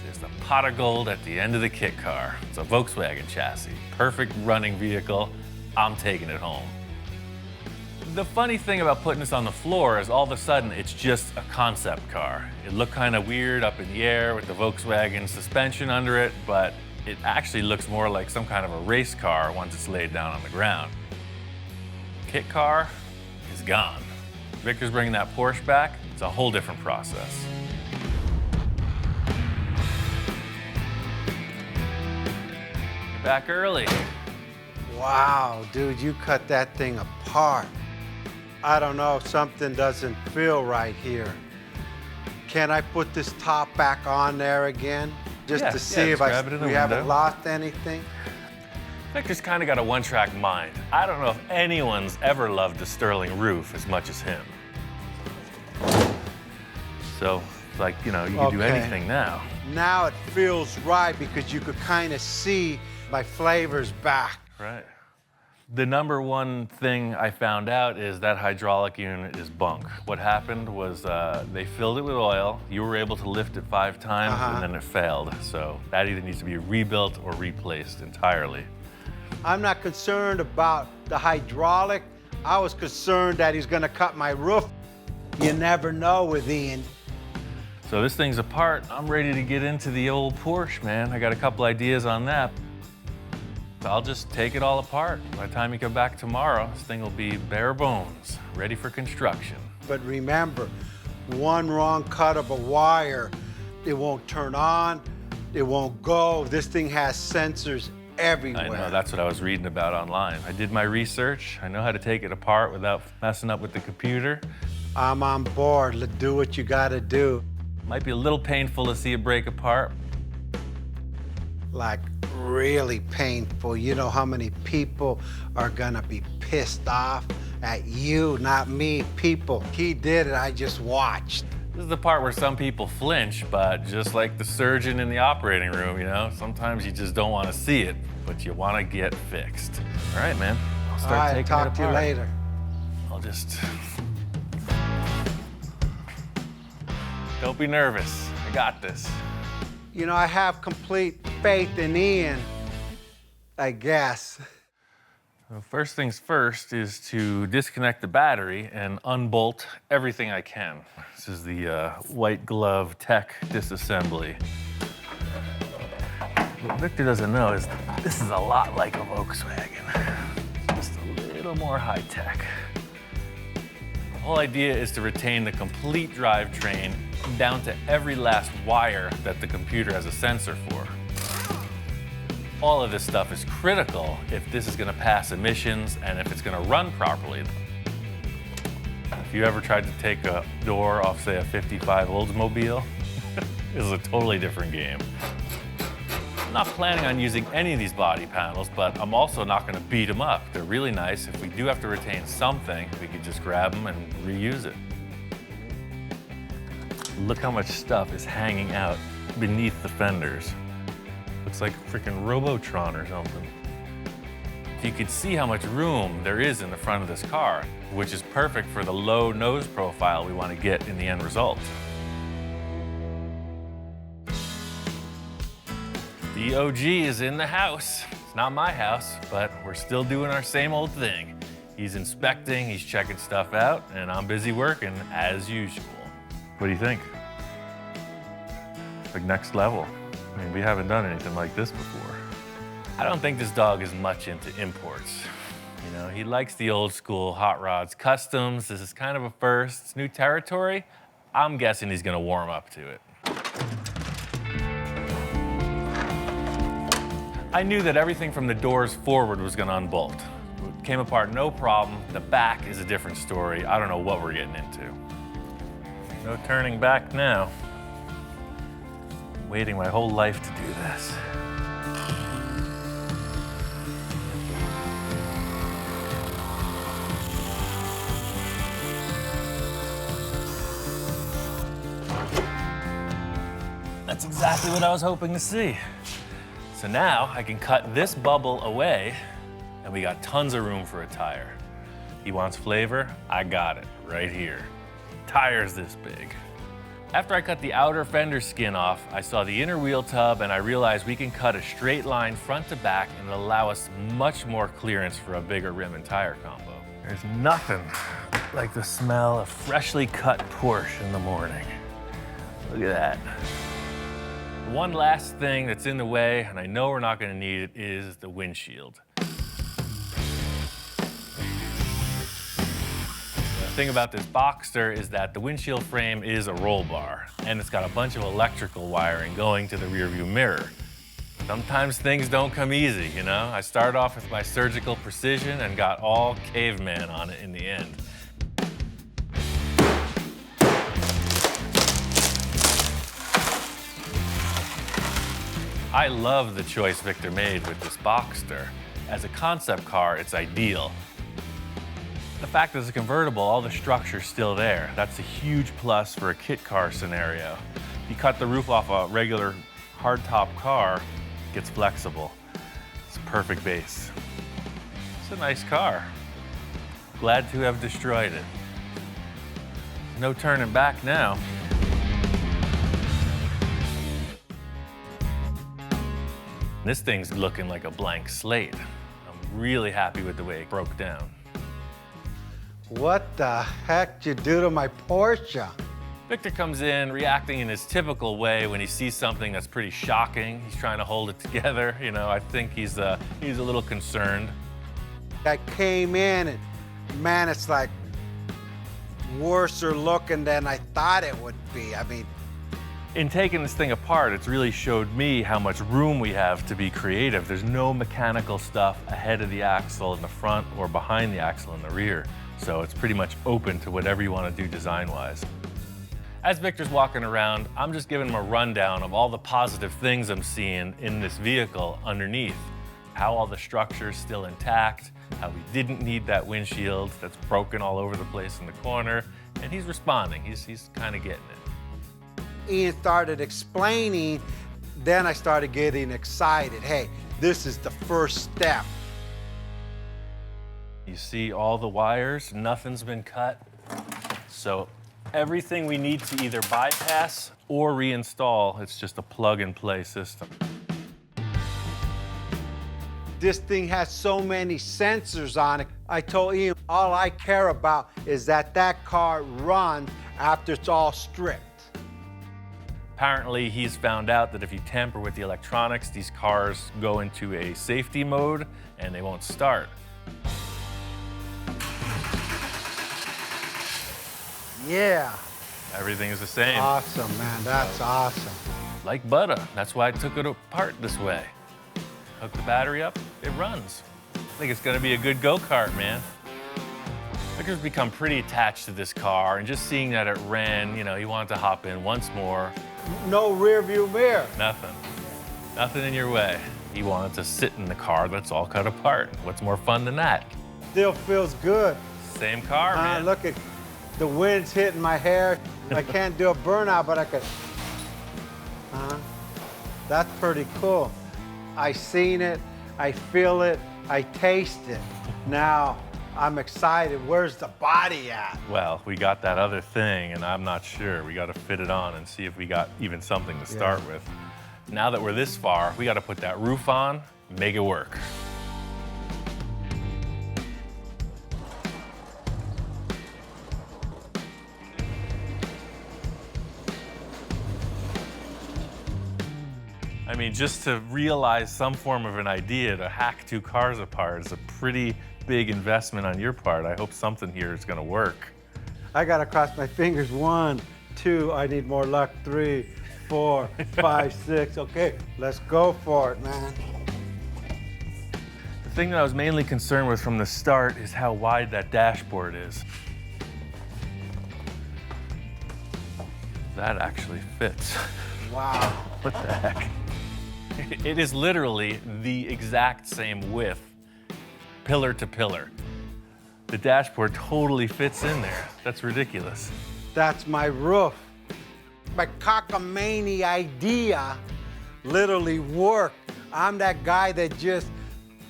There's the pot of gold at the end of the kit car. It's a Volkswagen chassis. Perfect running vehicle. I'm taking it home. The funny thing about putting this on the floor is all of a sudden it's just a concept car. It looked kind of weird up in the air with the Volkswagen suspension under it, but it actually looks more like some kind of a race car once it's laid down on the ground. Kit car is gone. Victor's bringing that Porsche back. It's a whole different process. Back early. Wow, dude, you cut that thing apart. I don't know, something doesn't feel right here. Can I put this top back on there again? Just to see if we haven't lost anything? Victor's kind of got a one-track mind. I don't know if anyone's ever loved the Sterling roof as much as him. So, like, you know, you can do anything now. Now it feels right because you could kind of see my flavors back. Right. The number one thing I found out is that hydraulic unit is bunk. What happened was they filled it with oil. You were able to lift it 5 times and then it failed. So that either needs to be rebuilt or replaced entirely. I'm not concerned about the hydraulic. I was concerned that he's gonna cut my roof. You never know with Ian. So this thing's apart. I'm ready to get into the old Porsche, man. I got a couple ideas on that. I'll just take it all apart. By the time you come back tomorrow, this thing will be bare bones, ready for construction. But remember, one wrong cut of a wire, it won't turn on, it won't go. This thing has sensors everywhere. I know, that's what I was reading about online. I did my research. I know how to take it apart without messing up with the computer. I'm on board. Let's do what you gotta do. Might be a little painful to see it break apart. Like, really painful. You know how many people are gonna be pissed off at you, not me, people. He did it, I just watched. This is the part where some people flinch, but just like the surgeon in the operating room, you know, sometimes you just don't want to see it, but you want to get fixed. All right, man, I'll start taking it apart. Talk to you later. I'll just... Don't be nervous, I got this. You know, I have complete faith in Ian, I guess. Well, first things first is to disconnect the battery and unbolt everything I can. This is the white glove tech disassembly. What Victor doesn't know is this is a lot like a Volkswagen, just a little more high tech. The whole idea is to retain the complete drivetrain down to every last wire that the computer has a sensor for. All of this stuff is critical if this is gonna pass emissions and if it's gonna run properly. If you ever tried to take a door off, say, a 55 Oldsmobile, this is a totally different game. I'm not planning on using any of these body panels, but I'm also not gonna beat them up. They're really nice. If we do have to retain something, we can just grab them and reuse it. Look how much stuff is hanging out beneath the fenders. Looks like a freaking Robotron or something. You could see how much room there is in the front of this car, which is perfect for the low nose profile we want to get in the end result. The OG is in the house. It's not my house, but we're still doing our same old thing. He's inspecting, he's checking stuff out, and I'm busy working as usual. What do you think? Like next level. I mean, we haven't done anything like this before. I don't think this dog is much into imports. You know, he likes the old school hot rods, customs. This is kind of a first. It's new territory. I'm guessing he's gonna warm up to it. I knew that everything from the doors forward was gonna unbolt. It came apart no problem. The back is a different story. I don't know what we're getting into. No turning back now. Waiting my whole life to do this. That's exactly what I was hoping to see. So now I can cut this bubble away and we got tons of room for a tire. He wants flavor, I got it right here. Tire's this big. After I cut the outer fender skin off, I saw the inner wheel tub and I realized we can cut a straight line front to back and it'll allow us much more clearance for a bigger rim and tire combo. There's nothing like the smell of freshly cut Porsche in the morning. Look at that. One last thing that's in the way, and I know we're not gonna need it, is the windshield. The thing about this Boxster is that the windshield frame is a roll bar, and it's got a bunch of electrical wiring going to the rearview mirror. Sometimes things don't come easy, you know? I started off with my surgical precision and got all caveman on it in the end. I love the choice Victor made with this Boxster. As a concept car, it's ideal. The fact that it's a convertible, all the structure's still there. That's a huge plus for a kit car scenario. You cut the roof off a regular hardtop car, it gets flexible. It's a perfect base. It's a nice car. Glad to have destroyed it. No turning back now. This thing's looking like a blank slate. I'm really happy with the way it broke down. What the heck did you do to my Porsche? Victor comes in reacting in his typical way when he sees something that's pretty shocking. He's trying to hold it together. You know, I think he's a little concerned. I came in and man, it's like worser looking than I thought it would be. I mean, in taking this thing apart, it's really showed me how much room we have to be creative. There's no mechanical stuff ahead of the axle in the front or behind the axle in the rear. So it's pretty much open to whatever you want to do design-wise. As Victor's walking around, I'm just giving him a rundown of all the positive things I'm seeing in this vehicle underneath. How all the structure's still intact, how we didn't need that windshield that's broken all over the place in the corner, and he's responding. He's kind of getting it. Ian started explaining, then I started getting excited. Hey, this is the first step. You see all the wires, nothing's been cut. So everything we need to either bypass or reinstall, it's just a plug-and-play system. This thing has so many sensors on it. I told Ian, all I care about is that that car runs after it's all stripped. Apparently, he's found out that if you tamper with the electronics, these cars go into a safety mode and they won't start. Yeah. Everything is the same. Awesome, man. That's awesome. Like butter. That's why I took it apart this way. Hook the battery up, it runs. I think it's gonna be a good go-kart, man. Victor's become pretty attached to this car, and just seeing that it ran, you know, he wanted to hop in once more. No rear view mirror. Nothing. Nothing in your way. He wanted to sit in the car that's all cut apart. What's more fun than that? Still feels good. Same car, man. Look at the wind's hitting my hair. I can't do a burnout, but I could. That's pretty cool. I seen it, I feel it, I taste it. Now I'm excited. Where's the body at? Well, we got that other thing, and I'm not sure. We got to fit it on and see if we got even something to start with. Now that we're this far, we got to put that roof on, make it work. I mean, just to realize some form of an idea to hack two cars apart is a pretty big investment on your part. I hope something here is gonna work. I gotta cross my fingers. 1, 2, I need more luck. 3, 4, 5, 6. Okay, let's go for it, man. The thing that I was mainly concerned with from the start is how wide that dashboard is. That actually fits. Wow. What the heck? It is literally the exact same width, pillar to pillar. The dashboard totally fits in there. That's ridiculous. That's my roof. My cockamamie idea literally worked. I'm that guy that just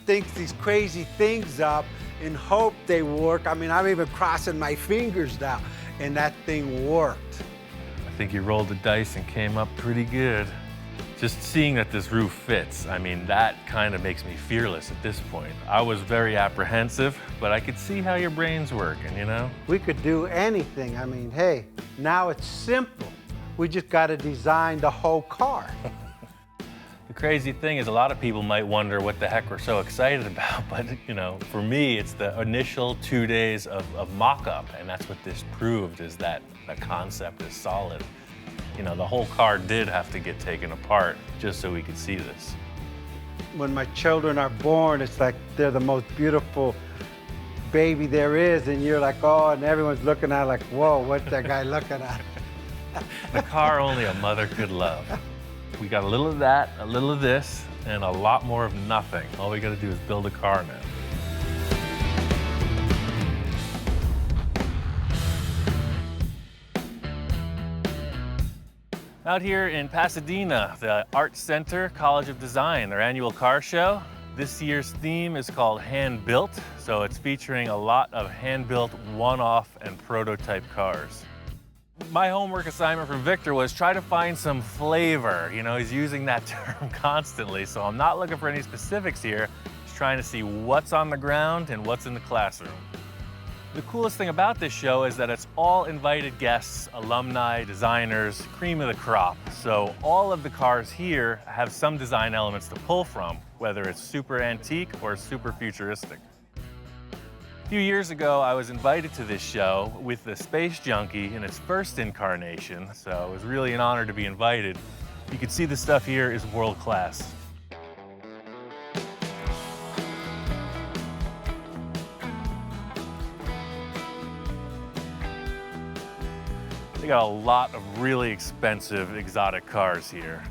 thinks these crazy things up and hope they work. I mean, I'm even crossing my fingers now, and that thing worked. I think you rolled the dice and came up pretty good. Just seeing that this roof fits, I mean, that kind of makes me fearless at this point. I was very apprehensive, but I could see how your brain's working, you know? We could do anything. I mean, hey, now it's simple. We just got to design the whole car. The crazy thing is a lot of people might wonder what the heck we're so excited about, but you know, for me, it's the initial 2 days of mock-up, and that's what this proved, is that the concept is solid. You know, the whole car did have to get taken apart just so we could see this. When my children are born, it's like they're the most beautiful baby there is, and you're like, oh, and everyone's looking at it like, whoa, what's that guy looking at? The car only a mother could love. We got a little of that, a little of this, and a lot more of nothing. All we gotta do is build a car now. Out here in Pasadena, the Art Center College of Design, their annual car show. This year's theme is called Hand Built, so it's featuring a lot of hand-built one-off and prototype cars. My homework assignment from Victor was try to find some flavor. You know, he's using that term constantly, so I'm not looking for any specifics here. Just trying to see what's on the ground and what's in the classroom. The coolest thing about this show is that it's all invited guests, alumni, designers, cream of the crop. So all of the cars here have some design elements to pull from, whether it's super antique or super futuristic. A few years ago, I was invited to this show with the Space Junkie in its first incarnation, so it was really an honor to be invited. You can see the stuff here is world class. They got a lot of really expensive exotic cars here.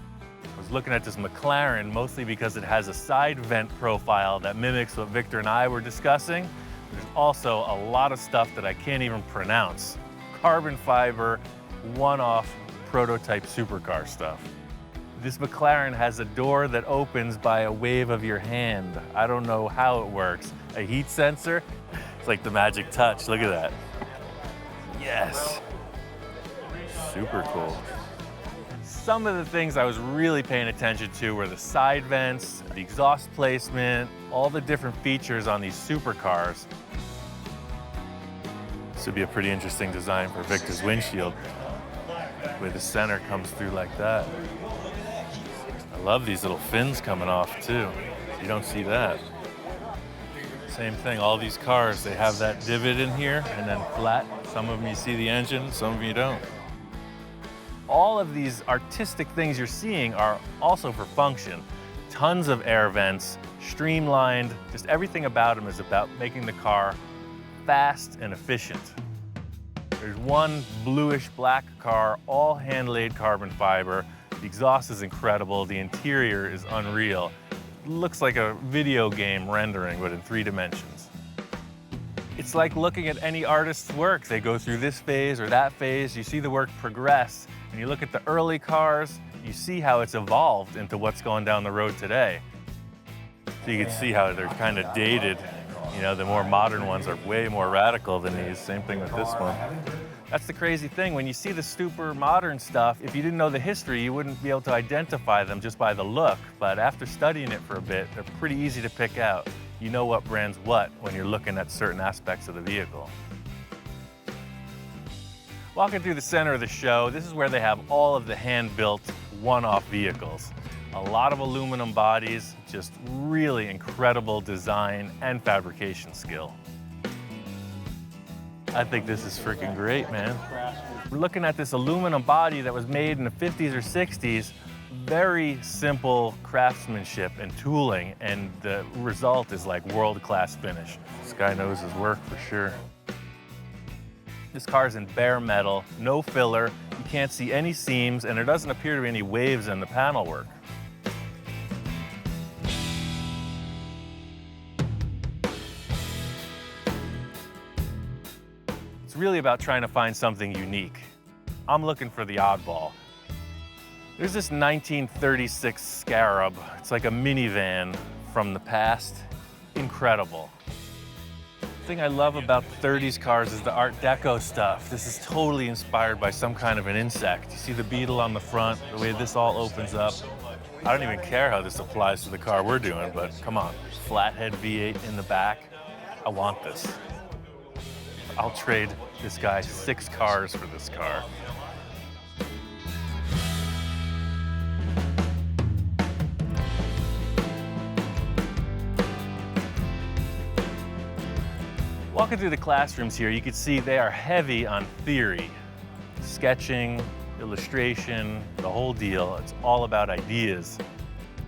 I was looking at this McLaren mostly because it has a side vent profile that mimics what Victor and I were discussing. There's also a lot of stuff that I can't even pronounce. Carbon fiber, one-off prototype supercar stuff. This McLaren has a door that opens by a wave of your hand. I don't know how it works. A heat sensor? It's like the magic touch. Look at that. Yes. Super cool. Some of the things I was really paying attention to were the side vents, the exhaust placement, all the different features on these supercars. This would be a pretty interesting design for Victor's windshield, where the center comes through like that. I love these little fins coming off too. You don't see that. Same thing, all these cars, they have that divot in here and then flat. Some of them you see the engine, some of them you don't. All of these artistic things you're seeing are also for function. Tons of air vents, streamlined, just everything about him is about making the car fast and efficient. There's one bluish black car, all hand-laid carbon fiber. The exhaust is incredible, the interior is unreal. It looks like a video game rendering, but in 3 dimensions. It's like looking at any artist's work. They go through this phase or that phase, you see the work progress, and you look at the early cars, you see how it's evolved into what's going down the road today. So you can see how they're kind of dated. You know, the more modern ones are way more radical than these. Same thing with this one. That's the crazy thing. When you see the super modern stuff, if you didn't know the history, you wouldn't be able to identify them just by the look. But after studying it for a bit, they're pretty easy to pick out. You know what brand's what when you're looking at certain aspects of the vehicle. Walking through the center of the show, this is where they have all of the hand-built, one-off vehicles. A lot of aluminum bodies, just really incredible design and fabrication skill. I think this is freaking great, man. We're looking at this aluminum body that was made in the 50s or 60s. Very simple craftsmanship and tooling, and the result is like world-class finish. This guy knows his work for sure. This car is in bare metal, no filler, you can't see any seams, and there doesn't appear to be any waves in the panel work. It's really about trying to find something unique. I'm looking for the oddball. There's this 1936 Scarab. It's like a minivan from the past. Incredible. The thing I love about the 30s cars is the Art Deco stuff. This is totally inspired by some kind of an insect. You see the beetle on the front, the way this all opens up. I don't even care how this applies to the car we're doing, but come on. Flathead V8 in the back. I want this. I'll trade this guy 6 cars for this car. Walking through the classrooms here, you can see they are heavy on theory. Sketching, illustration, the whole deal. It's all about ideas.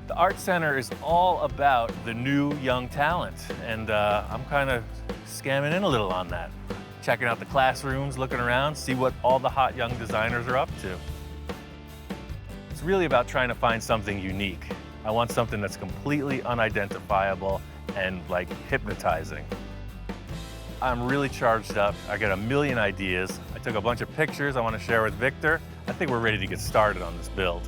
The Art Center is all about the new young talent, and I'm kind of scamming in a little on that. Checking out the classrooms, looking around, see what all the hot young designers are up to. It's really about trying to find something unique. I want something that's completely unidentifiable and like hypnotizing. I'm really charged up. I got a million ideas. I took a bunch of pictures I want to share with Victor. I think we're ready to get started on this build.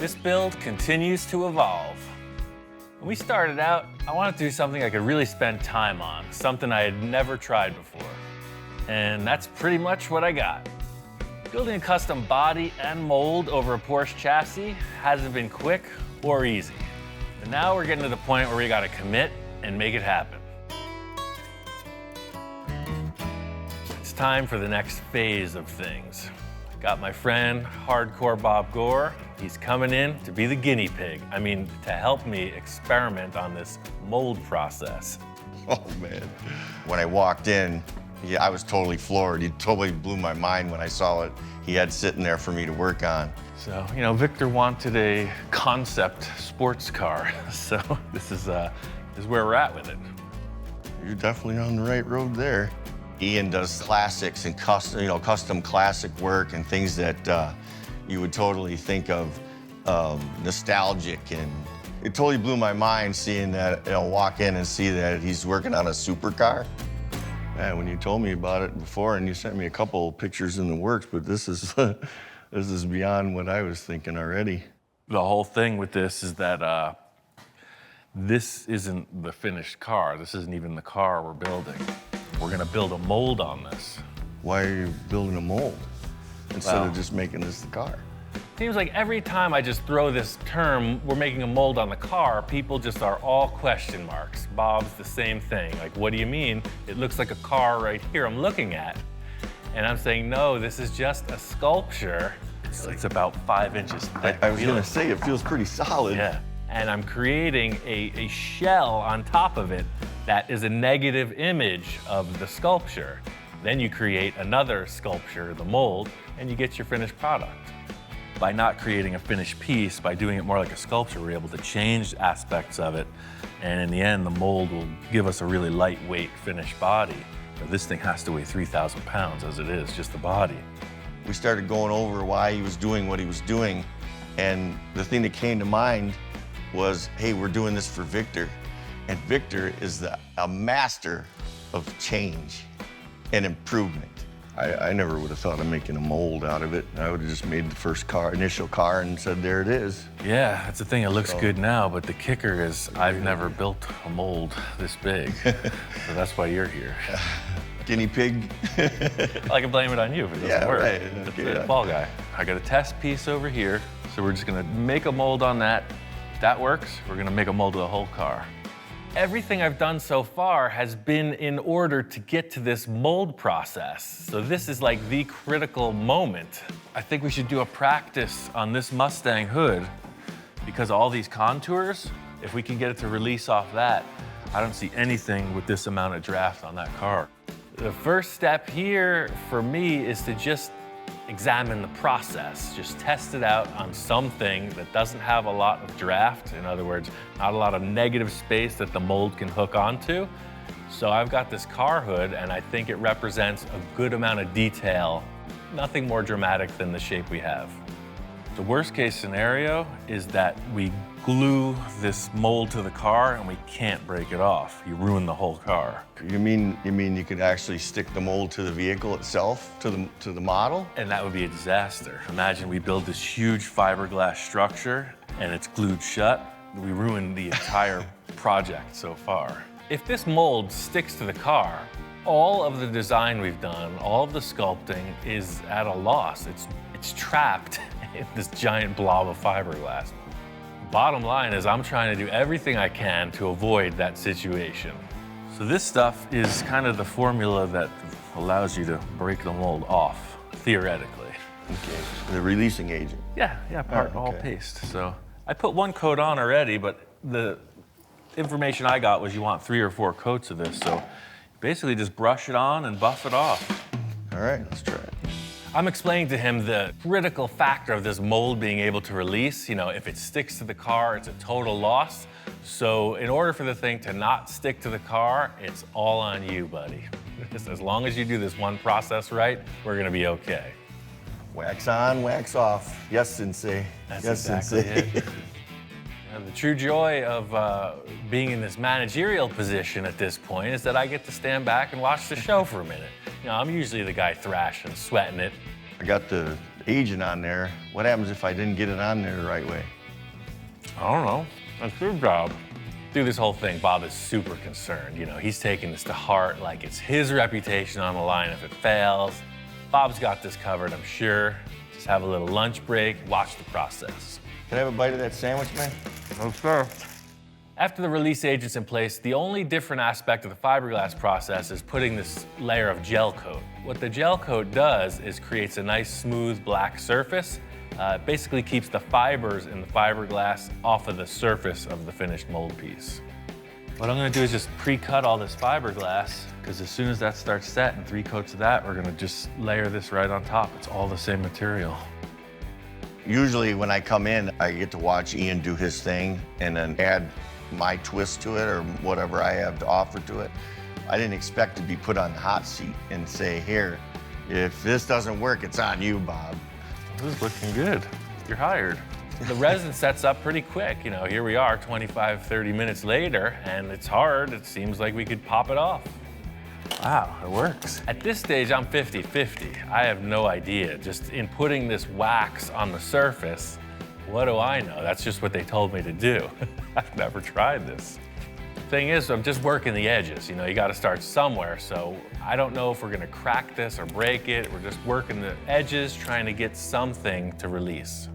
This build continues to evolve. When we started out, I wanted to do something I could really spend time on, something I had never tried before. And that's pretty much what I got. Building a custom body and mold over a Porsche chassis hasn't been quick or easy. But now we're getting to the point where we gotta commit and make it happen. It's time for the next phase of things. Got my friend, Hardcore Bob Gore. He's coming in to be the guinea pig. I mean, to help me experiment on this mold process. Oh, man. When I walked in, yeah, I was totally floored. He totally blew my mind when I saw what he had sitting there for me to work on. So, you know, Victor wanted a concept sports car. So this is where we're at with it. You're definitely on the right road there. Ian does classics and custom classic work and things that you would totally think of nostalgic, and it totally blew my mind seeing that, walk in and see that he's working on a supercar. Man, when you told me about it before and you sent me a couple pictures in the works, but this is this is beyond what I was thinking already. The whole thing with this is that this isn't the finished car. This isn't even the car we're building. We're gonna build a mold on this. Why are you building a mold instead Well, of just making this the car? Seems like every time I just throw this term, we're making a mold on the car, people just are all question marks. Bob's the same thing. Like, what do you mean? It looks like a car right here I'm looking at. And I'm saying, no, this is just a sculpture. It's about 5 inches thick. I was gonna say, it feels pretty solid. Yeah. And I'm creating a shell on top of it that is a negative image of the sculpture. Then you create another sculpture, the mold, and you get your finished product. By not creating a finished piece, by doing it more like a sculpture, we're able to change aspects of it. And in the end, the mold will give us a really lightweight finished body. But this thing has to weigh 3,000 pounds as it is, just the body. We started going over why he was doing what he was doing. And the thing that came to mind was, hey, we're doing this for Victor. And Victor is a master of change and improvement. I never would have thought of making a mold out of it. I would have just made the first initial car and said, there it is. Yeah, that's the thing. It looks good now, but the kicker is I've never built a mold this big. So that's why you're here. Guinea pig. I can blame it on you if it doesn't work. Right. That's Okay. the ball guy. I got a test piece over here, so we're just gonna make a mold on that. If that works, we're gonna make a mold of the whole car. Everything I've done so far has been in order to get to this mold process. So this is like the critical moment. I think we should do a practice on this Mustang hood because all these contours, if we can get it to release off that, I don't see anything with this amount of draft on that car. The first step here for me is to just examine the process. Just test it out on something that doesn't have a lot of draft. In other words, not a lot of negative space that the mold can hook onto. So I've got this car hood and I think it represents a good amount of detail. Nothing more dramatic than the shape we have. The worst case scenario is that we glue this mold to the car and we can't break it off. You ruin the whole car. You mean you could actually stick the mold to the vehicle itself, to the model? And that would be a disaster. Imagine we build this huge fiberglass structure and it's glued shut. We ruined the entire project so far. If this mold sticks to the car, all of the design we've done, all of the sculpting is at a loss. It's trapped in this giant blob of fiberglass. Bottom line is I'm trying to do everything I can to avoid that situation. So this stuff is kind of the formula that allows you to break the mold off, theoretically. Okay. The releasing agent. Yeah, all okay. paste. So I put one coat on already, but the information I got was you want 3 or 4 coats of this. So basically just brush it on and buff it off. All right, let's try it. I'm explaining to him the critical factor of this mold being able to release. You know, if it sticks to the car, it's a total loss. So in order for the thing to not stick to the car, it's all on you, buddy. As long as you do this one process right, we're gonna be okay. Wax on, wax off. Yes, Sensei. That's yes, exactly Sensei. it. The true joy of being in this managerial position at this point is that I get to stand back and watch the show for a minute. You know, I'm usually the guy thrashing, sweating it. I got the agent on there. What happens if I didn't get it on there the right way? I don't know. That's your job. Through this whole thing, Bob is super concerned. You know, he's taking this to heart like it's his reputation on the line if it fails. Bob's got this covered, I'm sure. Just have a little lunch break, watch the process. Can I have a bite of that sandwich, man? Okay. After the release agent's in place, the only different aspect of the fiberglass process is putting this layer of gel coat. What the gel coat does is creates a nice smooth black surface. It basically keeps the fibers in the fiberglass off of the surface of the finished mold piece. What I'm gonna do is just pre-cut all this fiberglass, because as soon as that starts set and 3 coats of that, we're gonna just layer this right on top. It's all the same material. Usually when I come in, I get to watch Ian do his thing and then add my twist to it or whatever I have to offer to it. I didn't expect to be put on the hot seat and say, here, if this doesn't work, it's on you, Bob. This is looking good. You're hired. The resin sets up pretty quick. You know, here we are 25, 30 minutes later, and it's hard. It seems like we could pop it off. Wow, it works. At this stage, I'm 50-50. I have no idea. Just in putting this wax on the surface, What do I know? That's just what they told me to do. I've never tried this. Thing is, I'm just working the edges. You know, you got to start somewhere. So I don't know if we're going to crack this or break it. We're just working the edges, trying to get something to release.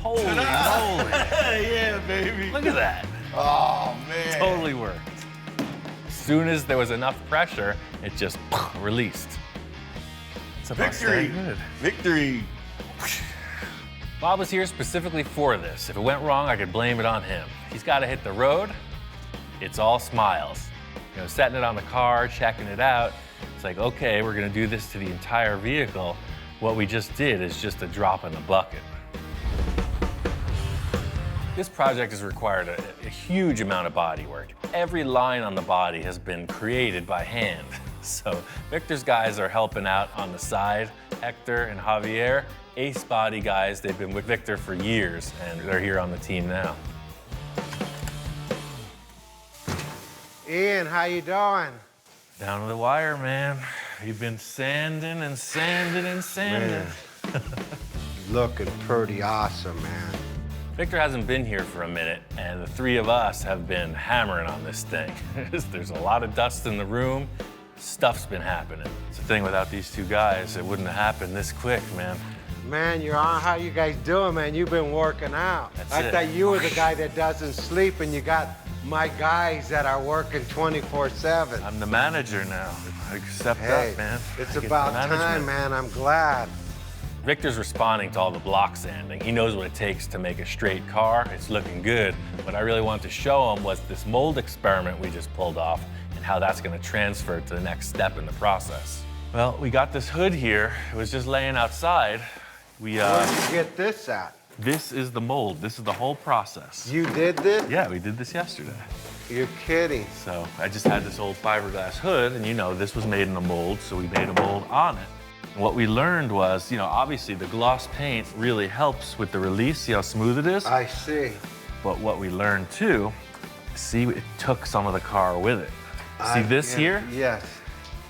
Holy moly. Yeah, baby. Look at that. Oh, man. Totally worked. As soon as there was enough pressure, it just released. It's a Victory. Mustang hood. Victory. Bob was here specifically for this. If it went wrong, I could blame it on him. He's got to hit the road. It's all smiles. You know, setting it on the car, checking it out. It's like, okay, we're going to do this to the entire vehicle. What we just did is just a drop in the bucket. This project has required a huge amount of body work. Every line on the body has been created by hand. So Victor's guys are helping out on the side. Hector and Javier, ace body guys. They've been with Victor for years, and they're here on the team now. Ian, how you doing? Down to the wire, man. We've been sanding and sanding and sanding. Looking pretty awesome, man. Victor hasn't been here for a minute, and the three of us have been hammering on this thing. There's a lot of dust in the room. Stuff's been happening. It's the thing, without these two guys, it wouldn't have happened this quick, man. Man, you're on. How you guys doing, man? You've been working out. That's I it. thought you were the guy that doesn't sleep, and you got my guys that are working 24/7. I'm the manager now. I stepped Hey, up, man. it's I get about the time, management. man. I'm glad. Victor's responding to all the block sanding. He knows what it takes to make a straight car. It's looking good. What I really wanted to show him was this mold experiment we just pulled off and how that's going to transfer to the next step in the process. Well, we got this hood here. It was just laying outside. Where'd you get this at? This is the mold. This is the whole process. You did this? Yeah, we did this yesterday. You're kidding. So I just had this old fiberglass hood, and you know, this was made in a mold, so we made a mold on it. And what we learned was, you know, obviously the gloss paint really helps with the release. See how smooth it is? I see. But what we learned too, see, it took some of the car with it. See this here? Yes.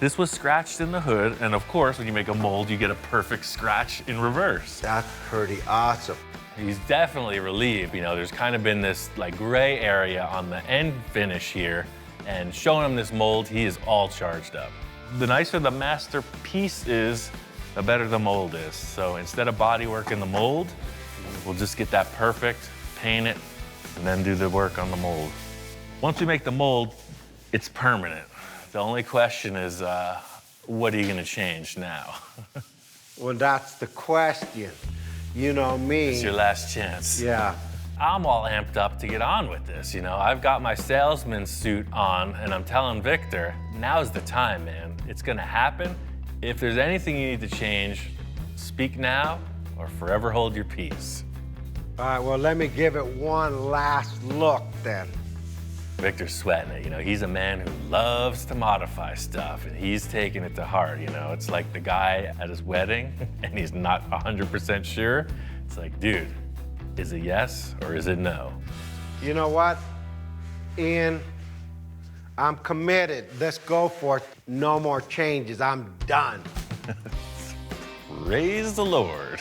This was scratched in the hood, and of course, when you make a mold, you get a perfect scratch in reverse. That's pretty awesome. He's definitely relieved. You know, there's kind of been this like gray area on the end finish here, and showing him this mold, he is all charged up. The nicer the masterpiece is, the better the mold is. So instead of bodywork in the mold, we'll just get that perfect, paint it, and then do the work on the mold. Once we make the mold, it's permanent. The only question is, what are you gonna change now? Well, that's the question. You know me. It's your last chance. Yeah. I'm all amped up to get on with this, you know. I've got my salesman suit on, and I'm telling Victor, now's the time, man. It's gonna happen. If there's anything you need to change, speak now or forever hold your peace. All right, well, let me give it one last look then. Victor's sweating it, you know. He's a man who loves to modify stuff, and he's taking it to heart, you know. It's like the guy at his wedding, and he's not 100% sure. It's like, dude, is it yes or is it no? You know what, Ian? I'm committed. Let's go for it. No more changes. I'm done. Praise the Lord.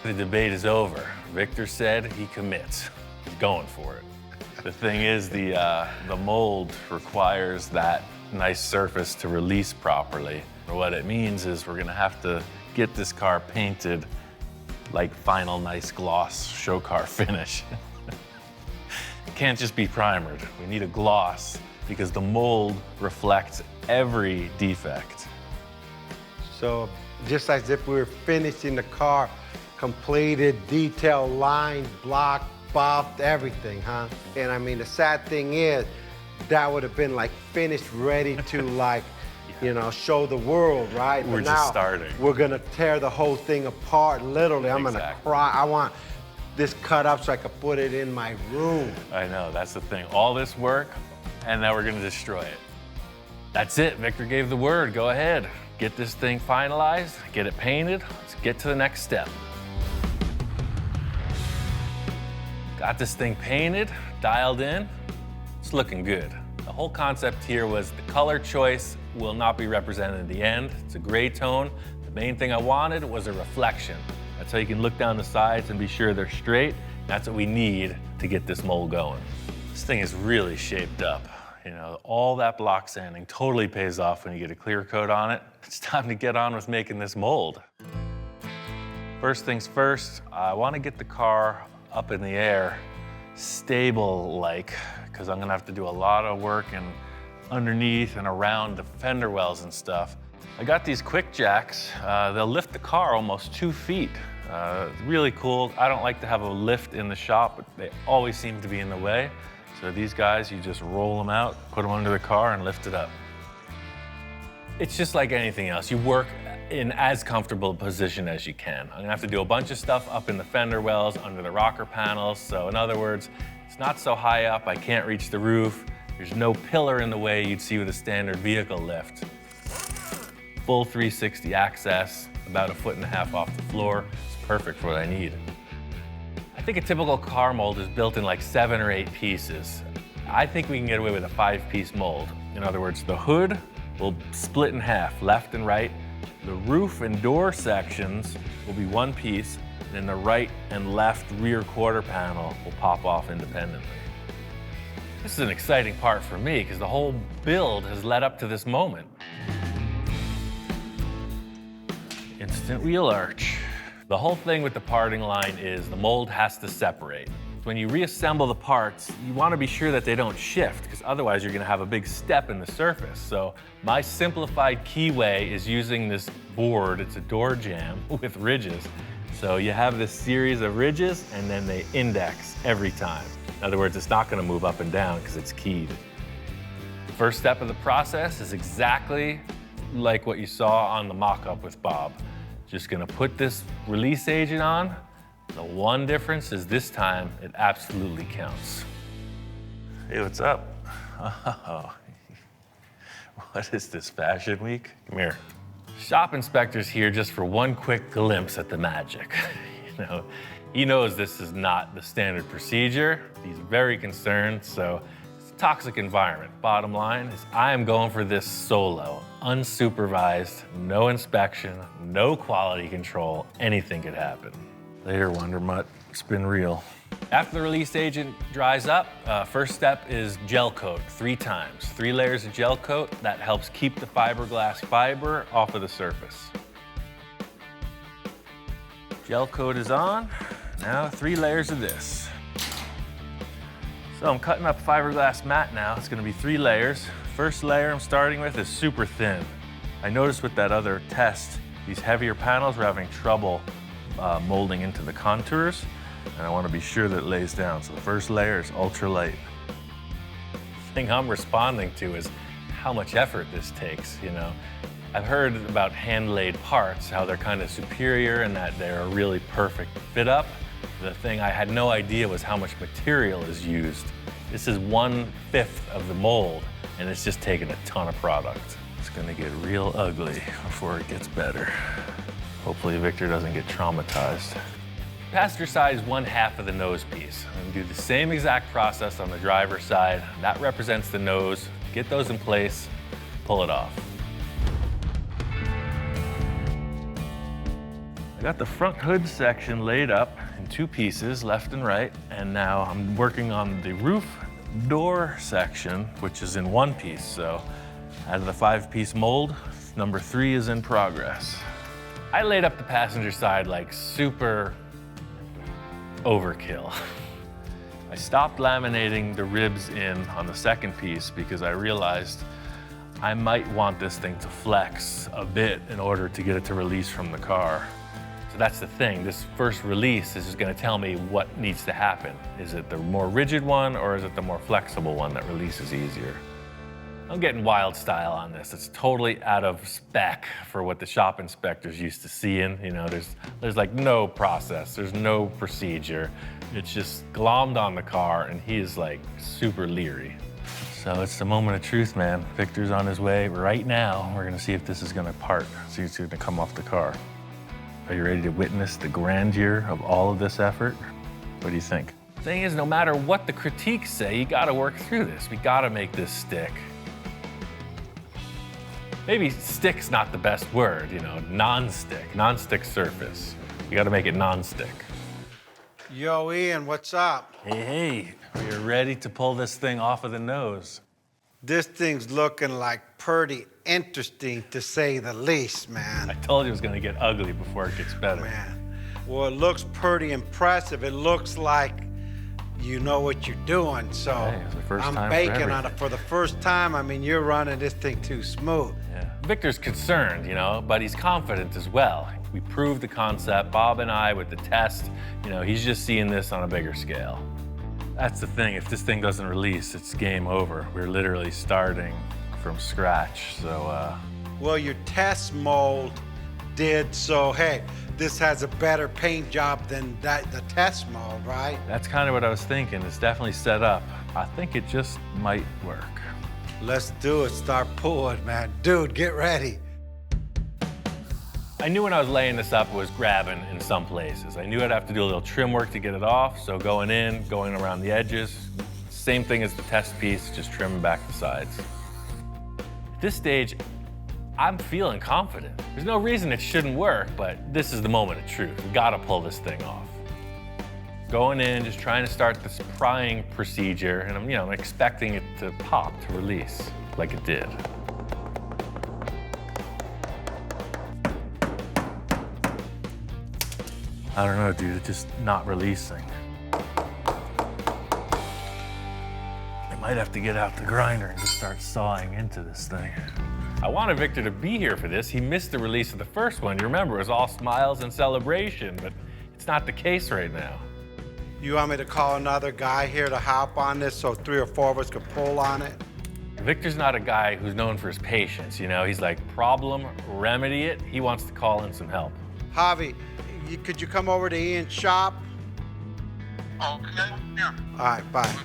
The debate is over. Victor said he commits. He's going for it. The thing is, the mold requires that nice surface to release properly. What it means is we're gonna have to get this car painted like final nice gloss show car finish. It can't just be primered. We need a gloss because the mold reflects every defect. So just as if we were finishing the car, completed, detailed, lined, blocked, buffed, everything, huh? And I mean, the sad thing is, that would have been like finished, ready to like, you know, show the world, right? We're But just now, starting. We're gonna tear the whole thing apart, literally. I'm gonna Exactly. cry. I want this cut up so I could put it in my room. I know, that's the thing. All this work, and now we're gonna destroy it. That's it, Victor gave the word. Go ahead, get this thing finalized, get it painted. Let's get to the next step. Got this thing painted, dialed in. It's looking good. The whole concept here was the color choice will not be represented in the end. It's a gray tone. The main thing I wanted was a reflection. That's how you can look down the sides and be sure they're straight. That's what we need to get this mold going. This thing is really shaped up. You know, all that block sanding totally pays off when you get a clear coat on it. It's time to get on with making this mold. First things first, I want to get the car up in the air, stable-like, because I'm gonna have to do a lot of work and underneath and around the fender wells and stuff. I got these quick jacks. They'll lift the car almost 2 feet. Really cool. I don't like to have a lift in the shop, but they always seem to be in the way. So these guys, you just roll them out, put them under the car and lift it up. It's just like anything else. You work in as comfortable a position as you can. I'm gonna have to do a bunch of stuff up in the fender wells, under the rocker panels. So in other words, it's not so high up, I can't reach the roof. There's no pillar in the way you'd see with a standard vehicle lift. Full 360 access, about 1.5 feet off the floor. It's perfect for what I need. I think a typical car mold is built in like 7 or 8 pieces. I think we can get away with a 5-piece mold. In other words, the hood will split in half, left and right. The roof and door sections will be 1 piece, and then the right and left rear quarter panel will pop off independently. This is an exciting part for me because the whole build has led up to this moment. Instant wheel arch. The whole thing with the parting line is the mold has to separate. When you reassemble the parts, you want to be sure that they don't shift, because otherwise you're going to have a big step in the surface. So my simplified keyway is using this board. It's a door jamb with ridges. So you have this series of ridges, and then they index every time. In other words, it's not going to move up and down because it's keyed. The first step of the process is exactly like what you saw on the mock-up with Bob. Just gonna put this release agent on. The one difference is this time it absolutely counts. Hey, what's up? Oh. What is this, Fashion Week? Come here. Shop inspector's here just for one quick glimpse at the magic. You know, he knows this is not the standard procedure. He's very concerned, so it's a toxic environment. Bottom line is I am going for this solo. Unsupervised, no inspection, no quality control, anything could happen. Later, Wonder Mutt, it's been real. After the release agent dries up, first step is gel coat 3 times. 3 layers of gel coat, that helps keep the fiberglass fiber off of the surface. Gel coat is on, now 3 layers of this. So I'm cutting up fiberglass mat now. It's gonna be 3 layers. First layer I'm starting with is super thin. I noticed with that other test, these heavier panels were having trouble molding into the contours, and I want to be sure that it lays down. So the first layer is ultra light. The thing I'm responding to is how much effort this takes, you know. I've heard about hand-laid parts, how they're kind of superior and that they're a really perfect fit up. The thing I had no idea was how much material is used. This is 1/5 of the mold, and it's just taking a ton of product. It's gonna get real ugly before it gets better. Hopefully Victor doesn't get traumatized. Passenger side is 1/2 of the nose piece. I'm gonna do the same exact process on the driver's side. That represents the nose. Get those in place, pull it off. I got the front hood section laid up in 2 pieces, left and right, and now I'm working on the roof door section, which is in 1 piece. So out of the 5-piece mold, number 3 is in progress. I laid up the passenger side like super overkill. I stopped laminating the ribs in on the 2nd piece because I realized I might want this thing to flex a bit in order to get it to release from the car. So that's the thing, this first release is just gonna tell me what needs to happen. Is it the more rigid one or is it the more flexible one that releases easier? I'm getting wild style on this. It's totally out of spec for what the shop inspectors used to seeing. You know, there's like no process, there's no procedure. It's just glommed on the car and he is like super leery. So it's the moment of truth, man. Victor's on his way right now. We're gonna see if this is gonna part, see if it's gonna come off the car. Are you ready to witness the grandeur of all of this effort? What do you think? The thing is, no matter what the critiques say, you gotta work through this. We gotta make this stick. Maybe stick's not the best word, you know, non-stick surface. You gotta make it non-stick. Yo, Ian, what's up? Hey, we are ready to pull this thing off of the nose. This thing's looking like pretty interesting, to say the least, man. I told you it was gonna get ugly before it gets better. Man. Well, it looks pretty impressive. It looks like you know what you're doing. So Hey, it's the first I'm time for baking on it everything. for the first time. I mean, you're running this thing too smooth. Yeah. Victor's concerned, you know, but he's confident as well. We proved the concept, Bob and I, with the test. You know, he's just seeing this on a bigger scale. That's the thing. If this thing doesn't release, it's game over. We're literally starting from scratch. So, Well, your test mold did, so hey, this has a better paint job than the test mold, right? that's kind of what I was thinking. It's definitely set up. I think it just might work. Let's do it. Start pulling, man. Dude, get ready. I knew when I was laying this up, it was grabbing in some places. I knew I'd have to do a little trim work to get it off, so going in, going around the edges, same thing as the test piece, just trimming back the sides. At this stage, I'm feeling confident. There's no reason it shouldn't work, but this is the moment of truth. We gotta pull this thing off. Going in, just trying to start this prying procedure, and I'm expecting it to pop, to release, like it did. I don't know, dude, it's just not releasing. I might have to get out the grinder and just start sawing into this thing. I wanted Victor to be here for this. He missed the release of the first one. You remember, it was all smiles and celebration, but it's not the case right now. You want me to call another guy here to hop on this so 3 or 4 of us could pull on it? Victor's not a guy who's known for his patience, you know? He's like, problem, remedy it. He wants to call in some help. Javi, could you come over to Ian's shop? Okay, yeah. All right, bye.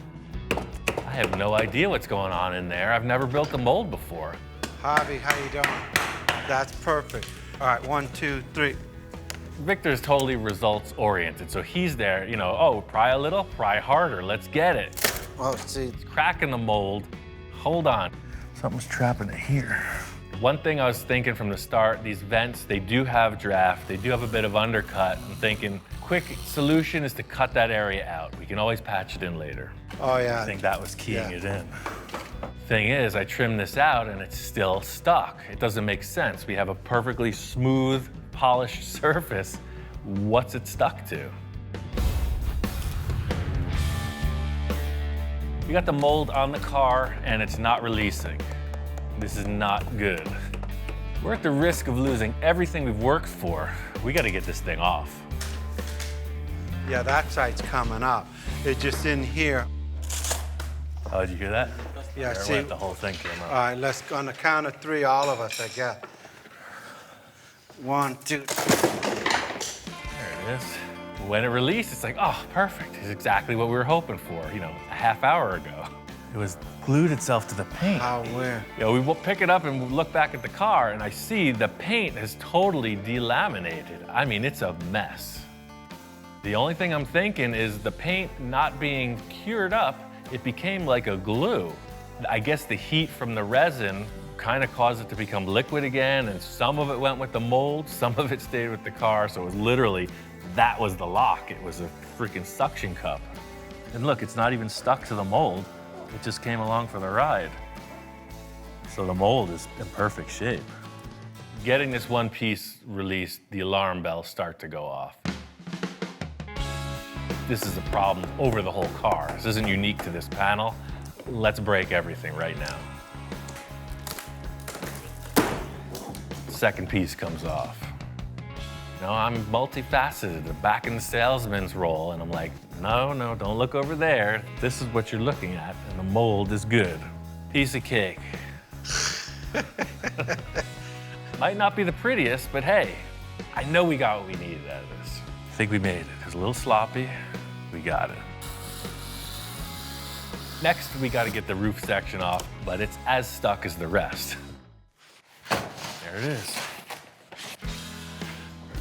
I have no idea what's going on in there. I've never built a mold before. Javi, how you doing? That's perfect. All right, 1, 2, 3. Victor's totally results oriented, so he's there, oh, pry a little, pry harder, let's get it. Oh, see. It's cracking the mold. Hold on. Something's trapping it here. One thing I was thinking from the start, these vents, they do have draft, they do have a bit of undercut. I'm thinking, quick solution is to cut that area out. We can always patch it in later. Oh, yeah. I think that was keying Yeah. it in. Thing is, I trimmed this out and it's still stuck. It doesn't make sense. We have a perfectly smooth, polished surface. What's it stuck to? We got the mold on the car and it's not releasing. This is not good. We're at the risk of losing everything we've worked for. We gotta get this thing off. Yeah, that side's coming up. It's just in here. Oh, did you hear that? Yeah, There see. went the whole thing came up. All right, let's go on the count of 3, all of us, I guess. 1, 2. There it is. When it released, it's like, oh, perfect. It's exactly what we were hoping for, a half hour ago. It was glued itself to the paint. How weird. We will pick it up and we look back at the car and I see the paint has totally delaminated. I mean, it's a mess. The only thing I'm thinking is the paint not being cured up, it became like a glue. I guess the heat from the resin kind of caused it to become liquid again, and some of it went with the mold, some of it stayed with the car, so it was literally, that was the lock. It was a freaking suction cup. And look, it's not even stuck to the mold. It just came along for the ride. So the mold is in perfect shape. Getting this one piece released, the alarm bells start to go off. This is a problem over the whole car. This isn't unique to this panel. Let's break everything right now. Second piece comes off. I'm multifaceted, back in the salesman's role, and I'm like, no, don't look over there. This is what you're looking at, and the mold is good. Piece of cake. Might not be the prettiest, but hey, I know we got what we needed out of this. I think we made it. It was a little sloppy. We got it. Next, we got to get the roof section off, but it's as stuck as the rest. There it is.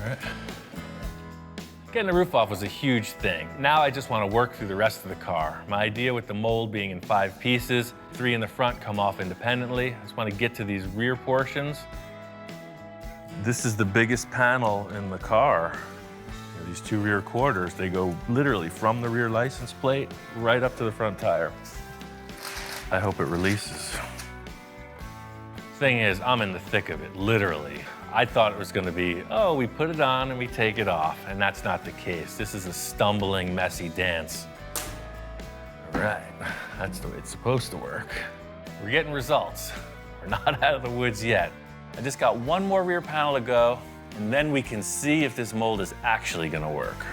All right. Getting the roof off was a huge thing. Now I just want to work through the rest of the car. My idea with the mold being in 5 pieces, 3 in the front come off independently. I just want to get to these rear portions. This is the biggest panel in the car. These two rear quarters, they go literally from the rear license plate right up to the front tire. I hope it releases. Thing is, I'm in the thick of it, literally. I thought it was gonna be, oh, we put it on and we take it off, and that's not the case. This is a stumbling, messy dance. All right, that's the way it's supposed to work. We're getting results. We're not out of the woods yet. I just got one more rear panel to go, and then we can see if this mold is actually gonna work.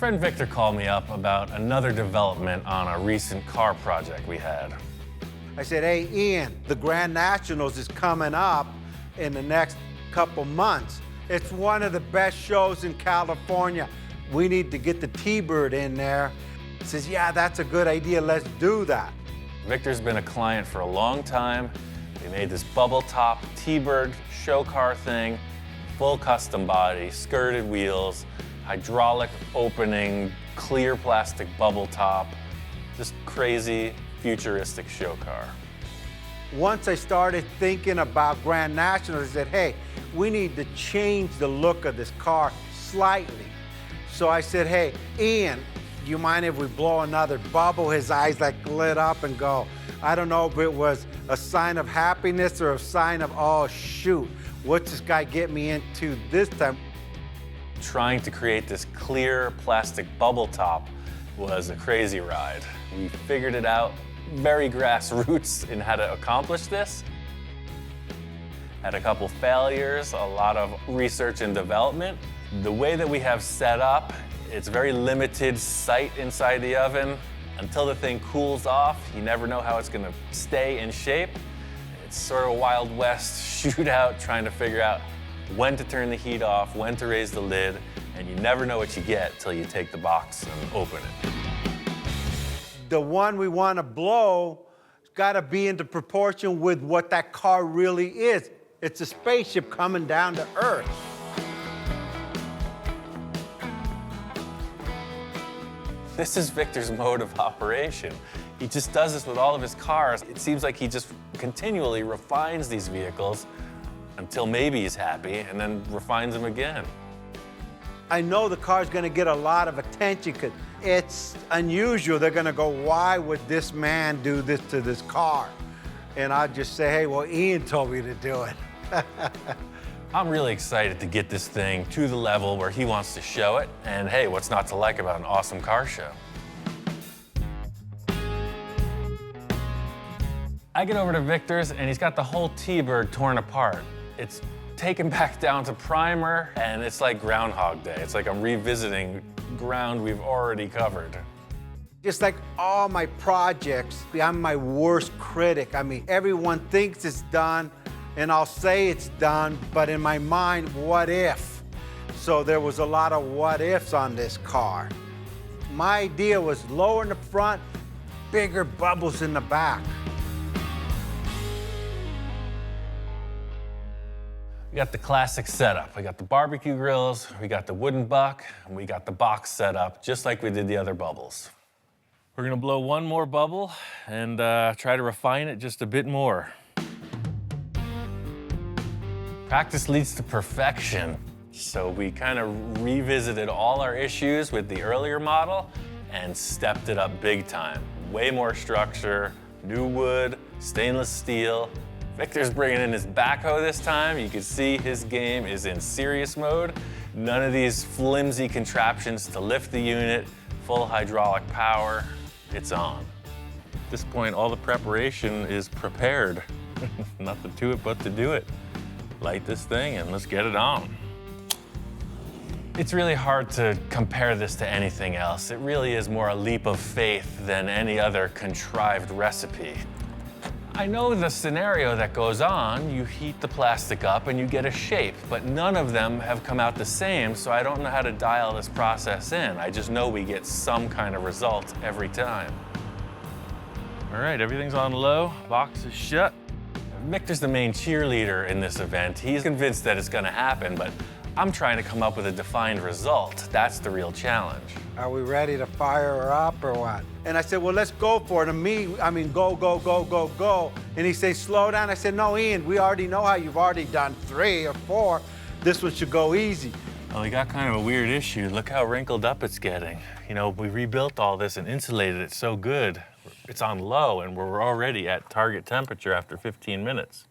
My friend Victor called me up about another development on a recent car project we had. I said, hey, Ian, the Grand Nationals is coming up in the next couple months. It's one of the best shows in California. We need to get the T-Bird in there. He says, yeah, that's a good idea. Let's do that. Victor's been a client for a long time. We made this bubble top T-Bird show car thing, full custom body, skirted wheels, hydraulic opening, clear plastic bubble top, just crazy, futuristic show car. Once I started thinking about Grand Nationals, I said, hey, we need to change the look of this car slightly. So I said, hey, Ian, do you mind if we blow another bubble? His eyes like lit up and go, I don't know if it was a sign of happiness or a sign of, oh, shoot, what's this guy get me into this time? Trying to create this clear plastic bubble top was a crazy ride. We figured it out, very grassroots in how to accomplish this. Had a couple failures, a lot of research and development. The way that we have set up, it's very limited sight inside the oven. Until the thing cools off, you never know how it's gonna stay in shape. It's sort of a Wild West shootout trying to figure out when to turn the heat off, when to raise the lid, and you never know what you get till you take the box and open it. The one we want to blow has got to be into proportion with what that car really is. It's a spaceship coming down to Earth. This is Victor's mode of operation. He just does this with all of his cars. It seems like he just continually refines these vehicles until maybe he's happy, and then refines them again. I know the car's gonna get a lot of attention because it's unusual. They're gonna go, why would this man do this to this car? And I'll just say, hey, well, Ian told me to do it. I'm really excited to get this thing to the level where he wants to show it, and hey, what's not to like about an awesome car show? I get over to Victor's, and he's got the whole T-Bird torn apart. It's taken back down to primer, and it's like Groundhog Day. It's like I'm revisiting ground we've already covered. Just like all my projects, I'm my worst critic. I mean, everyone thinks it's done, and I'll say it's done, but in my mind, what if? So there was a lot of what ifs on this car. My idea was lower in the front, bigger bubbles in the back. We got the classic setup. We got the barbecue grills, we got the wooden buck, and we got the box set up, just like we did the other bubbles. We're gonna blow one more bubble and try to refine it just a bit more. Practice leads to perfection. So we kind of revisited all our issues with the earlier model and stepped it up big time. Way more structure, new wood, stainless steel. Victor's bringing in his backhoe this time. You can see his game is in serious mode. None of these flimsy contraptions to lift the unit, full hydraulic power. It's on. At this point, all the preparation is prepared. Nothing to it but to do it. Light this thing and let's get it on. It's really hard to compare this to anything else. It really is more a leap of faith than any other contrived recipe. I know the scenario that goes on. You heat the plastic up and you get a shape, but none of them have come out the same, so I don't know how to dial this process in. I just know we get some kind of result every time. All right, everything's on low, box is shut. Victor's the main cheerleader in this event. He's convinced that it's gonna happen, but I'm trying to come up with a defined result. That's the real challenge. Are we ready to fire her up or what? And I said, well, let's go for it. And I mean, go, go, go, go, go. And he said, slow down. I said, no, Ian, we already know how you've already done 3 or 4. This one should go easy. Well, we got kind of a weird issue. Look how wrinkled up it's getting. You know, we rebuilt all this and insulated it so good. It's on low, and we're already at target temperature after 15 minutes.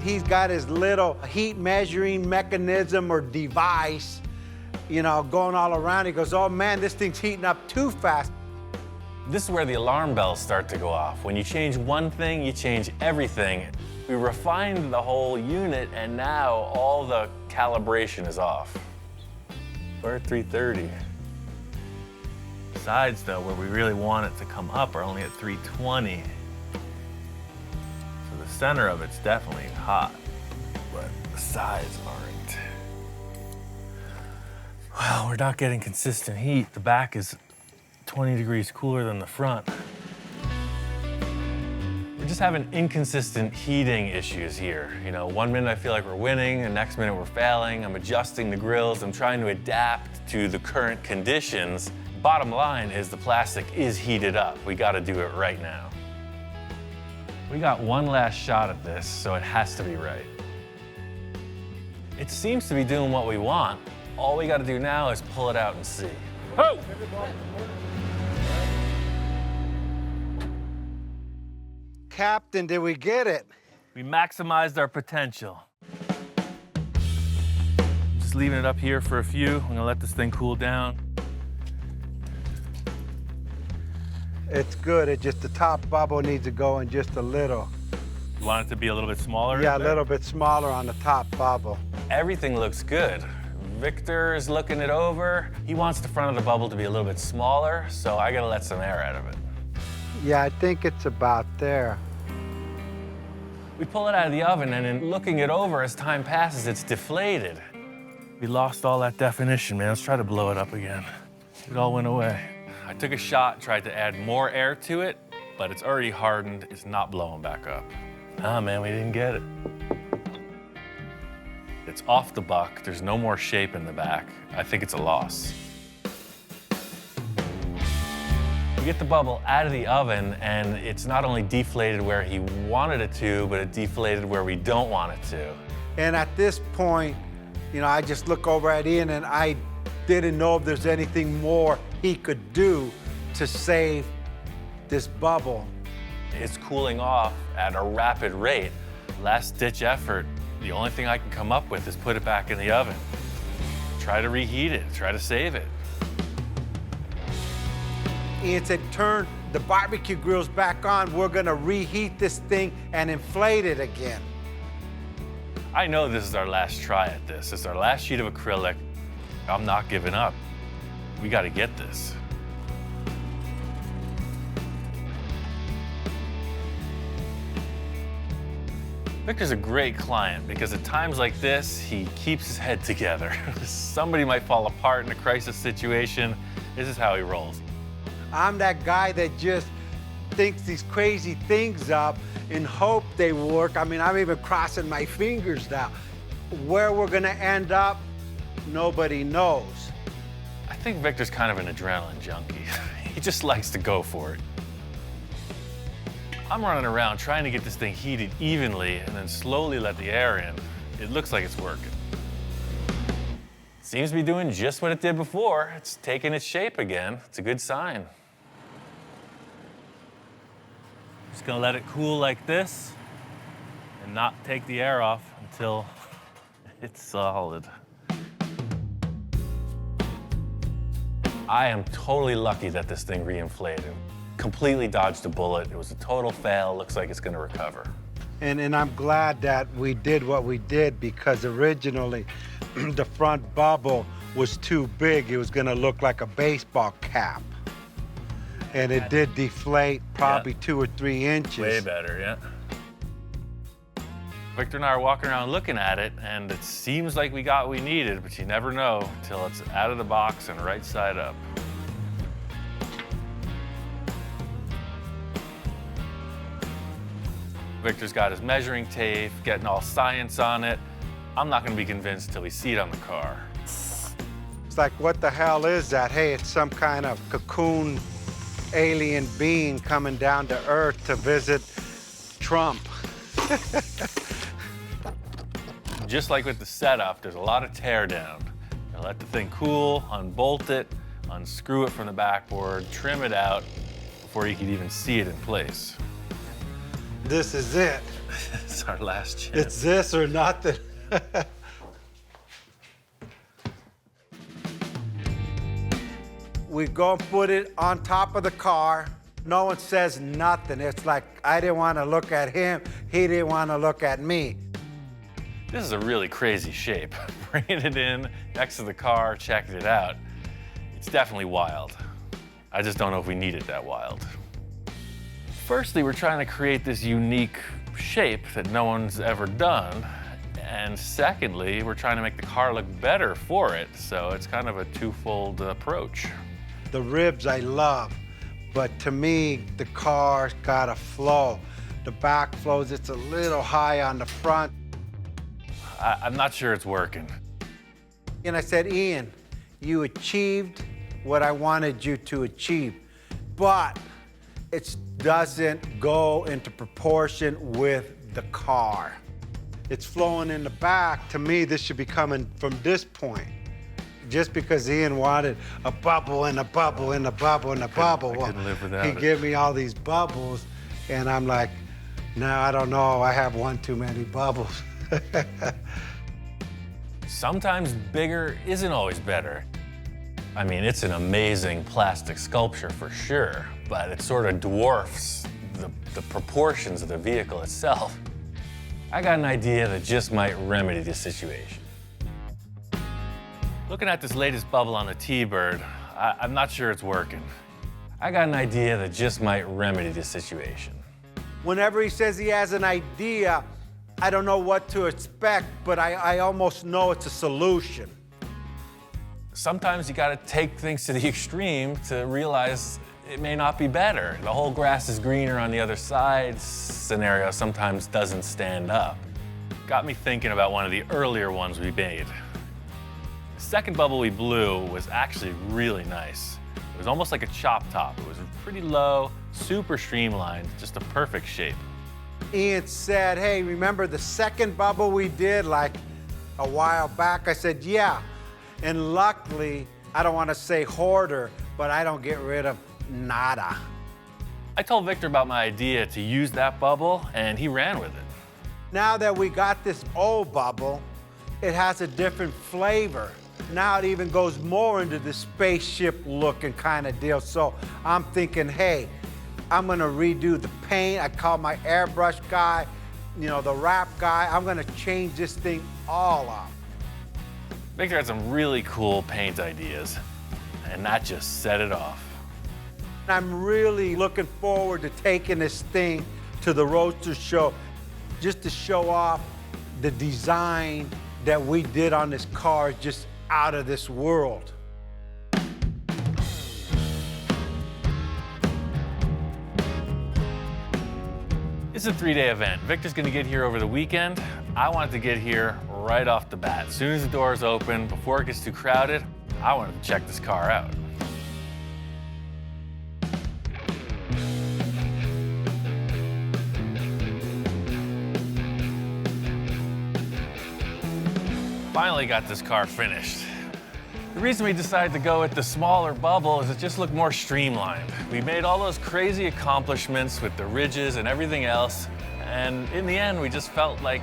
He's got his little heat measuring mechanism or device, you know, going all around. He goes, oh man, this thing's heating up too fast. This is where the alarm bells start to go off. When you change one thing, you change everything. We refined the whole unit, and now all the calibration is off. We're at 330. Sides, though, where we really want it to come up are only at 320. So the center of it's definitely hot, but the sides aren't. Well, we're not getting consistent heat. The back is 20 degrees cooler than the front. We're just having inconsistent heating issues here. You know, one minute I feel like we're winning, the next minute we're failing. I'm adjusting the grills. I'm trying to adapt to the current conditions. Bottom line is the plastic is heated up. We got to do it right now. We got one last shot at this, so it has to be right. It seems to be doing what we want. All we got to do now is pull it out and see. Oh! Captain, did we get it? We maximized our potential. Just leaving it up here for a few. I'm gonna let this thing cool down. It's good. It just the top bubble needs to go in just a little. You want it to be a little bit smaller? Yeah, a little bit smaller on the top bubble. Everything looks good. Victor is looking it over. He wants the front of the bubble to be a little bit smaller, so I gotta let some air out of it. Yeah, I think it's about there. We pull it out of the oven, and in looking it over as time passes, it's deflated. We lost all that definition, man. Let's try to blow it up again. It all went away. I took a shot, tried to add more air to it, but it's already hardened. It's not blowing back up. Ah, man, we didn't get it. It's off the buck. There's no more shape in the back. I think it's a loss. We get the bubble out of the oven, and it's not only deflated where he wanted it to, but it deflated where we don't want it to. And at this point, you know, I just look over at Ian, and I didn't know if there's anything more he could do to save this bubble. It's cooling off at a rapid rate. Last-ditch effort. The only thing I can come up with is put it back in the oven. Try to reheat it, try to save it. Ian said, turn the barbecue grills back on. We're gonna reheat this thing and inflate it again. I know this is our last try at this. It's our last sheet of acrylic. I'm not giving up. We gotta get this. Victor's a great client because at times like this, he keeps his head together. Somebody might fall apart in a crisis situation. This is how he rolls. I'm that guy that just thinks these crazy things up in hope they work. I mean, I'm even crossing my fingers now. Where we're gonna end up, nobody knows. I think Victor's kind of an adrenaline junkie. He just likes to go for it. I'm running around trying to get this thing heated evenly and then slowly let the air in. It looks like it's working. Seems to be doing just what it did before. It's taking its shape again. It's a good sign. Just gonna let it cool like this and not take the air off until it's solid. I am totally lucky that this thing reinflated. Completely dodged a bullet. It was a total fail. Looks like it's gonna recover. And I'm glad that we did what we did, because originally the front bubble was too big. It was gonna look like a baseball cap. And it did deflate probably 2 or 3 inches. Way better, yeah. Victor and I are walking around looking at it, and it seems like we got what we needed, but you never know till it's out of the box and right side up. Victor's got his measuring tape, getting all science on it. I'm not gonna be convinced till we see it on the car. It's like, what the hell is that? Hey, it's some kind of cocoon alien being coming down to Earth to visit Trump. Just like with the setup, there's a lot of tear down. You let the thing cool, unbolt it, unscrew it from the backboard, trim it out before you could even see it in place. This is it. It's our last chance. It's this or nothing. We go and put it on top of the car. No one says nothing. It's like, I didn't want to look at him. He didn't want to look at me. This is a really crazy shape. Bringing it in next to the car, checking it out. It's definitely wild. I just don't know if we need it that wild. Firstly, we're trying to create this unique shape that no one's ever done. And secondly, we're trying to make the car look better for it. So it's kind of a twofold approach. The ribs I love, but to me, the car's got a flow. The back flows, it's a little high on the front. I'm not sure it's working. And I said, Ian, you achieved what I wanted you to achieve, but it doesn't go into proportion with the car. It's flowing in the back. To me, this should be coming from this point. Just because Ian wanted a bubble and a bubble and a bubble and a bubble. I couldn't live without he it. gave me all these bubbles, and I'm like, no, I don't know. I have one too many bubbles. Sometimes bigger isn't always better. I mean, it's an amazing plastic sculpture for sure, but it sort of dwarfs the proportions of the vehicle itself. I got an idea that just might remedy the situation. Looking at this latest bubble on the T-Bird, I'm not sure it's working. I got an idea that just might remedy the situation. Whenever he says he has an idea, I don't know what to expect, but I almost know it's a solution. Sometimes you gotta take things to the extreme to realize it may not be better. The whole grass is greener on the other side scenario sometimes doesn't stand up. Got me thinking about one of the earlier ones we made. The second bubble we blew was actually really nice. It was almost like a chop top. It was pretty low, super streamlined, just a perfect shape. Ian said, hey, remember the second bubble we did like a while back? I said, yeah. And luckily, I don't want to say hoarder, but I don't get rid of nada. I told Victor about my idea to use that bubble, and he ran with it. Now that we got this old bubble, it has a different flavor. Now it even goes more into the spaceship looking kind of deal. So I'm thinking, hey, I'm gonna redo the paint. I call my airbrush guy, the wrap guy. I'm gonna change this thing all up. Victor had some really cool paint ideas, and that just set it off. I'm really looking forward to taking this thing to the Roadster Show, just to show off the design that we did on this car, just out of this world. It's a 3-day event. Victor's gonna get here over the weekend. I wanted to get here right off the bat. As soon as the doors open, before it gets too crowded, I wanted to check this car out. Finally got this car finished. The reason we decided to go with the smaller bubble is it just looked more streamlined. We made all those crazy accomplishments with the ridges and everything else, and in the end, we just felt like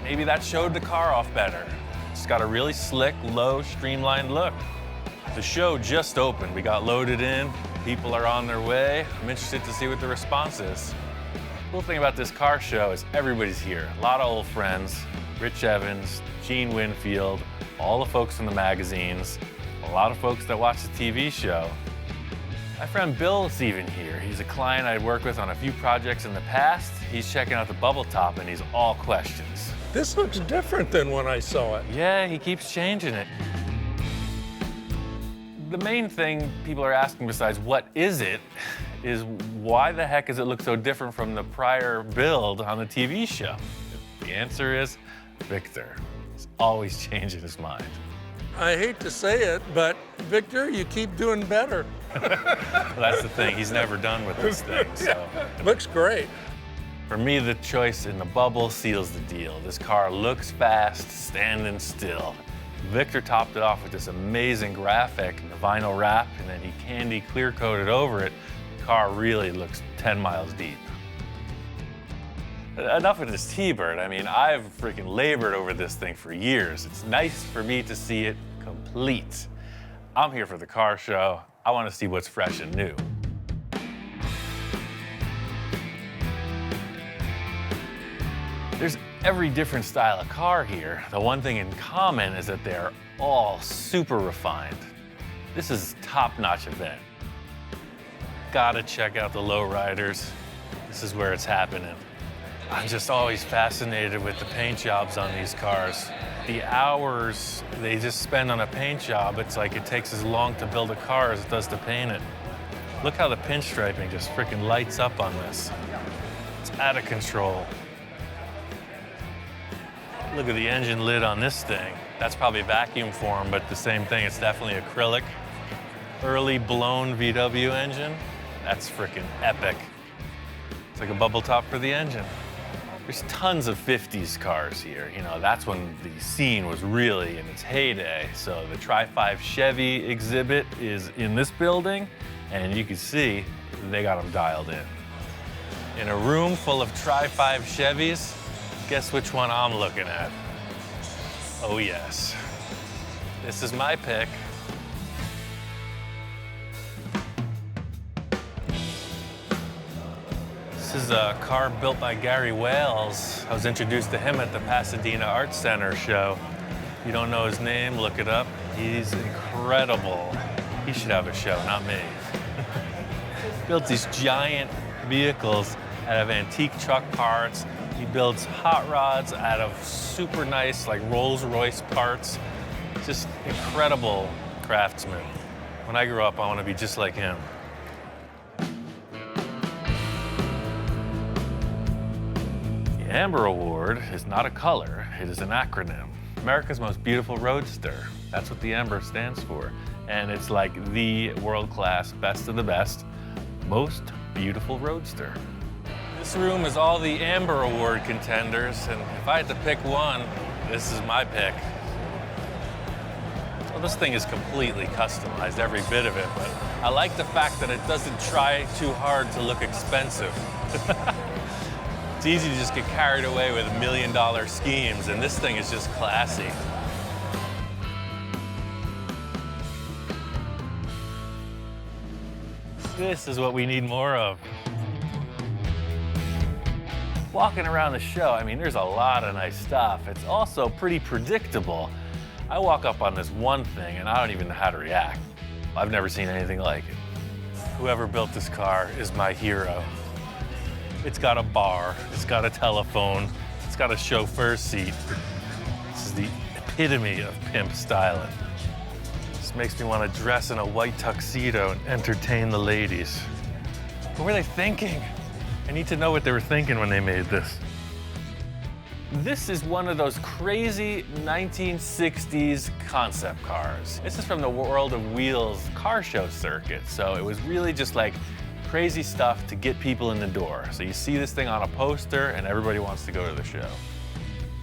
maybe that showed the car off better. It's got a really slick, low, streamlined look. The show just opened. We got loaded in. People are on their way. I'm interested to see what the response is. The cool thing about this car show is everybody's here. A lot of old friends. Rich Evans, Gene Winfield, all the folks from the magazines, a lot of folks that watch the TV show. My friend Bill's even here. He's a client I'd worked with on a few projects in the past. He's checking out the bubble top and he's all questions. This looks different than when I saw it. Yeah, he keeps changing it. The main thing people are asking besides what is it is why the heck does it look so different from the prior build on the TV show? The answer is Victor. He's always changing his mind. I hate to say it, but Victor, you keep doing better. Well, that's the thing, he's never done with this thing, so. Looks great. For me, the choice in the bubble seals the deal. This car looks fast, standing still. Victor topped it off with this amazing graphic, the vinyl wrap, and then he candy clear coated over it. The car really looks 10 miles deep. Enough of this T-Bird. I mean, I've freaking labored over this thing for years. It's nice for me to see it complete. I'm here for the car show. I want to see what's fresh and new. There's every different style of car here. The one thing in common is that they're all super refined. This is a top-notch event. Gotta check out the lowriders. This is where it's happening. I'm just always fascinated with the paint jobs on these cars. The hours they just spend on a paint job, it's like it takes as long to build a car as it does to paint it. Look how the pinstriping just freaking lights up on this. It's out of control. Look at the engine lid on this thing. That's probably vacuum formed, but the same thing, it's definitely acrylic. Early blown VW engine. That's freaking epic. It's like a bubble top for the engine. There's tons of 50s cars here. You know, that's when the scene was really in its heyday. So the Tri-5 Chevy exhibit is in this building, and you can see they got them dialed in. In a room full of Tri-5 Chevys, guess which one I'm looking at? Oh yes, this is my pick. This is a car built by Gary Wales. I was introduced to him at the Pasadena Art Center show. If you don't know his name, look it up. He's incredible. He should have a show, not me. Built these giant vehicles out of antique truck parts. He builds hot rods out of super nice, like Rolls-Royce parts. Just incredible craftsman. When I grow up, I want to be just like him. The Amber Award is not a color, it is an acronym. America's Most Beautiful Roadster. That's what the Amber stands for. And it's like the world-class, best of the best, most beautiful roadster. This room is all the Amber Award contenders, and if I had to pick one, this is my pick. Well, this thing is completely customized, every bit of it, but I like the fact that it doesn't try too hard to look expensive. It's easy to just get carried away with $1 million schemes, and this thing is just classy. This is what we need more of. Walking around the show, I mean, there's a lot of nice stuff. It's also pretty predictable. I walk up on this one thing and I don't even know how to react. I've never seen anything like it. Whoever built this car is my hero. It's got a bar, it's got a telephone, it's got a chauffeur seat. This is the epitome of pimp styling. This makes me want to dress in a white tuxedo and entertain the ladies. What were they thinking? I need to know what they were thinking when they made this. This is one of those crazy 1960s concept cars. This is from the World of Wheels car show circuit, so it was really just like crazy stuff to get people in the door. So you see this thing on a poster and everybody wants to go to the show.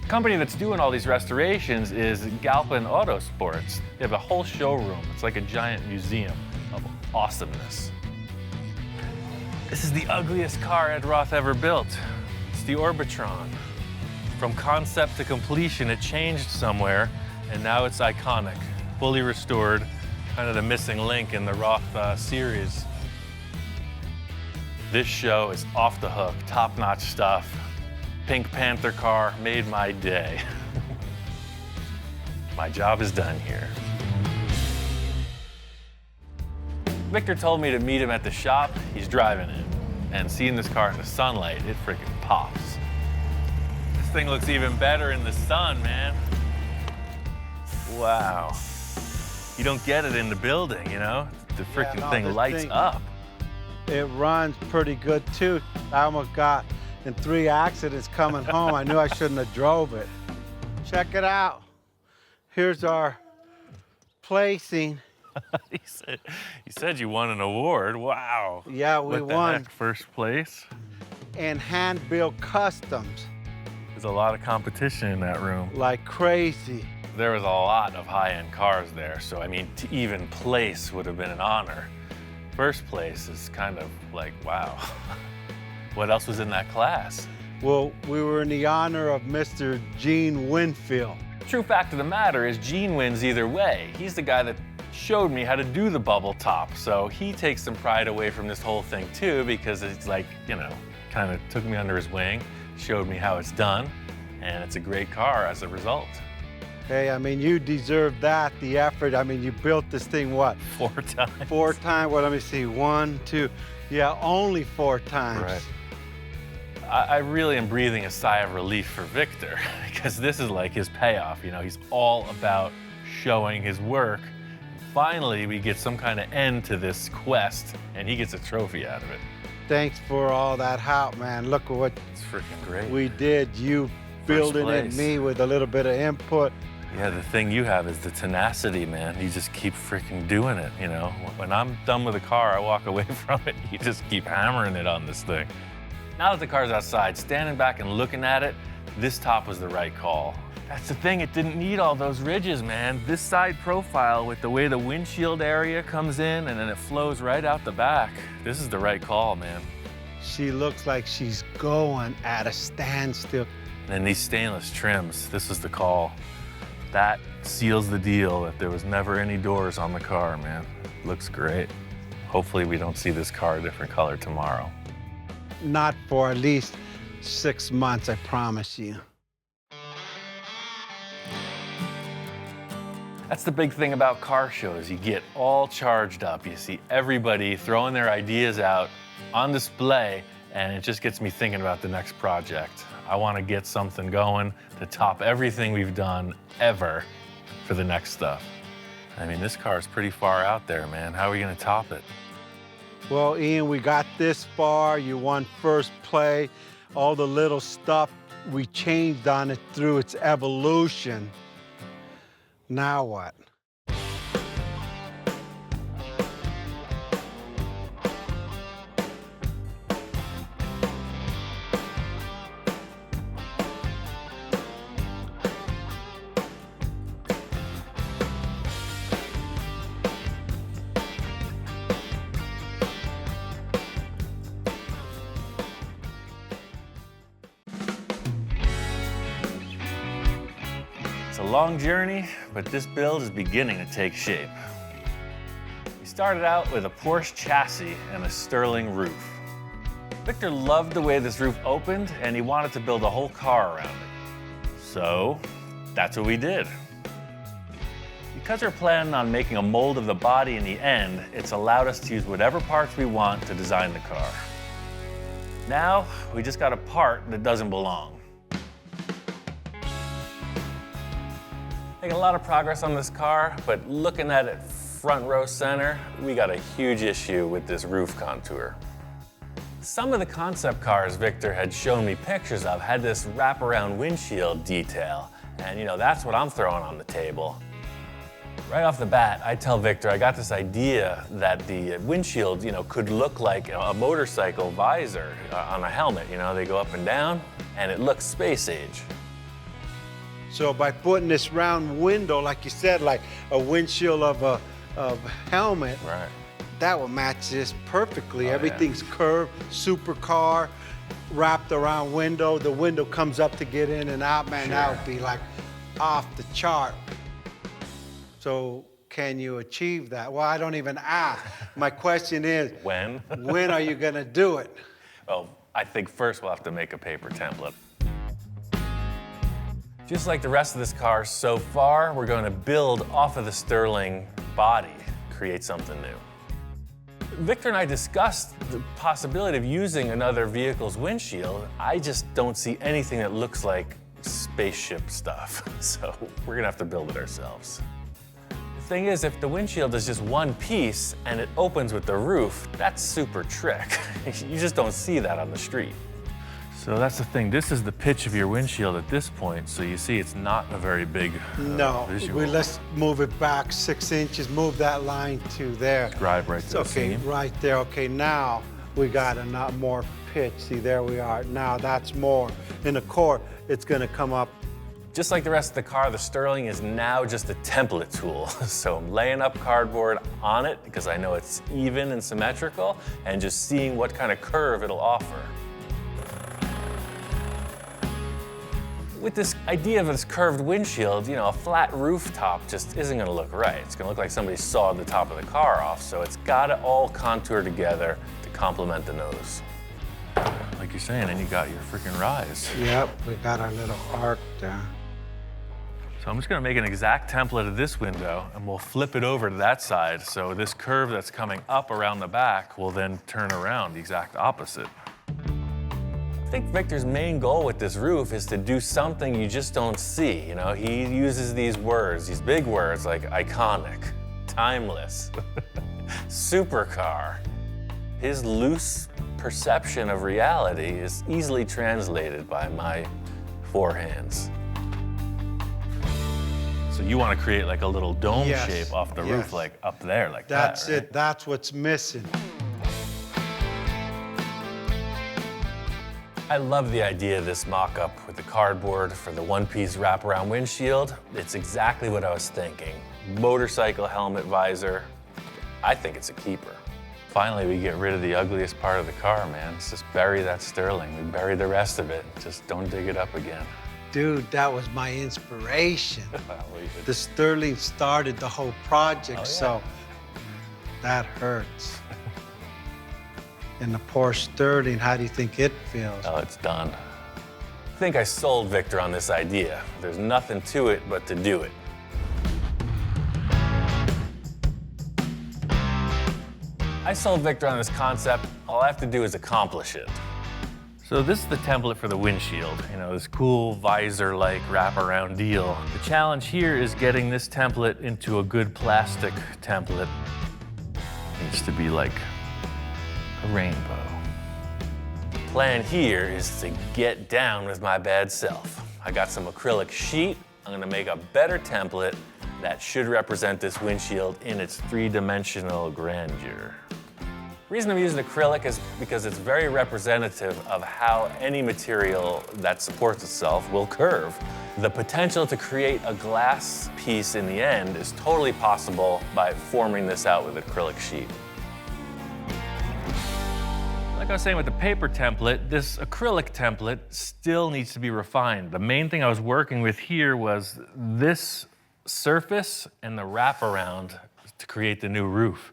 The company that's doing all these restorations is Galpin Autosports. They have a whole showroom. It's like a giant museum of awesomeness. This is the ugliest car Ed Roth ever built. It's the Orbitron. From concept to completion, it changed somewhere, and now it's iconic, fully restored, kind of the missing link in the Roth series. This show is off the hook, top-notch stuff. Pink Panther car made my day. My job is done here. Victor told me to meet him at the shop. He's driving it. And seeing this car in the sunlight, it freaking pops. This thing looks even better in the sun, man. Wow. You don't get it in the building, you know? The freaking thing lights up. It runs pretty good too. I almost got in 3 accidents coming home. I knew I shouldn't have drove it. Check it out. Here's our placing. He said you won an award. Wow. Yeah, we What the won. heck, first place? And hand-built customs There's a lot of competition in that room. like crazy. There was a lot of high-end cars there, so I mean, to even place would have been an honor. First place is kind of like, wow. What else was in that class? Well, we were in the honor of Mr. Gene Winfield. True fact of the matter is Gene wins either way. He's the guy that showed me how to do the bubble top, so he takes some pride away from this whole thing too, because it's like, you know, kind of took me under his wing, showed me how it's done, and it's a great car as a result. Hey, I mean, you deserve that, the effort. I mean, you built this thing, what? 4 times. 4 times, well, let me see, 1, 2, yeah, only 4 times. Right. I really am breathing a sigh of relief for Victor, because this is like his payoff, you know? He's all about showing his work. Finally, we get some kind of end to this quest, and he gets a trophy out of it. Thanks for all that help, man. Look at what It's freaking great. we did. You building it, place. me with a little bit of input. Yeah, the thing you have is the tenacity, man. You just keep freaking doing it, you know? When I'm done with a car, I walk away from it. You just keep hammering it on this thing. Now that the car's outside, standing back and looking at it, this top was the right call. That's the thing, it didn't need all those ridges, man. This side profile with the way the windshield area comes in and then it flows right out the back. This is the right call, man. She looks like she's going at a standstill. And these stainless trims, this is the call. That seals the deal that there was never any doors on the car, man. Looks great. Hopefully we don't see this car a different color tomorrow. Not for at least 6 months, I promise you. That's the big thing about car shows. You get all charged up. You see everybody throwing their ideas out on display, and it just gets me thinking about the next project. I want to get something going to top everything we've done ever for the next stuff. I mean, this car is pretty far out there, man. How are we going to top it? Well, Ian, we got this far. You won first play. All the little stuff we changed on it through its evolution. Now what? It's a long journey, but this build is beginning to take shape. We started out with a Porsche chassis and a Sterling roof. Victor loved the way this roof opened, and he wanted to build a whole car around it. So that's what we did. Because we're planning on making a mold of the body in the end, it's allowed us to use whatever parts we want to design the car. Now, we just got a part that doesn't belong. Making a lot of progress on this car, but looking at it front row center, we got a huge issue with this roof contour. Some of the concept cars Victor had shown me pictures of had this wraparound windshield detail, and you know, that's what I'm throwing on the table. Right off the bat, I tell Victor I got this idea that the windshield, you know, could look like a motorcycle visor on a helmet. You know, they go up and down, and it looks space age. So by putting this round window, like you said, like a windshield of a helmet, Right. that will match this perfectly. Oh, Everything's curved, supercar, wrapped around window. The window comes up to get in and out, man, that would be like off the chart. So can you achieve that? Well, I don't even ask. My question is, When? when are you gonna do it? Well, I think first we'll have to make a paper template. Just like the rest of this car so far, we're going to build off of the Sterling body, create something new. Victor and I discussed the possibility of using another vehicle's windshield. I just don't see anything that looks like spaceship stuff. So we're gonna have to build it ourselves. The thing is, if the windshield is just one piece and it opens with the roof, that's super trick. You just don't see that on the street. So that's the thing. This is the pitch of your windshield at this point. So you see it's not a very big No, visual. let's move it back 6 inches, move that line to there. Drive right to the Okay, seam. right there. Okay, now we got a lot more pitch. See, there we are. Now that's more. In the core, it's gonna come up. Just like the rest of the car, the Sterling is now just a template tool. So I'm laying up cardboard on it because I know it's even and symmetrical, and just seeing what kind of curve it'll offer. With this idea of this curved windshield, you know, a flat rooftop just isn't gonna look right. It's gonna look like somebody sawed the top of the car off, so it's gotta all contour together to complement the nose. Like you're saying, and you got your freaking rise. Yep, we got our little arc there. So I'm just gonna make an exact template of this window, and we'll flip it over to that side, so this curve that's coming up around the back will then turn around the exact opposite. I think Victor's main goal with this roof is to do something you just don't see. You know, he uses these words, these big words like iconic, timeless, supercar. His loose perception of reality is easily translated by my forehands. So you want to create like a little dome Yes, shape off the yes. roof, like up there, like That's that, right? it. That's what's missing. I love the idea of this mock-up with the cardboard for the one-piece wraparound windshield. It's exactly what I was thinking. Motorcycle helmet visor. I think it's a keeper. Finally, we get rid of the ugliest part of the car, man. Let's just bury that Sterling. We bury the rest of it. Just don't dig it up again. Dude, that was my inspiration. Well, The Sterling started the whole project, Oh, yeah. so that hurts. And the Porsche Sterling, how do you think it feels? Oh, it's done. I think I sold Victor on this idea. There's nothing to it but to do it. I sold Victor on this concept. All I have to do is accomplish it. So this is the template for the windshield, you know, this cool visor-like wraparound deal. The challenge here is getting this template into a good plastic template. It needs to be like a rainbow. Plan here is to get down with my bad self. I got some acrylic sheet. I'm gonna make a better template that should represent this windshield in its three-dimensional grandeur. The reason I'm using acrylic is because it's very representative of how any material that supports itself will curve. The potential to create a glass piece in the end is totally possible by forming this out with acrylic sheet. Like I was saying with the paper template, this acrylic template still needs to be refined. The main thing I was working with here was this surface and the wraparound to create the new roof.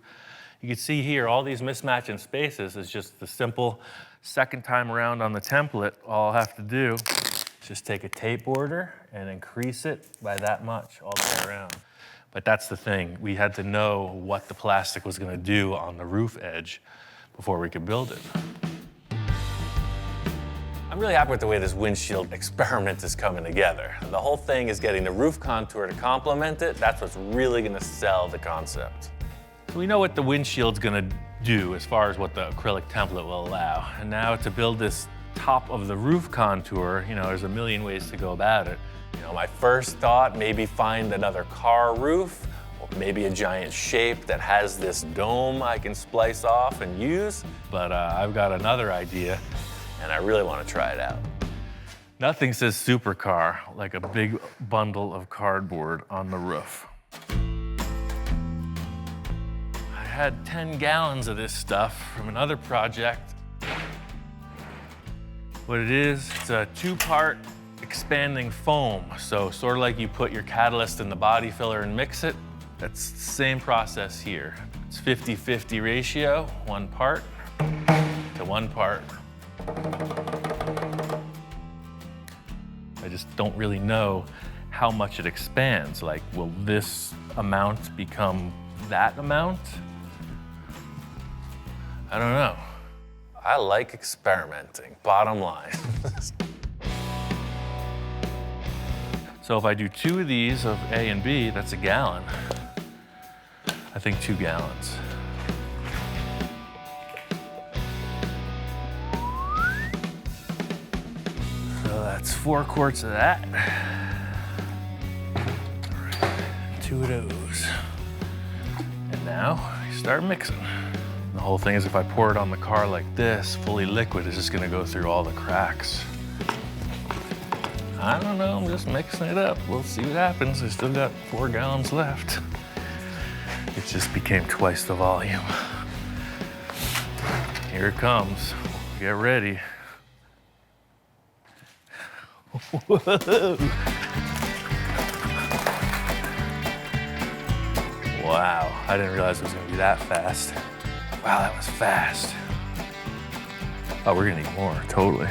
You can see here, all these mismatch in spaces is just the simple second time around on the template. All I'll have to do is just take a tape border and increase it by that much all the way around. But that's the thing. We had to know what the plastic was gonna do on the roof edge before we could build it. I'm really happy with the way this windshield experiment is coming together. The whole thing is getting the roof contour to complement it. That's what's really gonna sell the concept. So we know what the windshield's gonna do as far as what the acrylic template will allow. And now to build this top of the roof contour, you know, there's a million ways to go about it. You know, my first thought, maybe find another car roof, or maybe a giant shape that has this dome I can splice off and use. But I've got another idea, and I really want to try it out. Nothing says supercar like a big bundle of cardboard on the roof. I had 10 gallons of this stuff from another project. What it is, it's a 2-part expanding foam. So sort of like you put your catalyst in the body filler and mix it. That's the same process here. It's 50-50 ratio, 1 part to 1 part. I just don't really know how much it expands. Like, will this amount become that amount? I don't know. I like experimenting, bottom line. So if I do 2 of these of A and B, that's a gallon. I think 2 gallons. So that's 4 quarts of that. 2 of those. And now you start mixing. The whole thing is if I pour it on the car like this, fully liquid, it's just gonna go through all the cracks. I don't know, I'm just mixing it up. We'll see what happens. I still got 4 gallons left. It just became twice the volume. Here it comes. Get ready. Whoa. Wow, I didn't realize it was gonna be that fast. Wow, that was fast. Oh, we're gonna need more, totally.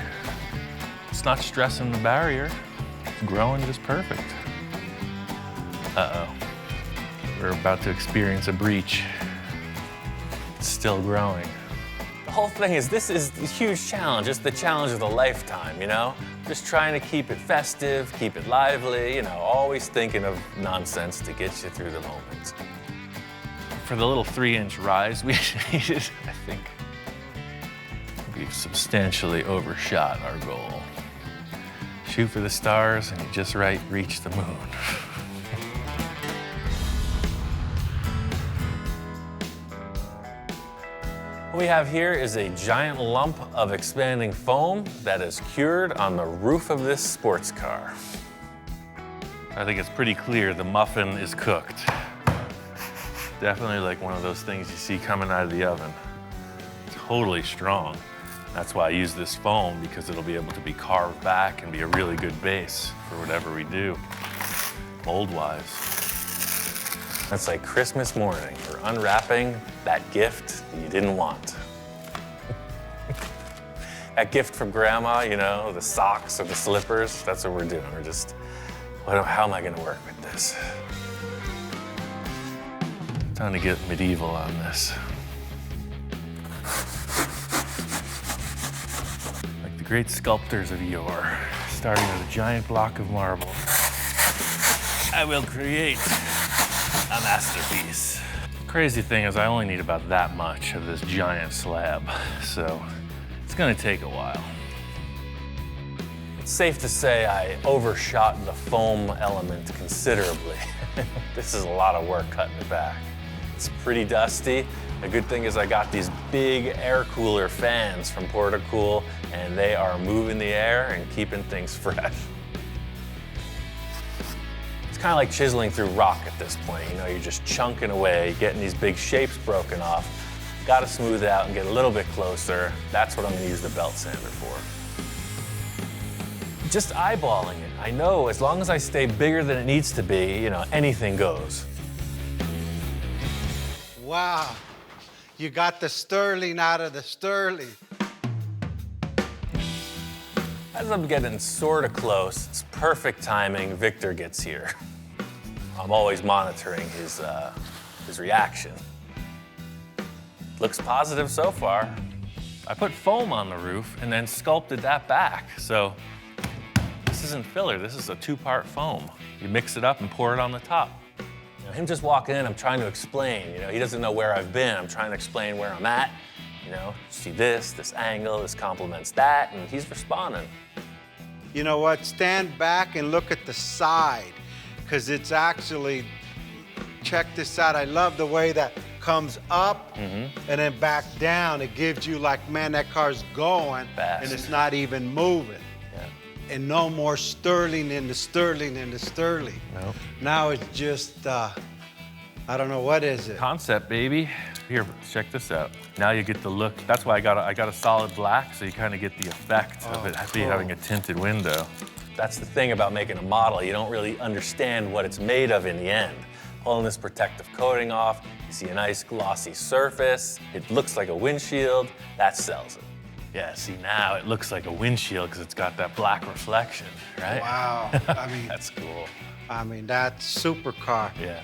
It's not stressing the barrier. It's growing just perfect. Uh-oh. We're about to experience a breach. It's still growing. The whole thing is, this is a huge challenge. It's the challenge of the lifetime, you know? Just trying to keep it festive, keep it lively, you know, always thinking of nonsense to get you through the moment. For the little 3-inch rise we needed, I think we've substantially overshot our goal. Shoot for the stars and you just right reach the moon. What we have here is a giant lump of expanding foam that is cured on the roof of this sports car. I think it's pretty clear the muffin is cooked. Definitely like one of those things you see coming out of the oven. Totally strong. That's why I use this foam, because it'll be able to be carved back and be a really good base for whatever we do, mold-wise. That's like Christmas morning. We're unwrapping that gift that you didn't want. That gift from grandma, you know, the socks or the slippers, that's what we're doing. We're just, how am I gonna work with this? Time to get medieval on this. Like the great sculptors of yore, starting with a giant block of marble, I will create a masterpiece. Crazy thing is I only need about that much of this giant slab, so it's gonna take a while. It's safe to say I overshot the foam element considerably. This is a lot of work cutting it back. It's pretty dusty. The good thing is I got these big air cooler fans from Portacool, and they are moving the air and keeping things fresh. It's kind of like chiseling through rock at this point. You know, you're just chunking away, getting these big shapes broken off. Got to smooth it out and get a little bit closer. That's what I'm going to use the belt sander for. Just eyeballing it. I know as long as I stay bigger than it needs to be, you know, anything goes. Wow, you got the sterling out of the sterling. As I'm getting sort of close, it's perfect timing, Victor gets here. I'm always monitoring his reaction. Looks positive so far. I put foam on the roof and then sculpted that back. So this isn't filler, this is a 2-part foam. You mix it up and pour it on the top. You know, him just walking in, I'm trying to explain. You know, he doesn't know where I've been. I'm trying to explain where I'm at. You know, see this angle, this complements that, and he's responding. You know what? Stand back and look at the side, because it's actually, check this out. I love the way that comes up and then back down. It gives you like, man, that car's going fast, and it's not even moving. And no more sterling into sterling into sterling. Nope. Now it's just, I don't know, what is it? Concept, baby. Here, check this out. Now you get the look. That's why I got a solid black, so you kind of get the effect of it having a tinted window. That's the thing about making a model. You don't really understand what it's made of in the end. Pulling this protective coating off, you see a nice glossy surface. It looks like a windshield. That sells it. Yeah, see, now it looks like a windshield because it's got that black reflection, right? Wow, I mean. That's cool. I mean, that's supercar. Yeah.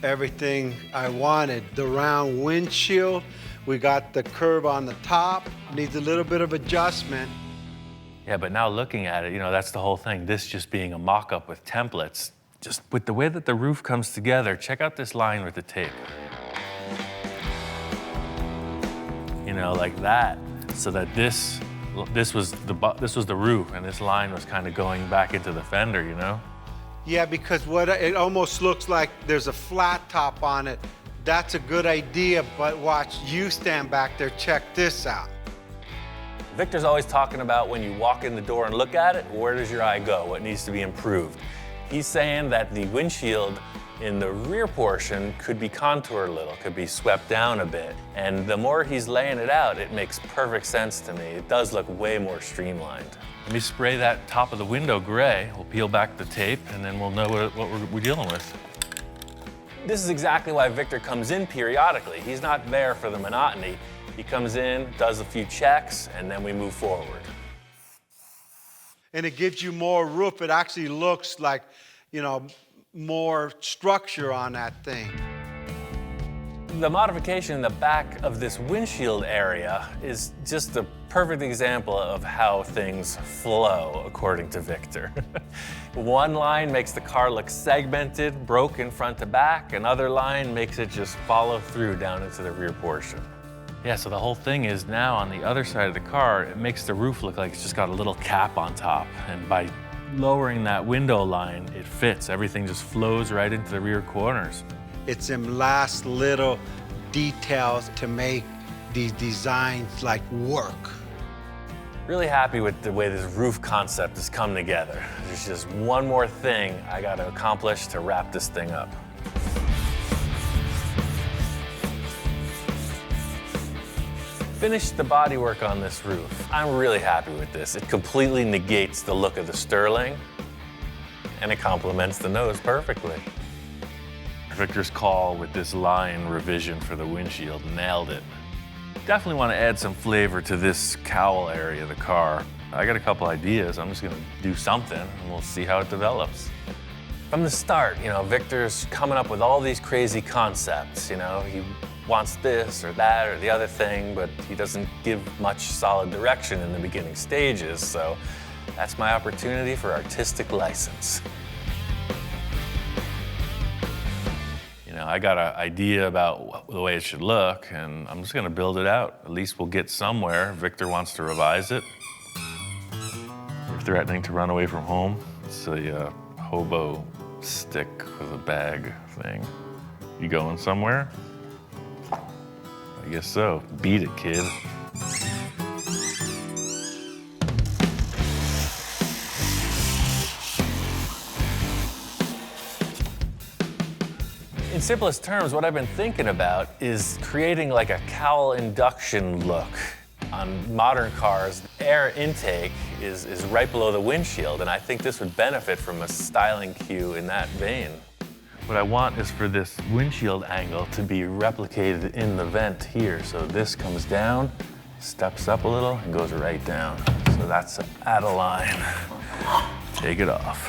Everything I wanted. The round windshield We got the curve on the top, needs a little bit of adjustment. Yeah, but now looking at it, you know, that's the whole thing. This just being a mock-up with templates, just with the way that the roof comes together, check out this line with the tape. You know, like that, so that this was the roof, and this line was kind of going back into the fender, you know? Yeah, because it almost looks like there's a flat top on it. That's a good idea, but watch, you stand back there, check this out. Victor's always talking about when you walk in the door and look at it, where does your eye go? What needs to be improved? He's saying that the windshield in the rear portion could be contoured a little, could be swept down a bit. And the more he's laying it out, it makes perfect sense to me. It does look way more streamlined. Let me spray that top of the window gray. We'll peel back the tape, and then we'll know what we're dealing with. This is exactly why Victor comes in periodically. He's not there for the monotony. He comes in, does a few checks, and then we move forward. And it gives you more roof. It actually looks like, you know, more structure on that thing. The modification in the back of this windshield area is just a perfect example of how things flow, according to Victor. One line makes the car look segmented, broken front to back. Another line makes it just follow through down into the rear portion. Yeah, so the whole thing is now on the other side of the car, it makes the roof look like it's just got a little cap on top. And by lowering that window line, it fits. Everything just flows right into the rear corners. It's them last little details to make these designs like work. Really happy with the way this roof concept has come together. There's just one more thing I gotta accomplish to wrap this thing up. Finished the bodywork on this roof. I'm really happy with this. It completely negates the look of the Sterling, and it complements the nose perfectly. Victor's call with this line revision for the windshield nailed it. Definitely want to add some flavor to this cowl area of the car. I got a couple ideas. I'm just gonna do something and we'll see how it develops. From the start, you know, Victor's coming up with all these crazy concepts, you know. He wants this or that or the other thing, but he doesn't give much solid direction in the beginning stages, so that's my opportunity for artistic license. You know, I got an idea about the way it should look, and I'm just gonna build it out. At least we'll get somewhere. Victor wants to revise it. You're threatening to run away from home. It's a hobo stick with a bag thing. You going somewhere? I guess so. Beat it, kid. In simplest terms, what I've been thinking about is creating like a cowl induction look. On modern cars, air intake is right below the windshield, and I think this would benefit from a styling cue in that vein. What I want is for this windshield angle to be replicated in the vent here. So this comes down, steps up a little, and goes right down. So that's at a line. Take it off.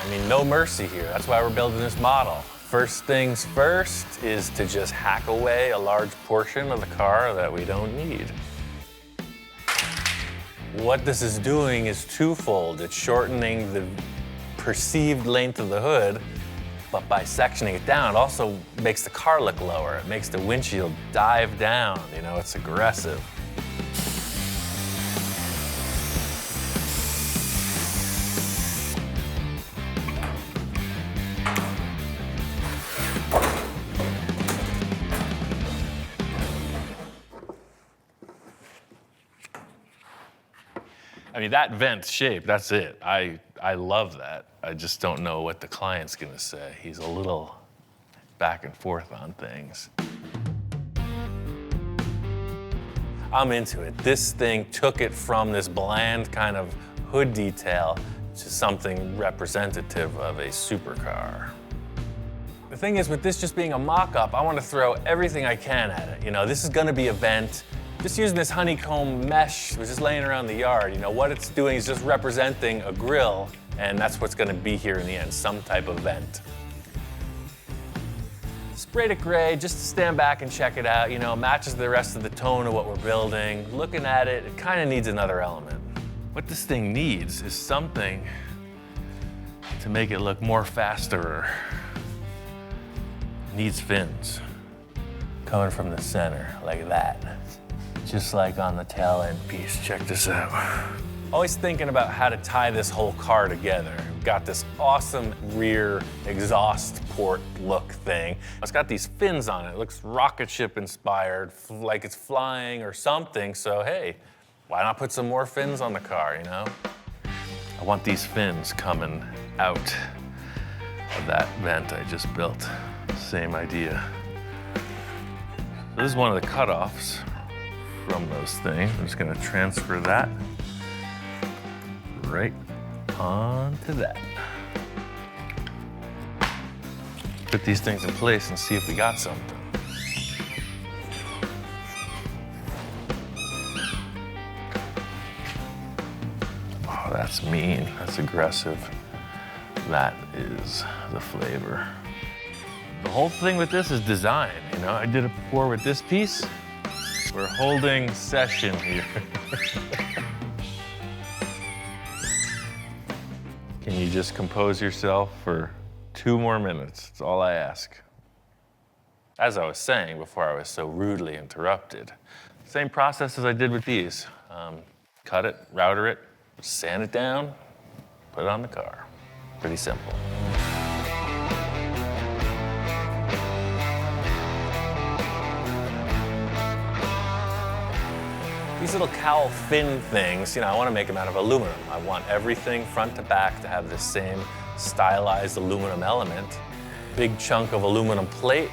I mean, no mercy here. That's why we're building this model. First things first is to just hack away a large portion of the car that we don't need. What this is doing is twofold. It's shortening the perceived length of the hood, but by sectioning it down, it also makes the car look lower. It makes the windshield dive down. You know, it's aggressive. I mean, that vent shape, that's it. I love that. I just don't know what the client's gonna say. He's a little back and forth on things. I'm into it. This thing took it from this bland kind of hood detail to something representative of a supercar. The thing is, with this just being a mock-up, I want to throw everything I can at it. You know, this is gonna be a vent. Just using this honeycomb mesh, was just laying around the yard. You know, what it's doing is just representing a grill, and that's what's gonna be here in the end, some type of vent. sprayed it gray just to stand back and check it out. You know, matches the rest of the tone of what we're building. Looking at it, it kind of needs another element. What this thing needs is something to make it look more faster. It needs fins coming from the center like that. Just like on the tail end piece. Check this out. Always thinking about how to tie this whole car together. We've got this awesome rear exhaust port look thing. It's got these fins on it. It looks rocket ship inspired, like it's flying or something. So hey, why not put some more fins on the car, you know? I want these fins coming out of that vent I just built. Same idea. So this is one of the cutoffs from those things. I'm just gonna transfer that right onto that. Put these things in place and see if we got something. Oh, that's mean, that's aggressive. That is the flavor. The whole thing with this is design, you know? I did it before with this piece. We're holding session here. Can you just compose yourself for 2 more minutes? That's all I ask. As I was saying before I was so rudely interrupted, same process as I did with these. Cut it, router it, sand it down, put it on the car. Pretty simple. These little cowl fin things, you know, I want to make them out of aluminum. I want everything front to back to have the same stylized aluminum element. Big chunk of aluminum plate,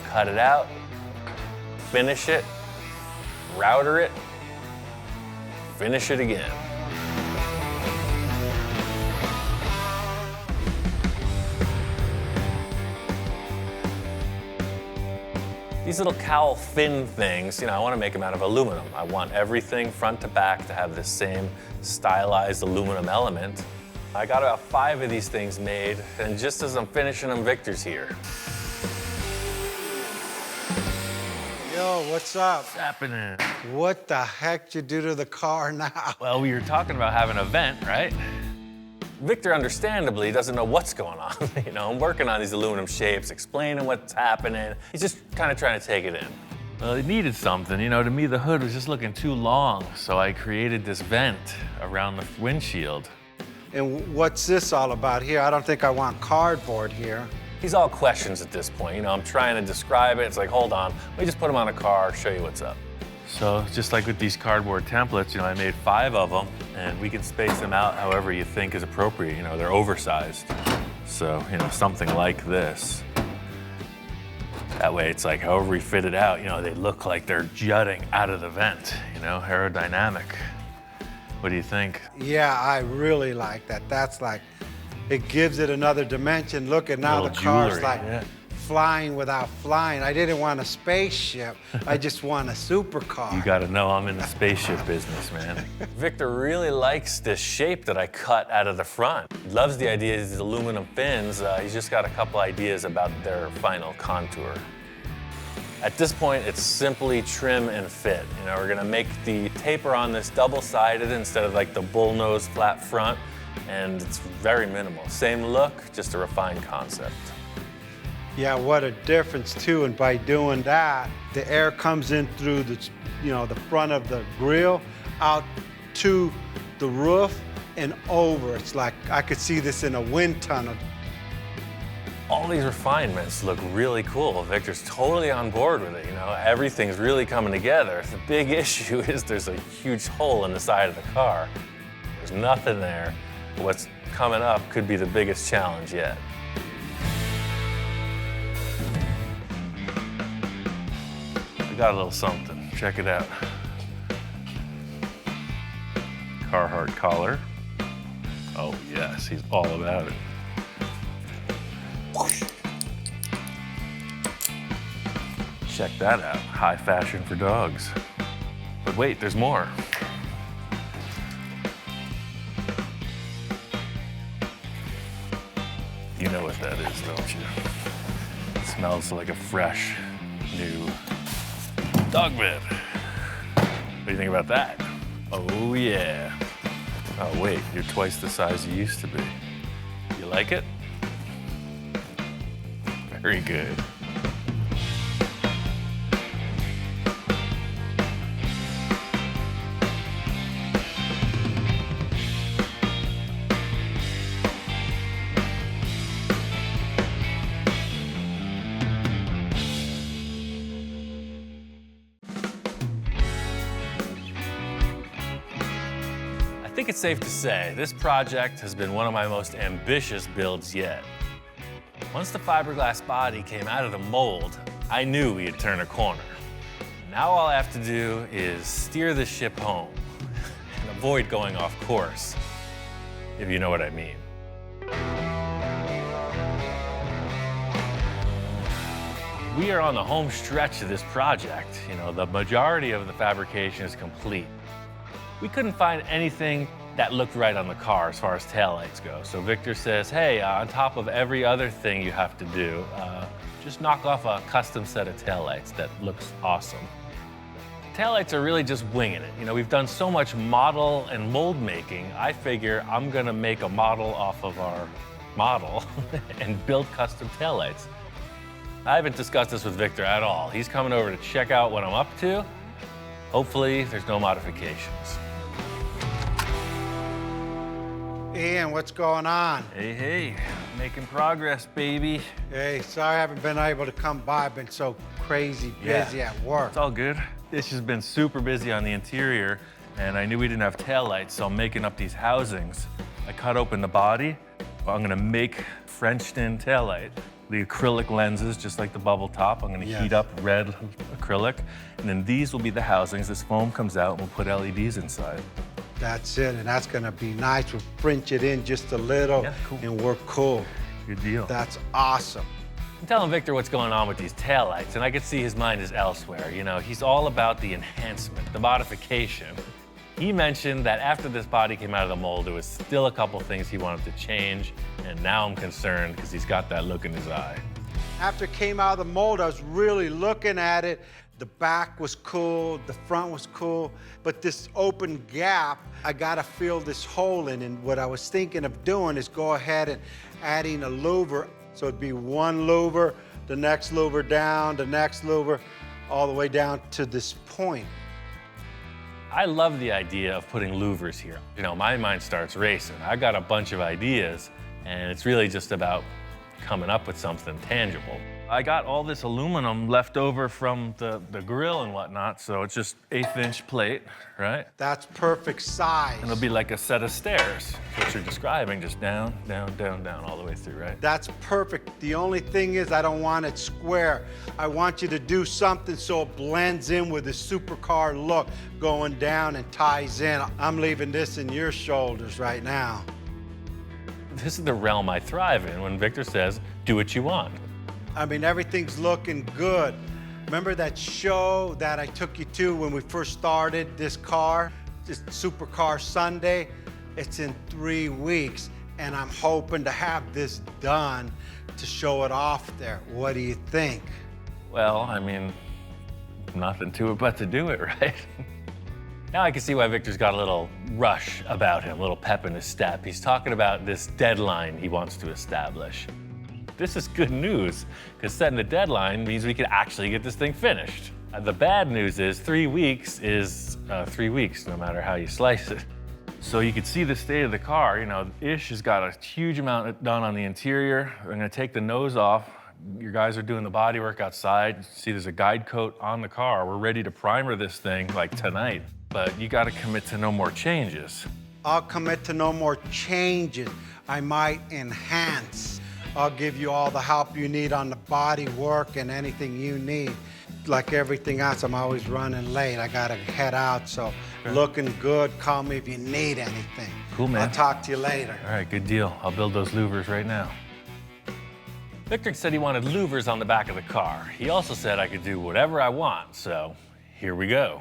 cut it out, finish it, router it, finish it again. These little cowl fin things, you know, I want to make them out of aluminum. I want everything front to back to have the same stylized aluminum element. I got about 5 of these things made, and just as I'm finishing them, Victor's here. Yo, what's up? What's happening? What the heck you do to the car now? Well, we were talking about having an event, right? Victor, understandably, doesn't know what's going on. You know, I'm working on these aluminum shapes, explaining what's happening. He's just kind of trying to take it in. Well, it needed something. You know, to me, the hood was just looking too long, so I created this vent around the windshield. And what's this all about here? I don't think I want cardboard here. He's all questions at this point. You know, I'm trying to describe it. It's like, hold on, let me just put him on a car, show you what's up. So just like with these cardboard templates, you know, I made 5 of them, and we can space them out however you think is appropriate. You know, they're oversized. So, you know, something like this. That way it's like, however we fit it out, you know, they look like they're jutting out of the vent, you know, aerodynamic. What do you think? Yeah, I really like that. That's like, it gives it another dimension. Look at now the Little car's jewelry, like yeah. flying without flying. I didn't want a spaceship. I just want a supercar. You gotta know I'm in the spaceship business, man. Victor really likes this shape that I cut out of the front. He loves the idea of these aluminum fins. He's just got a couple ideas about their final contour. At this point, it's simply trim and fit. You know, we're gonna make the taper on this double-sided instead of like the bullnose flat front, and it's very minimal. Same look, just a refined concept. Yeah, what a difference too. And by doing that, the air comes in through the, you know, the front of the grill out to the roof and over. It's like I could see this in a wind tunnel. All these refinements look really cool. Victor's totally on board with it, you know? Everything's really coming together. The big issue is there's a huge hole in the side of the car. There's nothing there. What's coming up could be the biggest challenge yet. I got a little something. Check it out. Carhartt collar. Oh yes, he's all about it. Check that out. High fashion for dogs. But wait, there's more. You know what that is, don't you? It's Smells like a fresh, new dog bed. What do you think about that? Oh, yeah. Oh, wait, you're twice the size you used to be. You like it? Very good. I think it's safe to say this project has been one of my most ambitious builds yet. Once the fiberglass body came out of the mold, I knew we had turned a corner. Now all I have to do is steer the ship home and avoid going off course, if you know what I mean. We are on the home stretch of this project. You know, the majority of the fabrication is complete. We couldn't find anything that looked right on the car as far as taillights go. So Victor says, hey, on top of every other thing you have to do, just knock off a custom set of taillights that looks awesome. Taillights are really just winging it. You know, we've done so much model and mold making, I figure I'm gonna make a model off of our model and build custom taillights. I haven't discussed this with Victor at all. He's coming over to check out what I'm up to. Hopefully, there's no modifications. Ian, what's going on? Hey, hey, making progress, baby. Hey, sorry I haven't been able to come by. I've been so crazy busy at work. It's all good. This has been super busy on the interior, and I knew we didn't have taillights, so I'm making up these housings. I cut open the body. I'm gonna make French-in taillight. The acrylic lenses, just like the bubble top. I'm gonna heat up red acrylic, and then these will be the housings. This foam comes out, and we'll put LEDs inside. That's it, and that's gonna be nice. We'll French it in just a little, and we're cool. Good deal. That's awesome. I'm telling Victor what's going on with these taillights, and I could see his mind is elsewhere. You know, he's all about the enhancement, the modification. He mentioned that after this body came out of the mold, there was still a couple things he wanted to change, and now I'm concerned because he's got that look in his eye. After it came out of the mold, I was really looking at it. The back was cool, the front was cool, but this open gap, I gotta fill this hole in, and what I was thinking of doing is go ahead and adding a louver. So it'd be one louver, the next louver down, the next louver, all the way down to this point. I love the idea of putting louvers here. You know, my mind starts racing. I got a bunch of ideas, and it's really just about coming up with something tangible. I got all this aluminum left over from the grill and whatnot, so it's just 1/8" plate, right? That's perfect size. And it'll be like a set of stairs, what you're describing, just down, down, down, down, all the way through, right? That's perfect. The only thing is I don't want it square. I want you to do something so it blends in with the supercar look, going down and ties in. I'm leaving this in your shoulders right now. This is the realm I thrive in when Victor says, do what you want. I mean, everything's looking good. Remember that show that I took you to when we first started this car? This Supercar Sunday? It's in 3 weeks, and I'm hoping to have this done to show it off there. What do you think? Well, I mean, nothing to it but to do it, right? Now I can see why Victor's got a little rush about him, a little pep in his step. He's talking about this deadline he wants to establish. This is good news, because setting the deadline means we can actually get this thing finished. The bad news is 3 weeks is 3 weeks, no matter how you slice it. So you can see the state of the car. You know, Ish has got a huge amount done on the interior. I'm gonna take the nose off. Your guys are doing the body work outside. See, there's a guide coat on the car. We're ready to primer this thing like tonight, but you gotta commit to no more changes. I'll commit to no more changes. I might enhance. I'll give you all the help you need on the body work and anything you need. Like everything else, I'm always running late. I gotta head out, so looking good. Call me if you need anything. Cool, man. I'll talk to you later. All right, good deal. I'll build those louvers right now. Victor said he wanted louvers on the back of the car. He also said I could do whatever I want, so here we go.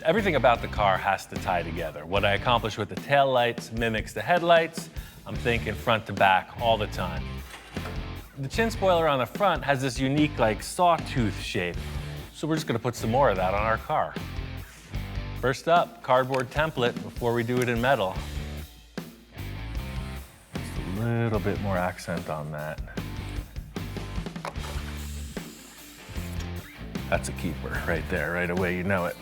Everything about the car has to tie together. What I accomplish with the taillights mimics the headlights. I'm thinking front to back all the time. The chin spoiler on the front has this unique, like, sawtooth shape. So we're just gonna put some more of that on our car. First up, cardboard template before we do it in metal. Just a little bit more accent on that. That's a keeper right there, right away, you know it.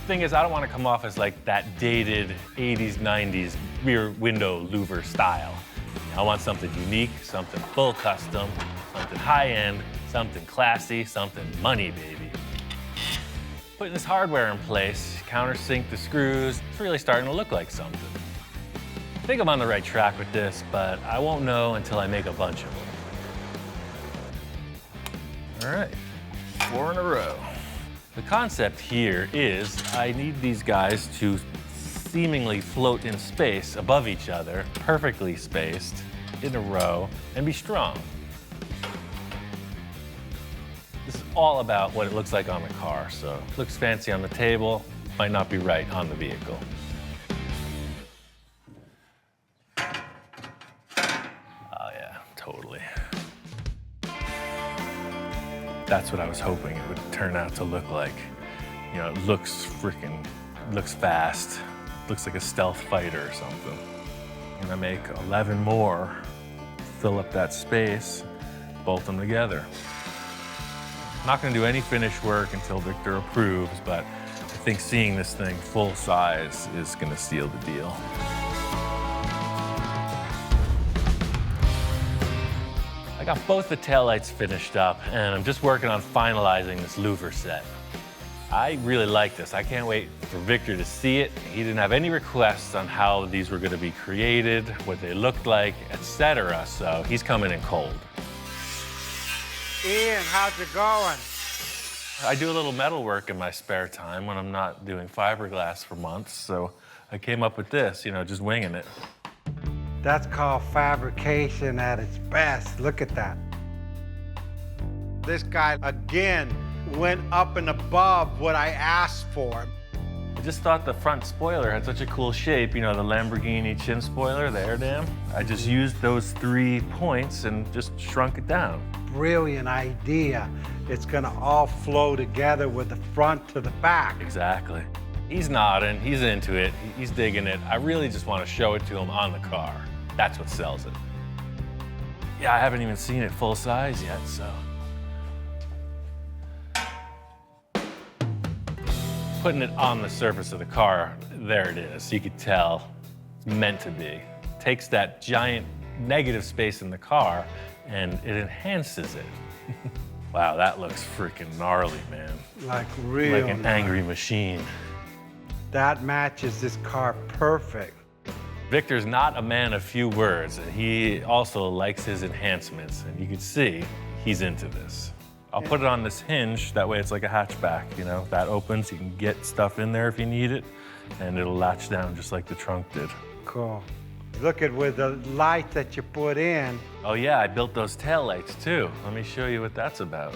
Thing is, I don't want to come off as like that dated 80s, 90s rear window louver style. I want something unique, something full custom, something high-end, something classy, something money, baby. Putting this hardware in place, countersink the screws, it's really starting to look like something. I think I'm on the right track with this, but I won't know until I make a bunch of them. All right, 4 in a row. The concept here is I need these guys to seemingly float in space above each other, perfectly spaced, in a row, and be strong. This is all about what it looks like on the car, so it looks fancy on the table, might not be right on the vehicle. Oh yeah, totally. That's what I was hoping it would turn out to look like. You know, it looks fast. Looks like a stealth fighter or something. I'm gonna make 11 more, fill up that space, bolt them together. I'm not gonna do any finish work until Victor approves, but I think seeing this thing full size is gonna seal the deal. I got both the taillights finished up, and I'm just working on finalizing this louver set. I really like this. I can't wait for Victor to see it. He didn't have any requests on how these were gonna be created, what they looked like, etc. So he's coming in cold. Ian, how's it going? I do a little metal work in my spare time when I'm not doing fiberglass for months. So I came up with this, you know, just winging it. That's called fabrication at its best. Look at that. This guy, again, went up and above what I asked for. I just thought the front spoiler had such a cool shape, you know, the Lamborghini chin spoiler, the air dam. I just used those 3 points and just shrunk it down. Brilliant idea. It's gonna all flow together with the front to the back. Exactly. He's nodding, he's into it, he's digging it. I really just want to show it to him on the car. That's what sells it. Yeah, I haven't even seen it full size yet, so. Putting it on the surface of the car, there it is. You could tell it's meant to be. Takes that giant negative space in the car and it enhances it. Wow, that looks freaking gnarly, man. Like real. Like an angry machine. That matches this car perfect. Victor's not a man of few words, and he also likes his enhancements, and you can see he's into this. I'll put it on this hinge, that way it's like a hatchback, you know? That opens, you can get stuff in there if you need it, and it'll latch down just like the trunk did. Cool. Look at with the light that you put in. Oh yeah, I built those taillights too. Let me show you what that's about.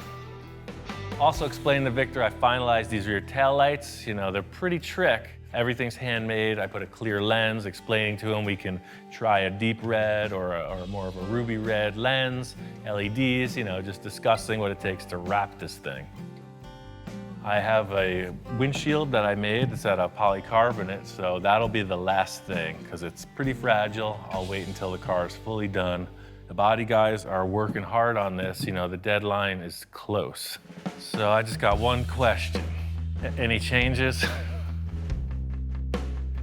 Also explained to Victor I finalized these rear taillights. You know, they're pretty trick. Everything's handmade. I put a clear lens, explaining to him we can try a deep red or more of a ruby red lens, LEDs, you know, just discussing what it takes to wrap this thing. I have a windshield that I made that's out of polycarbonate, so that'll be the last thing because it's pretty fragile. I'll wait until the car is fully done. The body guys are working hard on this. You know, the deadline is close. So I just got one question. Any changes?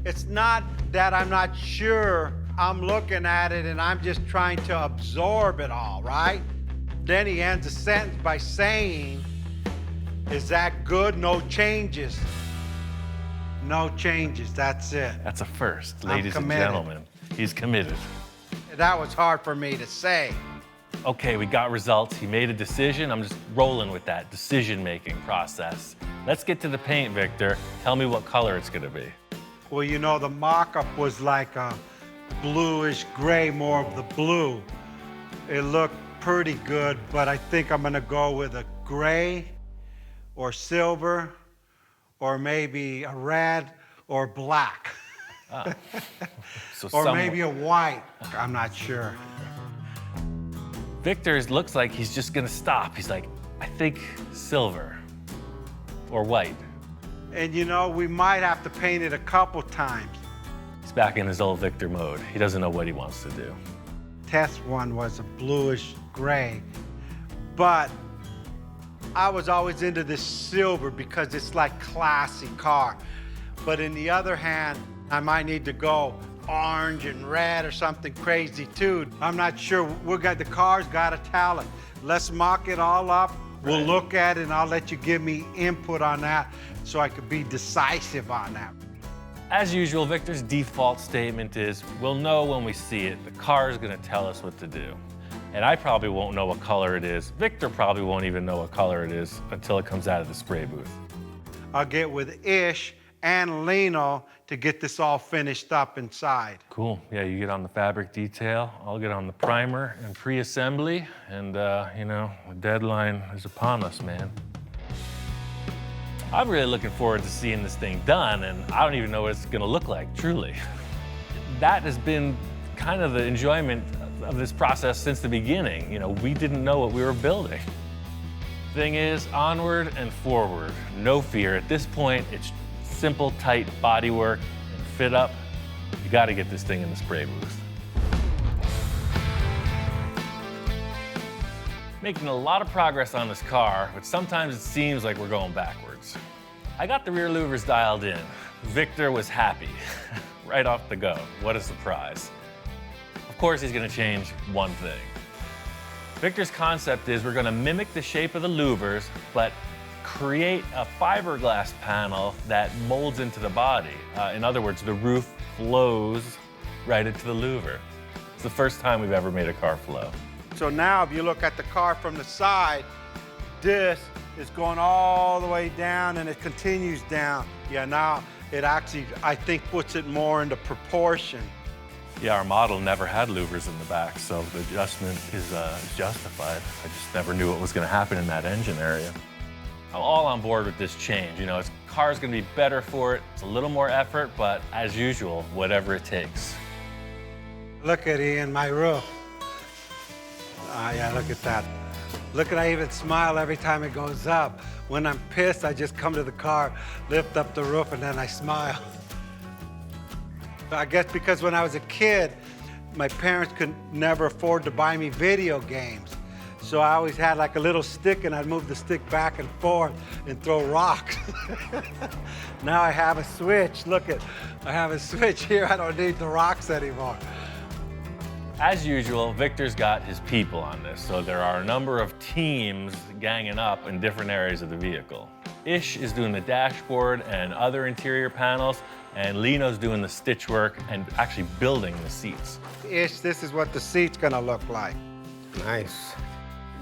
It's not that I'm not sure. I'm looking at it and I'm just trying to absorb it all, right? Then he ends the sentence by saying, is that good? No changes. No changes, that's it. That's a first, ladies and gentlemen. He's committed. That was hard for me to say. Okay, we got results. He made a decision. I'm just rolling with that decision-making process. Let's get to the paint, Victor. Tell me what color it's gonna be. Well, you know, the mock-up was like a bluish gray, more of the blue. It looked pretty good, but I think I'm gonna go with a gray or silver or maybe a red or black. So or maybe a white, I'm not sure. Victor looks like he's just gonna stop. He's like, I think silver or white. And you know, we might have to paint it a couple times. He's back in his old Victor mode. He doesn't know what he wants to do. Test one was a bluish gray, but I was always into this silver because it's like classy car. But in the other hand, I might need to go orange and red or something crazy too. I'm not sure. The car's got a talent. Let's mock it all up. We'll look at it and I'll let you give me input on that so I could be decisive on that. As usual, Victor's default statement is, we'll know when we see it. The car's gonna tell us what to do. And I probably won't know what color it is. Victor probably won't even know what color it is until it comes out of the spray booth. I'll get with Ish and Lino to get this all finished up inside. Cool. Yeah, you get on the fabric detail. I'll get on the primer and pre-assembly. And, you know, the deadline is upon us, man. I'm really looking forward to seeing this thing done, and I don't even know what it's gonna look like, truly. That has been kind of the enjoyment of this process since the beginning. You know, we didn't know what we were building. Thing is, onward and forward. No fear. At this point, it's simple, tight bodywork and fit up. You gotta get this thing in the spray booth. Making a lot of progress on this car, but sometimes it seems like we're going backwards. I got the rear louvers dialed in. Victor was happy, right off the go. What a surprise. Of course, he's gonna change one thing. Victor's concept is we're gonna mimic the shape of the louvers, but create a fiberglass panel that molds into the body. In other words, the roof flows right into the louver. It's the first time we've ever made a car flow. So now if you look at the car from the side, this is going all the way down and it continues down. Yeah, now it actually, I think, puts it more into proportion. Yeah, our model never had louvers in the back, so the adjustment is justified. I just never knew what was gonna happen in that engine area. I'm all on board with this change. You know, this car's gonna be better for it. It's a little more effort, but as usual, whatever it takes. Look at Ian, my roof. Yeah, look at that. Look at, I even smile every time it goes up. When I'm pissed, I just come to the car, lift up the roof, and then I smile. I guess because when I was a kid, my parents could never afford to buy me video games. So I always had like a little stick and I'd move the stick back and forth and throw rocks. Now I have a switch. Look at, I have a switch here. I don't need the rocks anymore. As usual, Victor's got his people on this, so there are a number of teams ganging up in different areas of the vehicle. Ish is doing the dashboard and other interior panels, and Lino's doing the stitch work and actually building the seats. Ish, this is what the seat's gonna look like. Nice.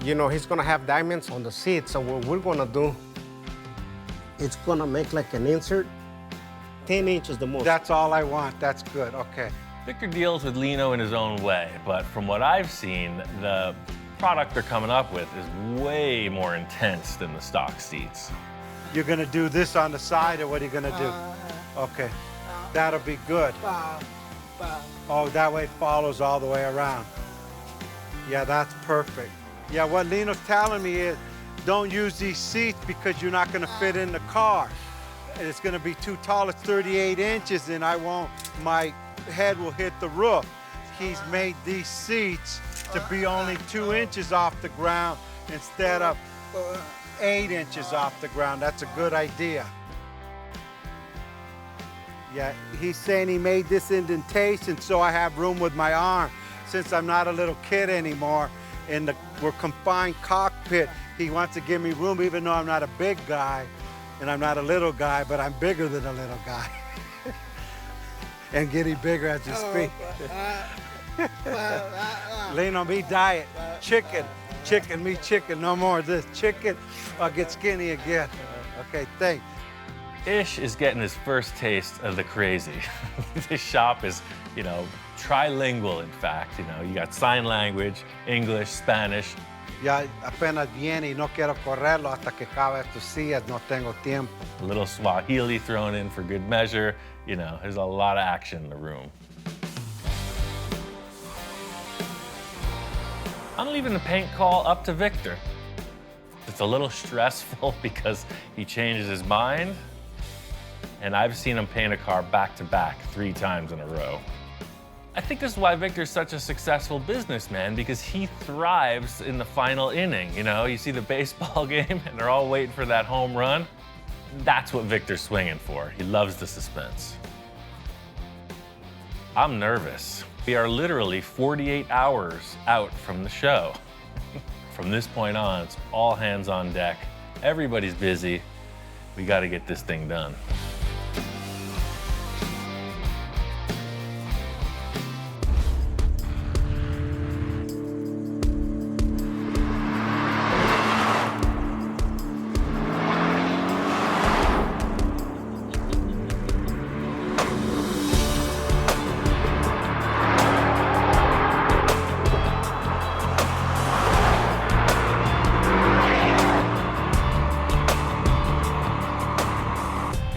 You know, he's gonna have diamonds on the seat, so what we're gonna do, it's gonna make like an insert, 10 inches the most. That's all I want, that's good, okay. Victor deals with Lino in his own way, but from what I've seen, the product they're coming up with is way more intense than the stock seats. You're gonna do this on the side, or what are you gonna do? Okay, that'll be good. Oh, that way it follows all the way around. Yeah, that's perfect. Yeah, what Lino's telling me is, don't use these seats because you're not gonna fit in the car. And it's gonna be too tall, it's 38 inches, and my head will hit the roof. He's made these seats to be only 2 inches off the ground instead of 8 inches off the ground. That's a good idea. Yeah, he's saying he made this indentation so I have room with my arm. Since I'm not a little kid anymore, we're confined cockpit, he wants to give me room even though I'm not a big guy and I'm not a little guy, but I'm bigger than a little guy. And getting bigger as you speak. Lino, me diet, chicken, me chicken, no more of this. Chicken, I'll get skinny again. Okay, thanks. Ish is getting his first taste of the crazy. This shop is, you know, trilingual, in fact. You know, you got sign language, English, Spanish. Ya apenas viene y no quiero correrlo hasta que acabe estos sillas, no tengo tiempo. A little Swahili thrown in for good measure. You know, there's a lot of action in the room. I'm I'm leaving the paint call up to Victor. It's a little stressful because he changes his mind, and I've seen him paint a car back-to-back 3 times in a row. I think this is why Victor's such a successful businessman, because he thrives in the final inning. You know, you see the baseball game and they're all waiting for that home run. That's what Victor's swinging for. He loves the suspense. I'm nervous. We are literally 48 hours out from the show. From this point on, it's all hands on deck. Everybody's busy. We got to get this thing done.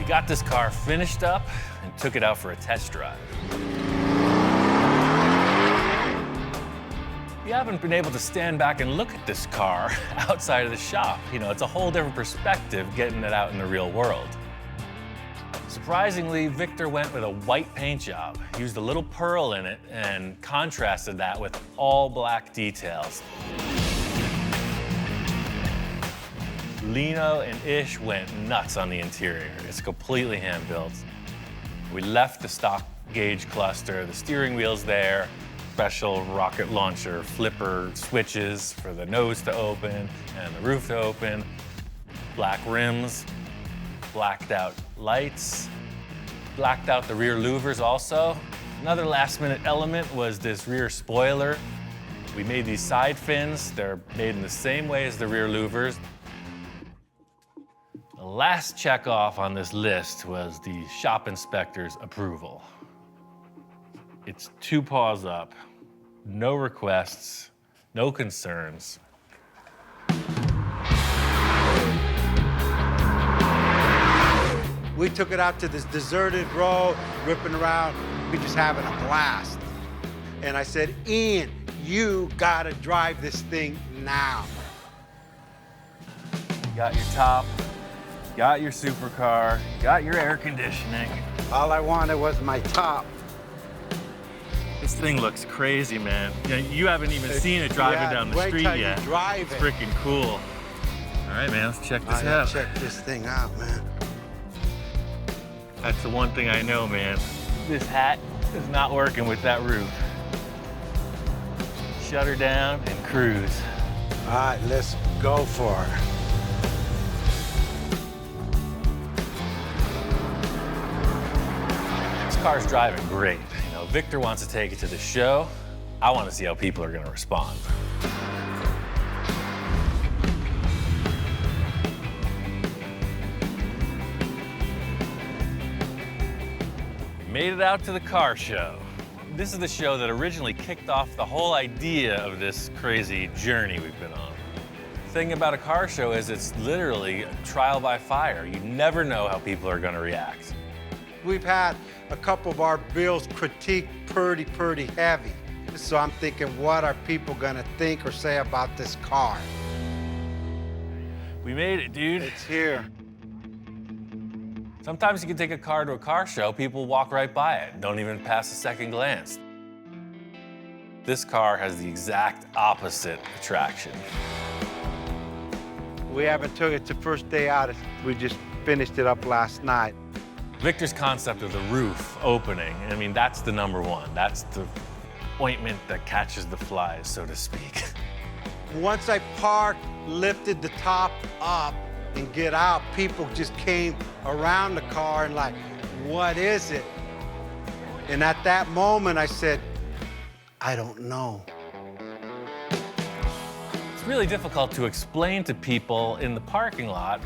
Got this car finished up and took it out for a test drive. You haven't been able to stand back and look at this car outside of the shop. You know, it's a whole different perspective getting it out in the real world. Surprisingly, Victor went with a white paint job, used a little pearl in it, and contrasted that with all black details. Lino and Ish went nuts on the interior. It's completely hand-built. We left the stock gauge cluster, the steering wheel's there, special rocket launcher flipper switches for the nose to open and the roof to open, black rims, blacked out lights, blacked out the rear louvers also. Another last-minute element was this rear spoiler. We made these side fins. They're made in the same way as the rear louvers. The last check off on this list was the shop inspector's approval. It's 2 paws up, no requests, no concerns. We took it out to this deserted road, ripping around. We just having a blast. And I said, Ian, you gotta drive this thing now. Got your top, got your supercar, got your air conditioning. All I wanted was my top. This thing looks crazy, man. You haven't even seen it driving down the street yet. Drive it's freaking cool. All right, man, let's check this out. Check this thing out, man. That's the one thing I know, man. This hat is not working with that roof. Shut her down and cruise. All right, let's go for it. This car's driving great. You know, Victor wants to take it to the show. I want to see how people are going to respond. Made it out to the car show. This is the show that originally kicked off the whole idea of this crazy journey we've been on. The thing about a car show is it's literally a trial by fire. You never know how people are going to react. We've had a couple of our bills critiqued pretty heavy. So I'm thinking, what are people gonna think or say about this car? We made it, dude. It's here. Sometimes you can take a car to a car show, people walk right by it, don't even pass a second glance. This car has the exact opposite attraction. We haven't took it to first day out. We just finished it up last night. Victor's concept of the roof opening, I mean, that's the number one. That's the ointment that catches the flies, so to speak. Once I parked, lifted the top up and get out, people just came around the car and like, what is it? And at that moment, I said, I don't know. It's really difficult to explain to people in the parking lot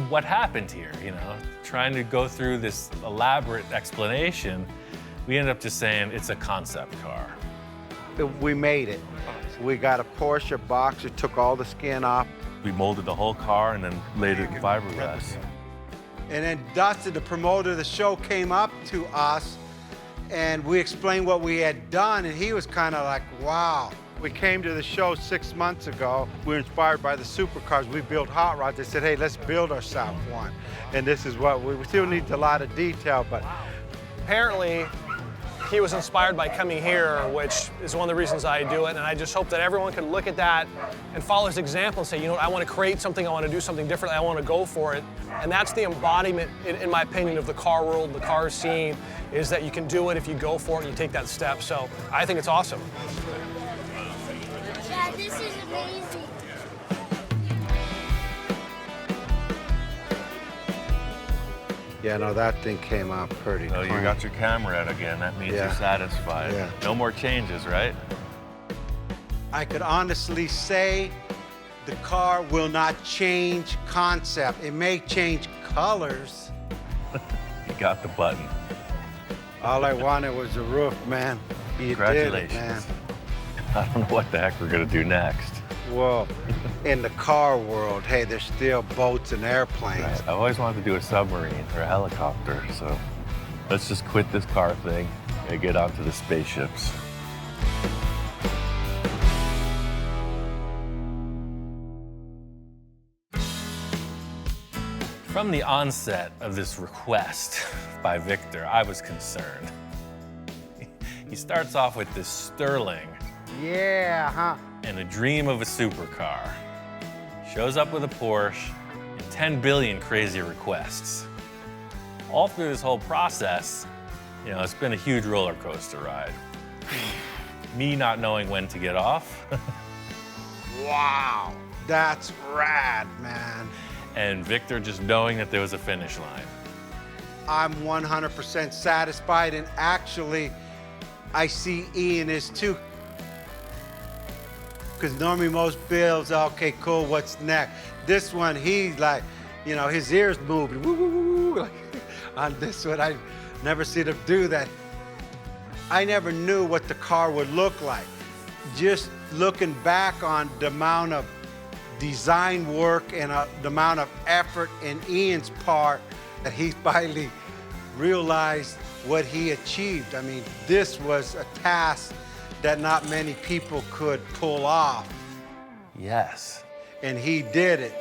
what happened here, you know? Trying to go through this elaborate explanation, we ended up just saying it's a concept car. We made it. We got a Porsche boxer, took all the skin off. We molded the whole car and then laid it in fiberglass. And then Dustin, the promoter of the show, came up to us and we explained what we had done, and he was kind of like, wow. We came to the show 6 months ago. We were inspired by the supercars. We built hot rods. They said, hey, let's build ourselves one. And this is what we still need a lot of detail, but apparently he was inspired by coming here, which is one of the reasons I do it. And I just hope that everyone can look at that and follow his example and say, you know what, I want to create something, I want to do something different, I want to go for it. And that's the embodiment, in my opinion, of the car world, the car scene, is that you can do it if you go for it and you take that step. So I think it's awesome. Dad, this is amazing. yeah, no, that thing came out pretty Oh, you clean. got your camera out again. That means Yeah. you're satisfied. Yeah. No more changes, right? I could honestly say the car will not change concept. It may change colors. You got the button. All I wanted was a roof, man. You did it, Congratulations. man. I don't know what the heck we're gonna do next. Well, in the car world, hey, there's still boats and airplanes. Right. I've always wanted to do a submarine or a helicopter, so let's just quit this car thing and get onto the spaceships. From the onset of this request by Victor, I was concerned. He starts off with this Sterling Yeah, huh? and a dream of a supercar. Shows up with a Porsche and 10 billion crazy requests. All through this whole process, you know, it's been a huge roller coaster ride. Me not knowing when to get off, Wow, that's rad, man. and Victor just knowing that there was a finish line. I'm 100% satisfied, and actually, I see Ian is too. Because normally most builds, okay, cool, what's next? This one, he's like, you know, his ears moving, woo, woo, woo, woo. Like, on this one, I never seen him do that. I never knew what the car would look like. Just looking back on the amount of design work and the amount of effort in Ian's part that he finally realized what he achieved. I mean, this was a task that not many people could pull off, Yes. and he did it.